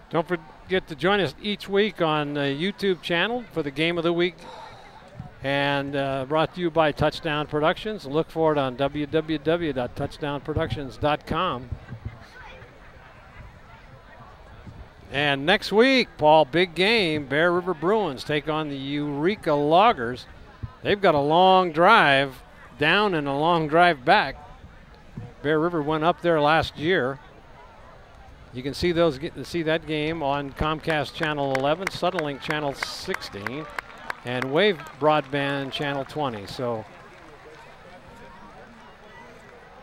Don't forget to join us each week on the YouTube channel for the Game of the Week. And brought to you by Touchdown Productions. Look for it on www.touchdownproductions.com. And next week, Paul, big game. Bear River Bruins take on the Eureka Loggers. They've got a long drive down and a long drive back. Bear River went up there last year. You can see that game on Comcast Channel 11, Suddenlink Channel 16, and Wave Broadband Channel 20. So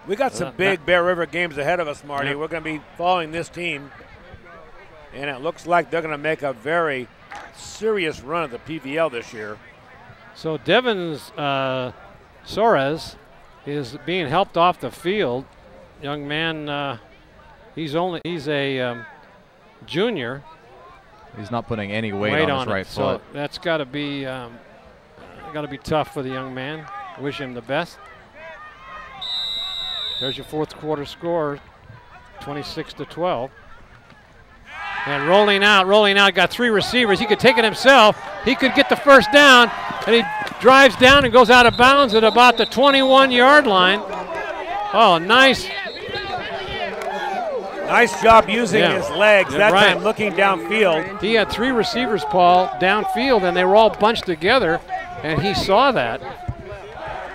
we got some big Bear River games ahead of us, Marty. Yep. We're going to be following this team, and it looks like they're going to make a very serious run at the PVL this year. So Devin Soares is being helped off the field. Young man, he's a junior. He's not putting any weight on his right foot. So that's got to be tough for the young man. Wish him the best. There's your 4th quarter score, 26-12. And rolling out, got 3 receivers. He could take it himself. He could get the 1st down, and he drives down and goes out of bounds at about the 21-yard line. Oh, nice. Nice job using his legs that time, looking downfield. He had 3 receivers, Paul, downfield, and they were all bunched together, and he saw that.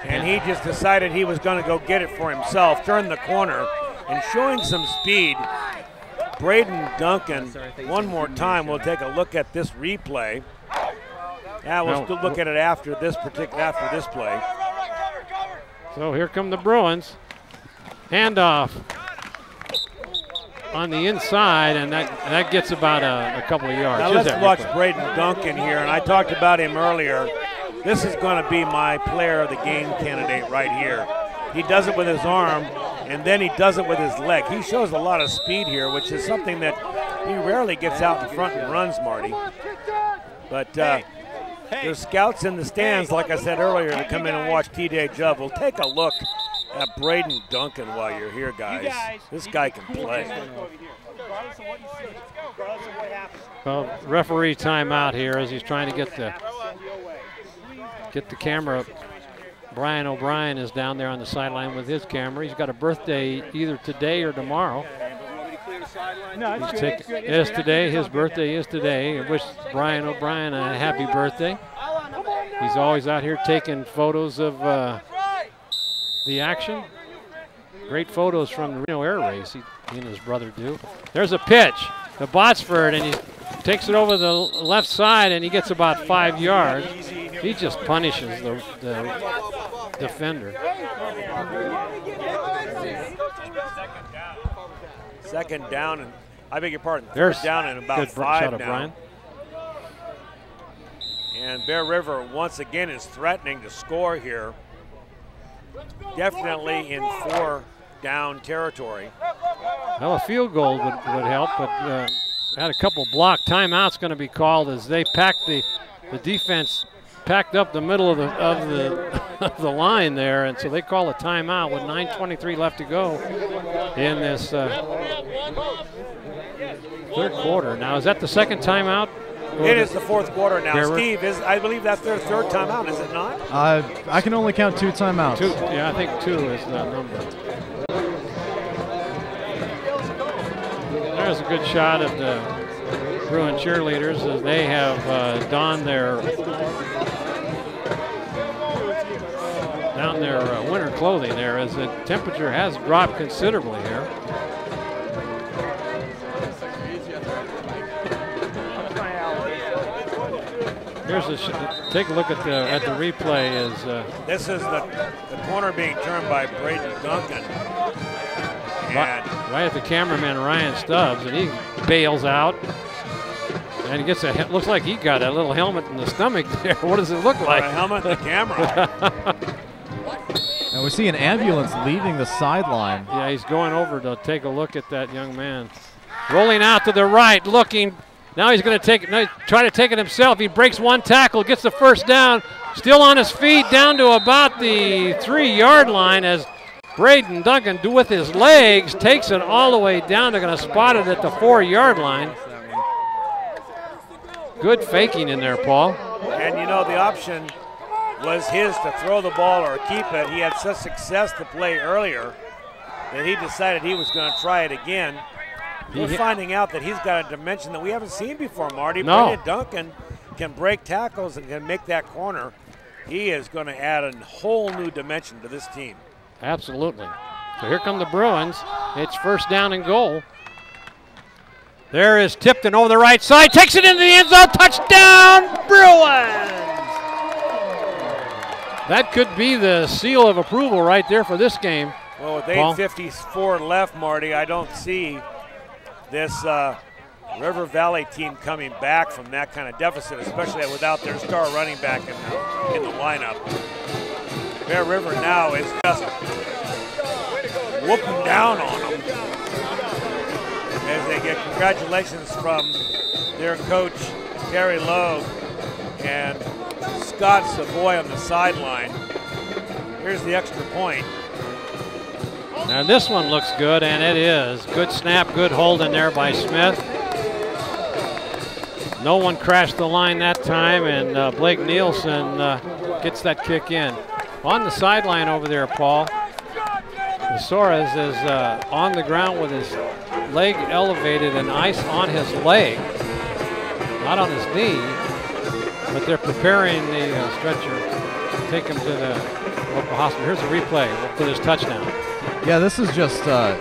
And he just decided he was going to go get it for himself, turn the corner, and showing some speed. Braden Duncan, one more time, we'll take a look at this replay. Yeah, we'll still look at it after this play. So here come the Bruins. Handoff on the inside, and that gets about a couple of yards. Now let's watch Braden Duncan here, and I talked about him earlier. This is going to be my player of the game candidate right here. He does it with his arm, and then he does it with his leg. He shows a lot of speed here, which is something that he rarely gets out in front and runs, Marty. But there's scouts in the stands, like I said earlier, to come in and watch T.J. Jubb. We'll take a look at Braden Duncan while you're here, guys. This guy can play. Well, referee timeout here as he's trying to get the camera. Brian O'Brien is down there on the sideline with his camera. He's got a birthday either today or tomorrow. His birthday is today. I wish Brian O'Brien a happy birthday. He's always out here taking photos of the action. Great photos from the Reno Air Race, he and his brother do. There's a pitch to Botsford, and he takes it over the left side, and he gets about 5 yards. He just punishes the defender. Second down, and I beg your pardon, There's third down and about 5 now. Brian. And Bear River once again is threatening to score here. definitely in 4-down territory. Well, a field goal would help, but had a couple block timeouts going to be called as they packed the defense packed up the middle of the line there, and so they call a timeout with 9:23 left to go in this third quarter. Now, is that the second timeout? It is the fourth quarter now. Bear Steve, I believe that's their third timeout, is it not? I can only count 2 timeouts. Yeah, I think 2 is the number. There's a good shot of the Bruin cheerleaders as they have donned their winter clothing there, as the temperature has dropped considerably here. Here's take a look at the replay. This is the corner being turned by Braden Duncan. Right at the cameraman Ryan Stubbs, and he bails out. And he gets looks like he got a little helmet in the stomach there. What does it look like? A helmet in the camera. And we see an ambulance leaving the sideline. Yeah, he's going over to take a look at that young man. Rolling out to the right, looking. Now he's going to try to take it himself. He breaks one tackle, gets the first down. Still on his feet, down to about the 3-yard line as Braden Duncan, with his legs, takes it all the way down. They're going to spot it at the 4-yard line. Good faking in there, Paul. And you know, the option was his to throw the ball or keep it. He had such success to play earlier that he decided he was going to try it again. We're finding out that he's got a dimension that we haven't seen before, Marty. No. Braden Duncan can break tackles and can make that corner. He is going to add a whole new dimension to this team. Absolutely. So here come the Bruins. It's first down and goal. There is Tipton over the right side, takes it into the end zone, touchdown, Bruins! That could be the seal of approval right there for this game. Well, with 8:54 left, Marty, I don't see this River Valley team coming back from that kind of deficit, especially without their star running back in the lineup. Bear River now is just whooping down on them as they get congratulations from their coach, Terry Lowe, and Scott Savoy on the sideline. Here's the extra point. Now this one looks good, and it is. Good snap, good hold in there by Smith. No one crashed the line that time, and Blake Nielsen gets that kick in. On the sideline over there, Paul, Soares is on the ground with his leg elevated and ice on his leg, not on his knee, but they're preparing the stretcher to take him to the local hospital. Here's a replay for this touchdown. Yeah, this is just a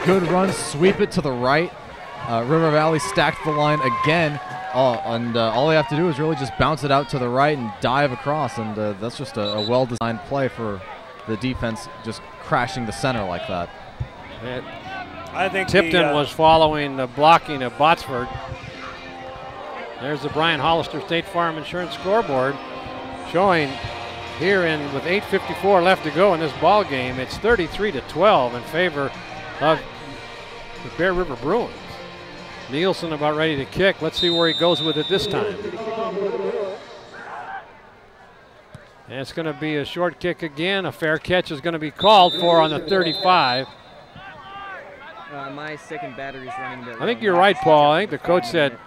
good run. Sweep it to the right. River Valley stacked the line again, and all they have to do is really just bounce it out to the right and dive across, and that's just a well-designed play for the defense, just crashing the center like that. I think Tipton was following the blocking of Botsford. There's the Brian Hollister State Farm Insurance scoreboard showing here with 8:54 left to go in this ball game. It's 33-12 in favor of the Bear River Bruins. Nielsen about ready to kick. Let's see where he goes with it this time. And it's going to be a short kick again. A fair catch is going to be called for on the 35. My second battery's running the I think you're right, Paul. I think the coach said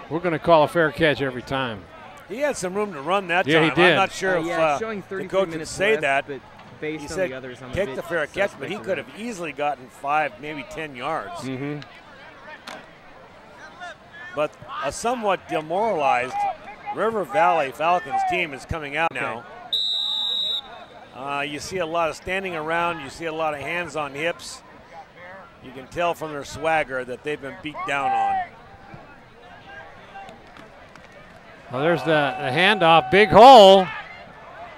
we're going to call a fair catch every time. He had some room to run that time. Yeah, he did. I'm not sure if the coach would say that. But based he on said the others, I'm take the fair catch, but he could have easily gotten 5, maybe 10 yards. Mm-hmm. But a somewhat demoralized River Valley Falcons team is coming out now. You see a lot of standing around. You see a lot of hands on hips. You can tell from their swagger that they've been beat down on. Well, there's the handoff, big hole.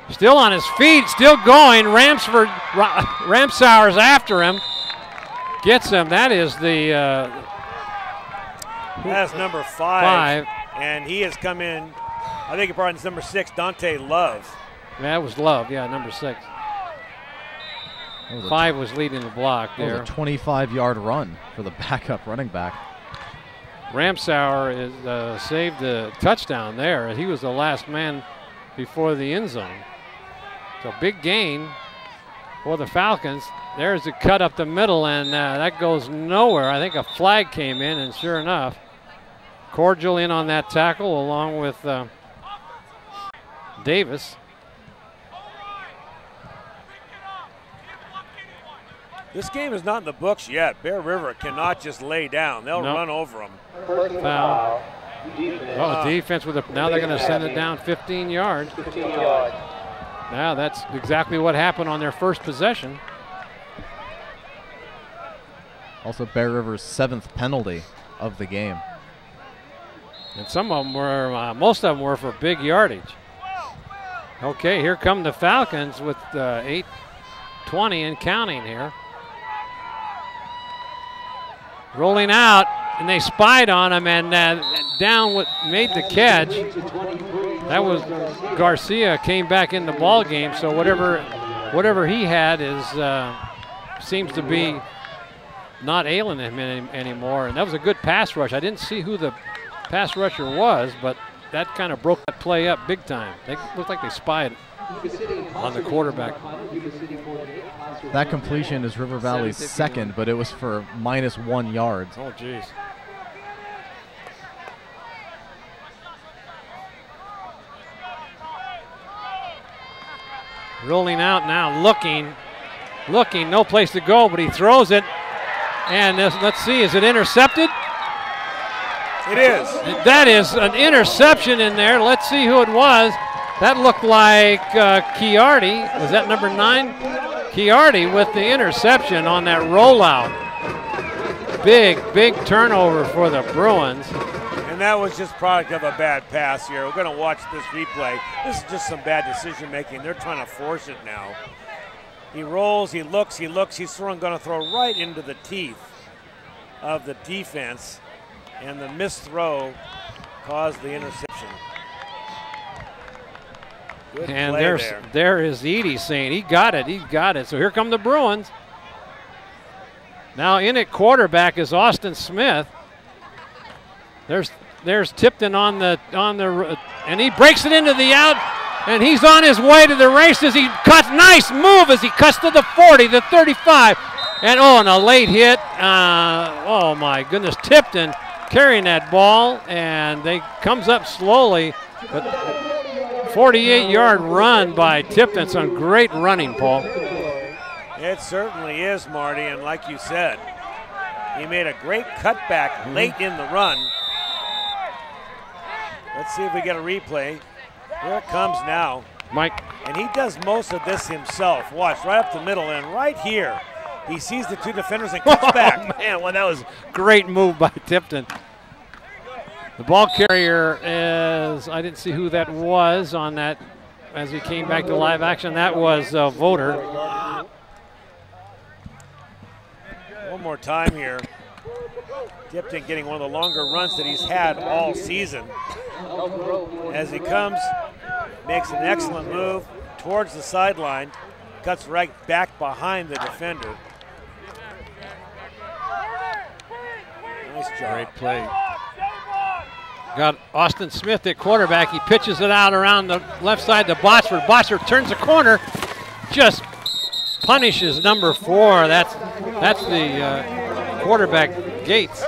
Still on his feet, still going. Ramsauer's after him. Gets him. That is that's number 5. And he has come in, I think he brought in number 6, Dante Love. That was Love, yeah, number 6. 5 was leading the block there. That was a 25-yard run for the backup running back. Ramsauer is, saved the touchdown there. He was the last man before the end zone. So big gain for the Falcons. There's a cut up the middle, and that goes nowhere. I think a flag came in, and sure enough, Cordial in on that tackle along with Davis. This game is not in the books yet. Bear River cannot just lay down. They'll run over them. Foul. Oh, defense with a, now they're going to send it down 15 yards. 15 yards. Now that's exactly what happened on their first possession. Also Bear River's 7th penalty of the game. And some of them were, most of them were for big yardage. Okay, here come the Falcons with 8:20 and counting here. Rolling out, and they spied on him, and down made the catch. That was Garcia, came back in the ball game. So whatever he had is seems to be not ailing him anymore. And that was a good pass rush. I didn't see who the pass rusher was, but that kind of broke that play up big time. They looked like they spied on the quarterback. That completion is River Valley's 2nd, but it was for -1 yards. Oh, geez. Rolling out now, looking, no place to go, but he throws it. And let's see, is it intercepted? It is. That is an interception in there. Let's see who it was. That looked like Chiardi. Was that number 9? Chiardi with the interception on that rollout. Big turnover for the Bruins. And that was just product of a bad pass here. We're going to watch this replay. This is just some bad decision making. They're trying to force it now. He rolls, he looks. He's going to throw right into the teeth of the defense. And the missed throw caused the interception. Good and play there is Edie saying he got it. So here come the Bruins. Now in at quarterback is Austin Smith. There's Tipton on the and he breaks it into the out, and he's on his way to the races. He cuts, nice move as he cuts to the 40, the 35, and a late hit. Oh my goodness, Tipton carrying that ball, and they comes up slowly, but 48-yard run by Tipton. Some great running, Paul. It certainly is, Marty, and like you said, he made a great cutback late in the run. Let's see if we get a replay. Here it comes now. Mike. And he does most of this himself. Watch, right up the middle, and right here, he sees the 2 defenders and cuts back. Oh, man, well, that was a great move by Tipton. The ball carrier is, I didn't see who that was on that as he came back to live action. That was Voter. One more time here. Tipton getting one of the longer runs that he's had all season. As he comes, makes an excellent move towards the sideline, cuts right back behind the defender. Nice job. Great play. Got Austin Smith at quarterback. He pitches it out around the left side to Botsford. Botsford turns the corner, just punishes number 4. That's the quarterback, Gates.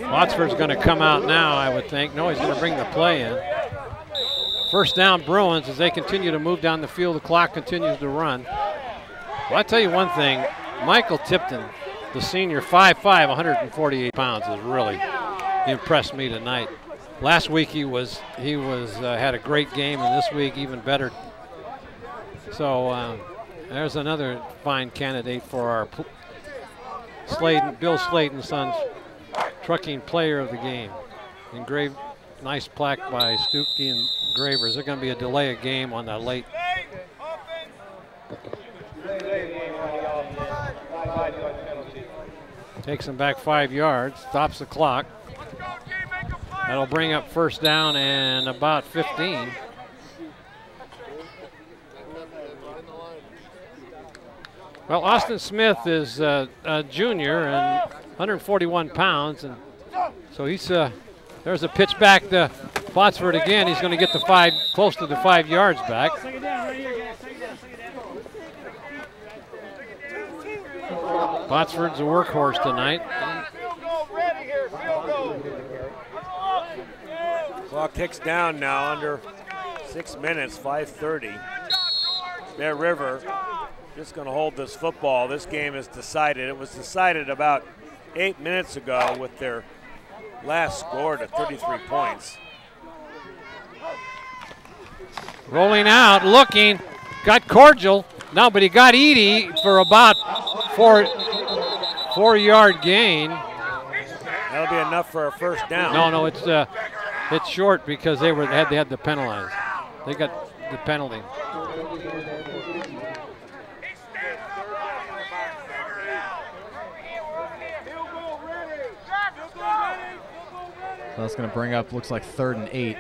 Botsford's going to come out now, I would think. No, he's going to bring the play in. First down, Bruins, as they continue to move down the field. The clock continues to run. Well, I'll tell you one thing. Michael Tipton, the senior, 5'5", 148 pounds, has really impressed me tonight. Last week he had a great game, and this week even better. So there's another fine candidate for our Bill Slayton Sons Trucking Player of the Game. Engraved, nice plaque by Stuckey and Gravers. There's going to be a delay of game on that late. Takes him back 5 yards, stops the clock. That'll bring up first down and about 15. Well, Austin Smith is a junior and 141 pounds, and so he's there's a pitch back to Botsford again. He's going to get the close to the 5 yards back. Botsford's a workhorse tonight. Clock ticks down now, under 6 minutes, 5:30. Bear River just going to hold this football. This game is decided. It was decided about 8 minutes ago with their last score to 33 points. Rolling out, looking, got Cordial. No, but he got Edie for about 4-yard gain. That'll be enough for a first down. No, it's short because they had to penalize. They got the penalty. So that's going to bring up, looks like 3rd and 8.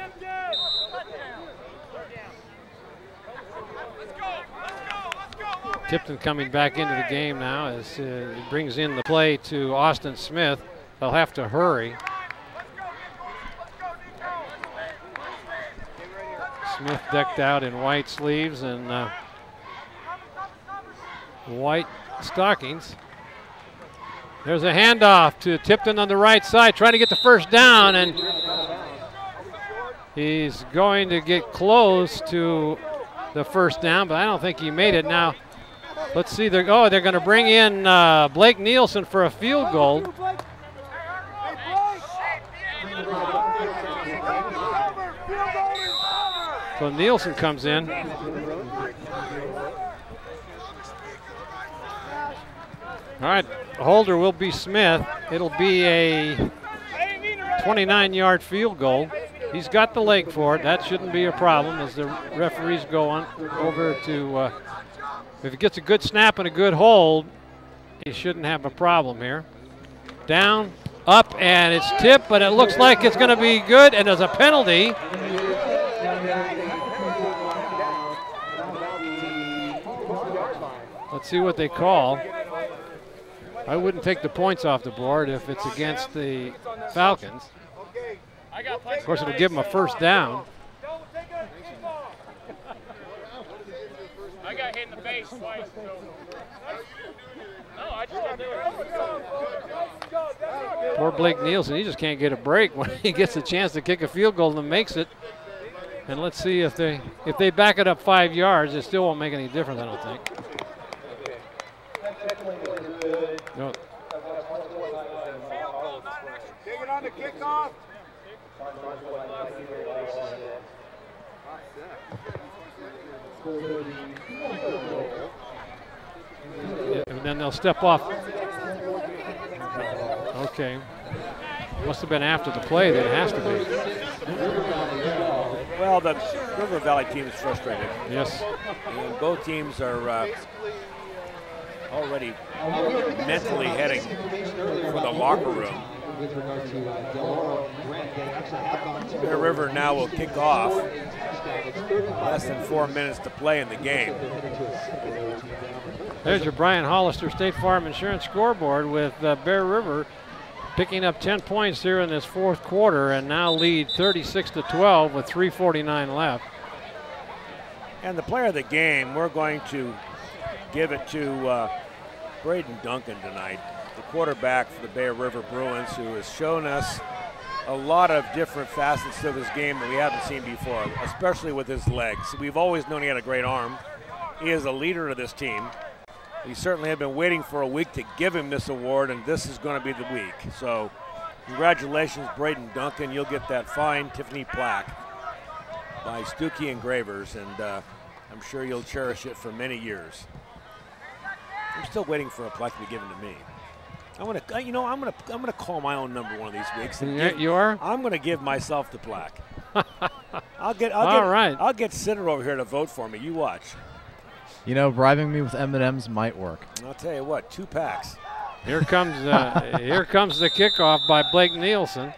Tipton coming back into the game now as he brings in the play to Austin Smith. They'll have to hurry. Smith decked out in white sleeves and white stockings. There's a handoff to Tipton on the right side, trying to get the first down, and he's going to get close to the first down, but I don't think he made it. Now, let's see. They're going to bring in Blake Nielsen for a field goal. So Nielsen comes in. All right, holder will be Smith. It'll be a 29-yard field goal. He's got the leg for it. That shouldn't be a problem as the referees go on over to, if he gets a good snap and a good hold, he shouldn't have a problem here. Down, up, and it's tipped, but it looks like it's going to be good, and there's a penalty. Let's see what they call. I wouldn't take the points off the board if it's against the Falcons. Of course, it'll give them a first down. I got hit in the face twice. No, I just don't do it. Poor Blake Nielsen, he just can't get a break when he gets a chance to kick a field goal and makes it. And let's see if they back it up 5 yards, it still won't make any difference, I don't think. No. Take it on the kickoff. Yeah, and then they'll step off. Okay. Must have been after the play, that it has to be. Well, the River Valley team is frustrated. Yes. And both teams are already mentally heading for the locker room. Bear River now will kick off. Less than 4 minutes to play in the game. There's your Brian Hollister State Farm Insurance scoreboard with Bear River picking up 10 points here in this fourth quarter and now lead 36-12 with 3:49 left. And the player of the game, we're going to give it to Braden Duncan tonight, the quarterback for the Bear River Bruins, who has shown us a lot of different facets of his game that we haven't seen before, especially with his legs. We've always known he had a great arm. He is a leader of this team. We certainly have been waiting for a week to give him this award, and this is going to be the week. So congratulations, Braden Duncan. You'll get that fine Tiffany plaque by Stuckey Engravers, and I'm sure you'll cherish it for many years. I'm still waiting for a plaque to be given to me. I'm gonna call my own number one of these weeks. And you are? I'm gonna give myself the plaque. I'll get Sitter over here to vote for me. You watch. You know, bribing me with M&Ms might work. I'll tell you what, 2 packs. Here comes the kickoff by Blake Nielsen.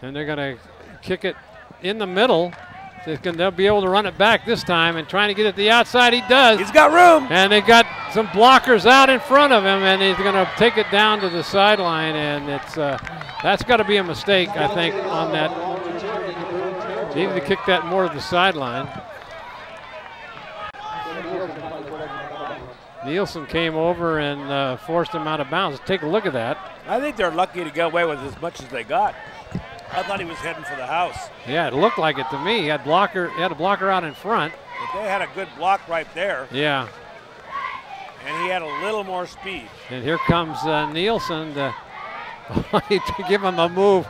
And they're going to kick it in the middle They'll be able to run it back this time, and trying to get it to the outside. He does. He's got room. And they got some blockers out in front of him, and he's going to take it down to the sideline, and it's that's got to be a mistake, I think, on that. They needed to kick that more to the sideline. Nielsen came over and forced him out of bounds. Take a look at that. I think they're lucky to get away with as much as they got. I thought he was heading for the house. Yeah, it looked like it to me. He had a blocker out in front. But they had a good block right there. Yeah. And he had a little more speed. And here comes Nielsen to give him a move,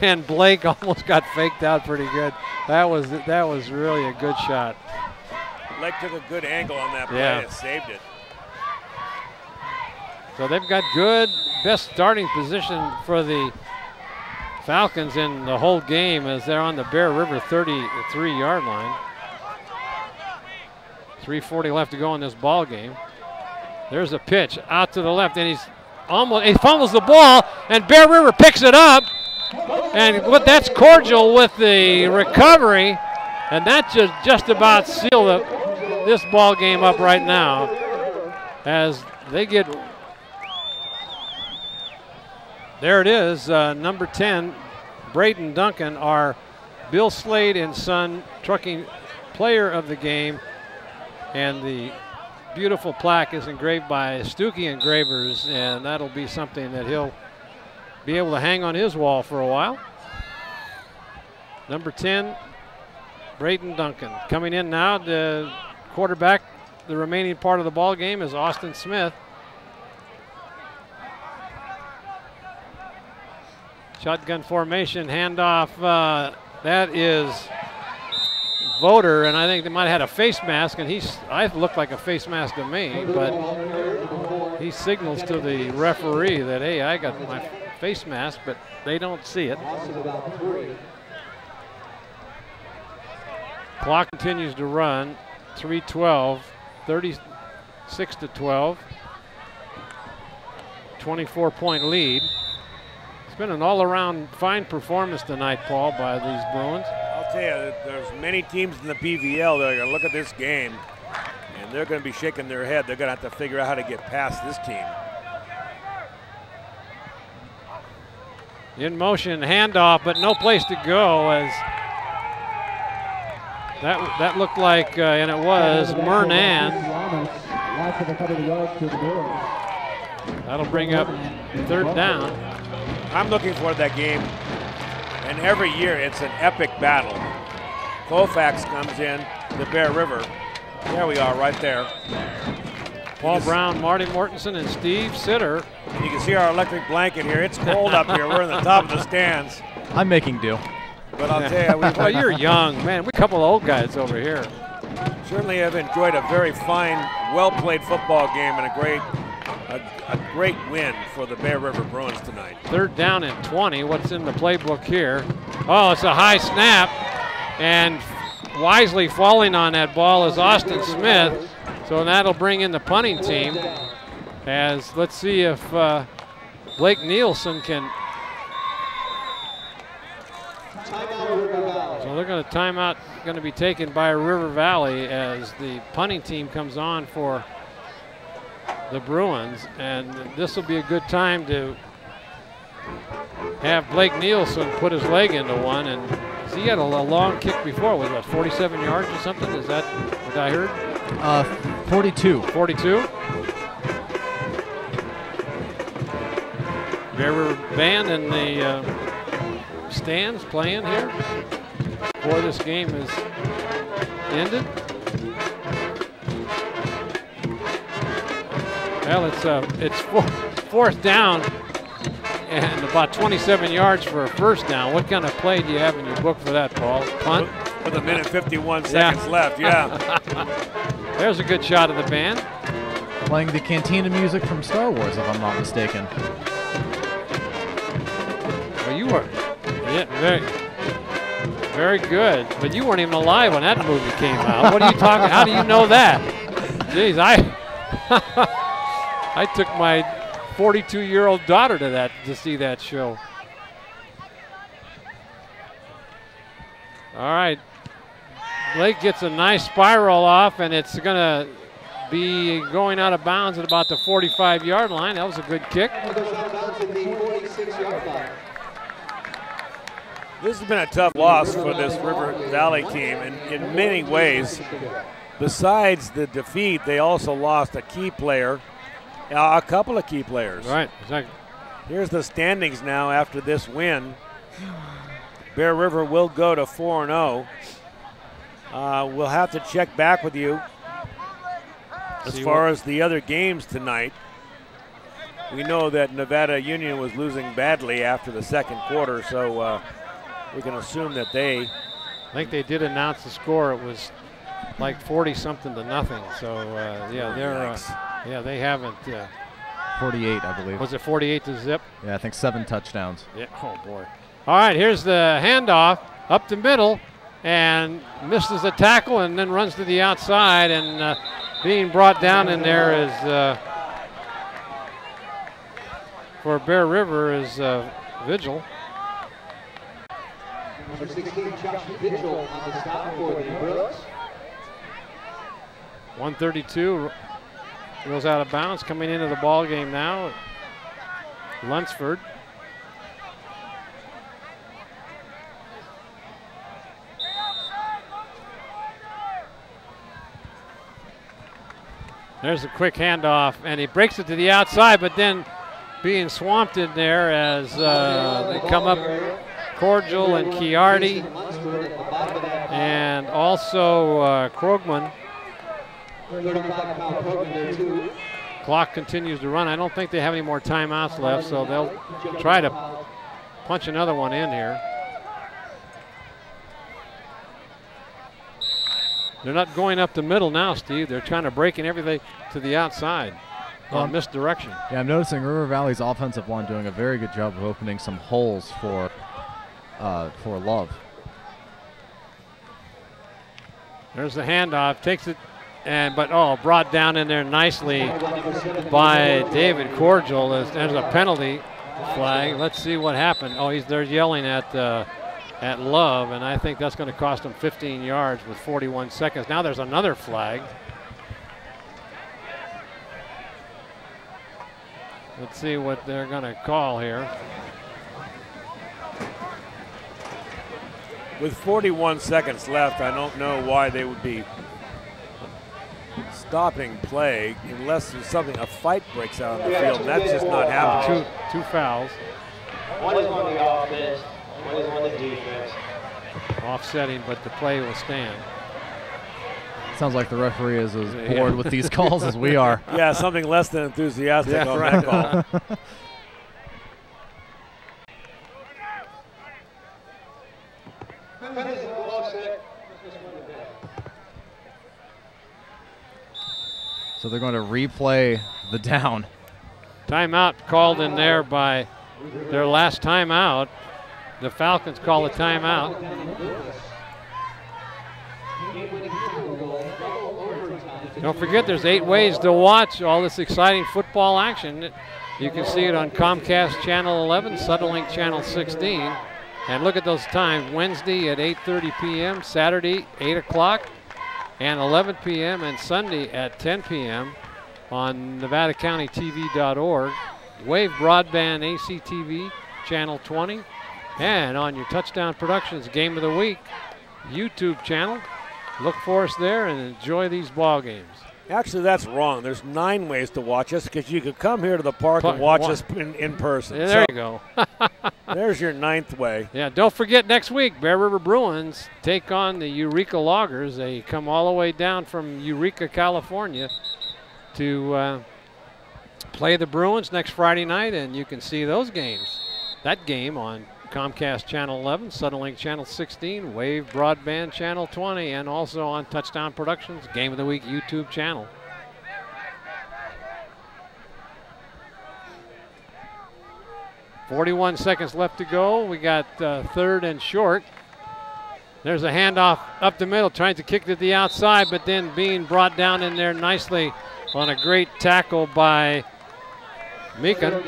and Blake almost got faked out pretty good. That was really a good shot. Blake took a good angle on that play and saved it. So they've got good, best starting position for the Falcons in the whole game as they're on the Bear River 33-yard line. 3:40 left to go in this ball game. There's a pitch out to the left, and he fumbles the ball, and Bear River picks it up. And that's Cordial with the recovery, and that just about sealed this ball game up right now as they get. There it is, number 10, Braden Duncan, our Bill Slade and Son Trucking Player of the Game, and the beautiful plaque is engraved by Stuckey Engravers, and that'll be something that he'll be able to hang on his wall for a while. Number 10, Braden Duncan. Coming in now, the quarterback, the remaining part of the ball game is Austin Smith. Shotgun formation, handoff. That is Voter, and I think they might have had a face mask, and I looked like a face mask to me, but he signals to the referee that, hey, I got my face mask, but they don't see it. Clock continues to run. 3:12, 36-12, 24-point lead. It's been an all-around fine performance tonight, Paul, by these Bruins. I'll tell you, there's many teams in the BVL that are going to look at this game, and they're going to be shaking their head. They're going to have to figure out how to get past this team. In motion, handoff, but no place to go as that looked like, and it was, Murnan. That'll bring up third down. I'm looking forward to that game, and every year it's an epic battle. Colfax comes in the Bear River. There we are, right there. Paul Brown, Marty Mortensen, and Steve Sitter. And you can see our electric blanket here. It's cold up here. We're in the top of the stands. I'm making do. But I'll tell you, well, you're young, man. We're a couple of old guys over here. Certainly have enjoyed a very fine, well-played football game and a great win for the Bear River Bruins tonight. Third down and 20. What's in the playbook here? Oh, it's a high snap, and wisely falling on that ball is Austin Smith. So that'll bring in the punting team. As let's see if Blake Nielsen can. So they're going to timeout, going to be taken by River Valley as the punting team comes on for the Bruins, and this will be a good time to have Blake Nielsen put his leg into one, and he had a long kick before. Was what, 47 yards or something? Is that what I heard? 42. 42. Bear River band in the stands playing here before this game is ended. Well, it's fourth down and about 27 yards for a first down. What kind of play do you have in your book for that, Paul? Punt? With a minute 51 seconds left, yeah. There's a good shot of the band. Playing the cantina music from Star Wars, if I'm not mistaken. Well, you were, yeah, very good. But you weren't even alive when that movie came out. What are you talking? How do you know that? Jeez, I took my 42-year-old daughter to see that show. All right, Blake gets a nice spiral off, and it's going to be going out of bounds at about the 45-yard line. That was a good kick. This has been a tough loss for this River Valley team in many ways. Besides the defeat, they also lost a key player, a couple of key players. Right, exactly. Here's the standings now after this win. Bear River will go to 4-0. We'll have to check back with you as far as the other games tonight. We know that Nevada Union was losing badly after the second quarter, so we can assume that they... I think they did announce the score. It was like 40-something to nothing. So, yeah, they're they haven't... 48, I believe. Was it 48 to zip? Yeah, I think 7 touchdowns. Yeah, oh boy. All right, here's the handoff up the middle, and misses the tackle and then runs to the outside, and being brought down in there is, for Bear River, is Vigil. Number 16, Josh Vigil on the stop for the Bruins. 132 goes out of bounds. Coming into the ball game now, Lunsford. There's a quick handoff, and he breaks it to the outside, but then being swamped in there as they come up, Cordial and Chiardi, and also Krogman. Clock continues to run. I don't think they have any more timeouts left, so they'll try to punch another one in here. They're not going up the middle now, Steve. They're trying to break in everything to the outside on misdirection. Yeah, I'm noticing River Valley's offensive line doing a very good job of opening some holes for Love. There's the handoff, takes it, but brought down in there nicely by David Cordial. There's a penalty flag. Let's see what happened. They're yelling at Love, and I think that's going to cost them 15 yards with 41 seconds. Now there's another flag. Let's see what they're going to call here. With 41 seconds left, I don't know why they would be stopping play unless there's a fight breaks out on the field. And that's just not happening. Two fouls. One is on the offense, one is on the defense. Offsetting, but the play will stand. Sounds like the referee is as bored with these calls as we are. Yeah, something less than enthusiastic on that call. So they're going to replay the down. Timeout called in there by their last timeout. The Falcons call a timeout. Don't forget, there's 8 ways to watch all this exciting football action. You can see it on Comcast Channel 11, Suddenlink Channel 16. And look at those times. Wednesday at 8:30 p.m., Saturday 8 o'clock, and 11 p.m., and Sunday at 10 p.m. on NevadaCountyTV.org, Wave Broadband ACTV Channel 20, and on your Touchdown Productions Game of the Week YouTube channel. Look for us there and enjoy these ball games. Actually, that's wrong. There's 9 ways to watch us because you could come here to the park and watch us in person. Yeah, there you go. There's your 9th way. Yeah, don't forget next week, Bear River Bruins take on the Eureka Loggers. They come all the way down from Eureka, California to play the Bruins next Friday night, and you can see that game on Comcast Channel 11, Suddenlink Channel 16, Wave Broadband Channel 20, and also on Touchdown Productions Game of the Week YouTube channel. .41 seconds left to go. We got 3rd and short. There's a handoff up the middle, trying to kick to the outside, but then being brought down in there nicely on a great tackle by Meekin.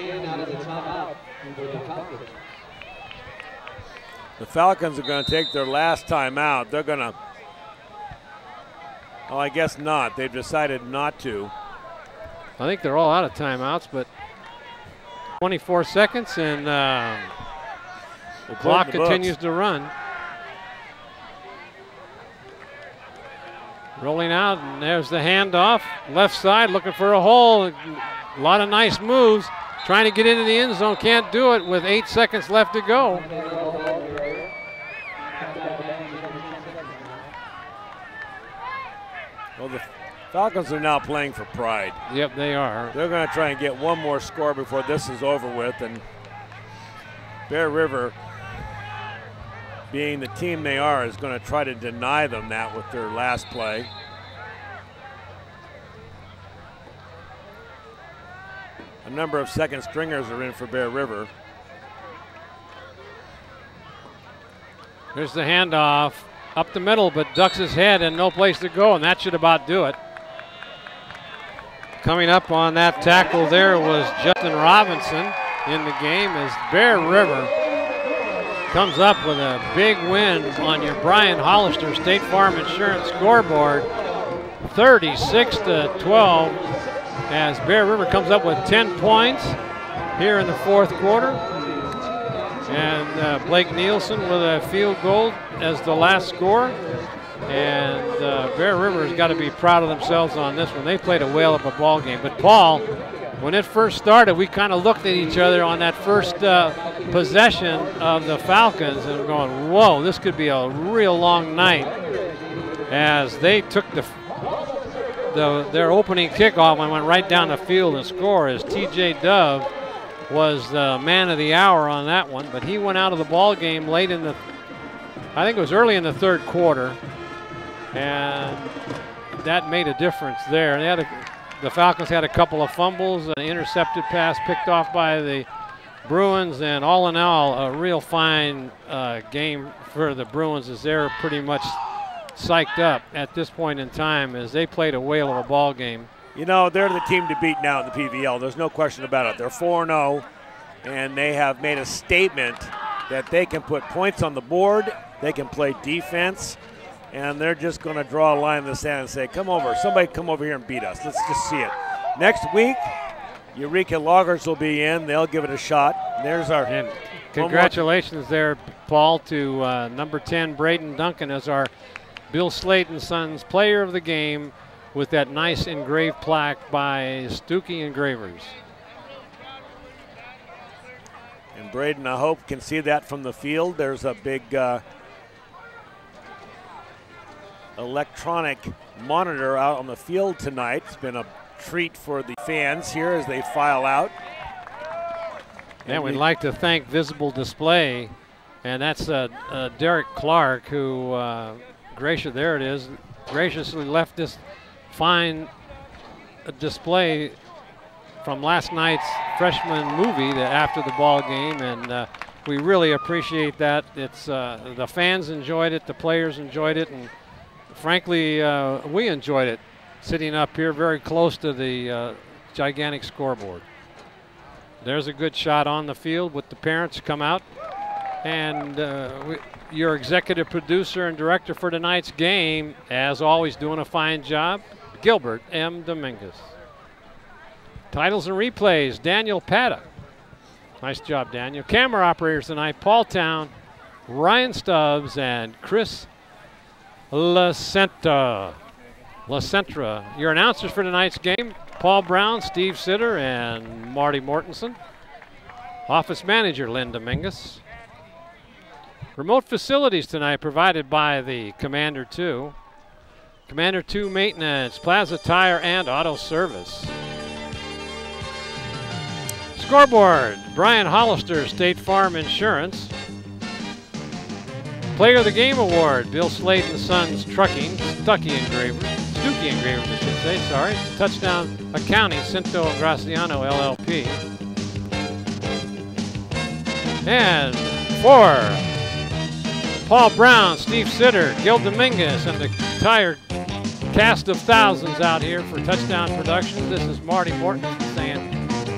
The Falcons are going to take their last time out. They're going to Oh, I guess not. They've decided not to. I think they're all out of timeouts, but 24 seconds, and the clock continues to run. Rolling out, and there's the handoff. Left side, looking for a hole. A lot of nice moves. Trying to get into the end zone, can't do it with 8 seconds left to go. Well, the Falcons are now playing for pride. Yep, they are. They're going to try and get one more score before this is over with, and Bear River, being the team they are, is going to try to deny them that with their last play. A number of second stringers are in for Bear River. There's the handoff up the middle, but ducks his head and no place to go, and that should about do it. Coming up on that tackle there was Justin Robinson in the game as Bear River comes up with a big win on your Brian Hollister State Farm Insurance scoreboard, 36-12, as Bear River comes up with 10 points here in the fourth quarter. And Blake Nielsen with a field goal as the last score. And Bear River has got to be proud of themselves on this one. They played a whale of a ball game. But Paul, when it first started, we kind of looked at each other on that first possession of the Falcons and going, whoa, this could be a real long night, as they took their opening kickoff and went right down the field and scored, as TJ Dove was the man of the hour on that one. But he went out of the ball game late in the, I think it was early in the third quarter, and that made a difference there. And the Falcons had a couple of fumbles, an intercepted pass picked off by the Bruins, and all in all, a real fine game for the Bruins, as they're pretty much psyched up at this point in time as they played a whale of a ball game. You know, they're the team to beat now in the PVL. There's no question about it. They're 4-0, and they have made a statement that they can put points on the board, they can play defense, and they're just going to draw a line in the sand and say, come over, somebody come over here and beat us. Let's just see it. Next week, Eureka Loggers will be in. They'll give it a shot. There's our... And congratulations there, Paul, to number 10, Braden Duncan, as our Bill Slayton Sons Player of the Game, with that nice engraved plaque by Stuckey Engravers. And Braden, I hope, can see that from the field. There's a big electronic monitor out on the field tonight. It's been a treat for the fans here as they file out. And we'd like to thank Visible Display, and that's Derek Clark, who there it is, graciously left this fine display from last night's freshman movie after the ball game, and we really appreciate that. It's the fans enjoyed it, the players enjoyed it, and frankly, we enjoyed it sitting up here very close to the gigantic scoreboard. There's a good shot on the field with the parents come out, and your executive producer and director for tonight's game, as always, doing a fine job, Gilbert M. Dominguez. Titles and replays, Daniel Pata. Nice job, Daniel. Camera operators tonight, Paul Town, Ryan Stubbs, and Chris LaCentra. Your announcers for tonight's game, Paul Brown, Steve Sitter, and Marty Mortensen. Office manager, Lynn Dominguez. Remote facilities tonight provided by the Commander 2. Commander 2 Maintenance, Plaza Tire and Auto Service. Scoreboard, Brian Hollister, State Farm Insurance. Player of the Game Award, Bill Slayton Sons Trucking, Stuckey Engravers, I should say, sorry. Touchdown Accounting, Cinto and Graciano LLP. And for Paul Brown, Steve Sitter, Gil Dominguez, and the entire cast of thousands out here for Touchdown Productions, this is Marty Mortensen saying,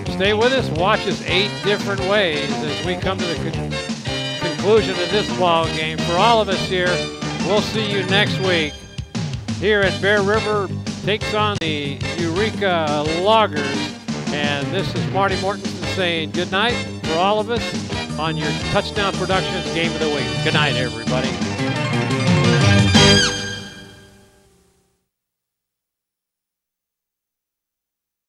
stay with us, watch us 8 different ways as we come to the conclusion of this ball game. For all of us here, we'll see you next week here at Bear River takes on the Eureka Loggers. And this is Marty Mortensen saying good night for all of us on your Touchdown Productions Game of the Week. Good night, everybody.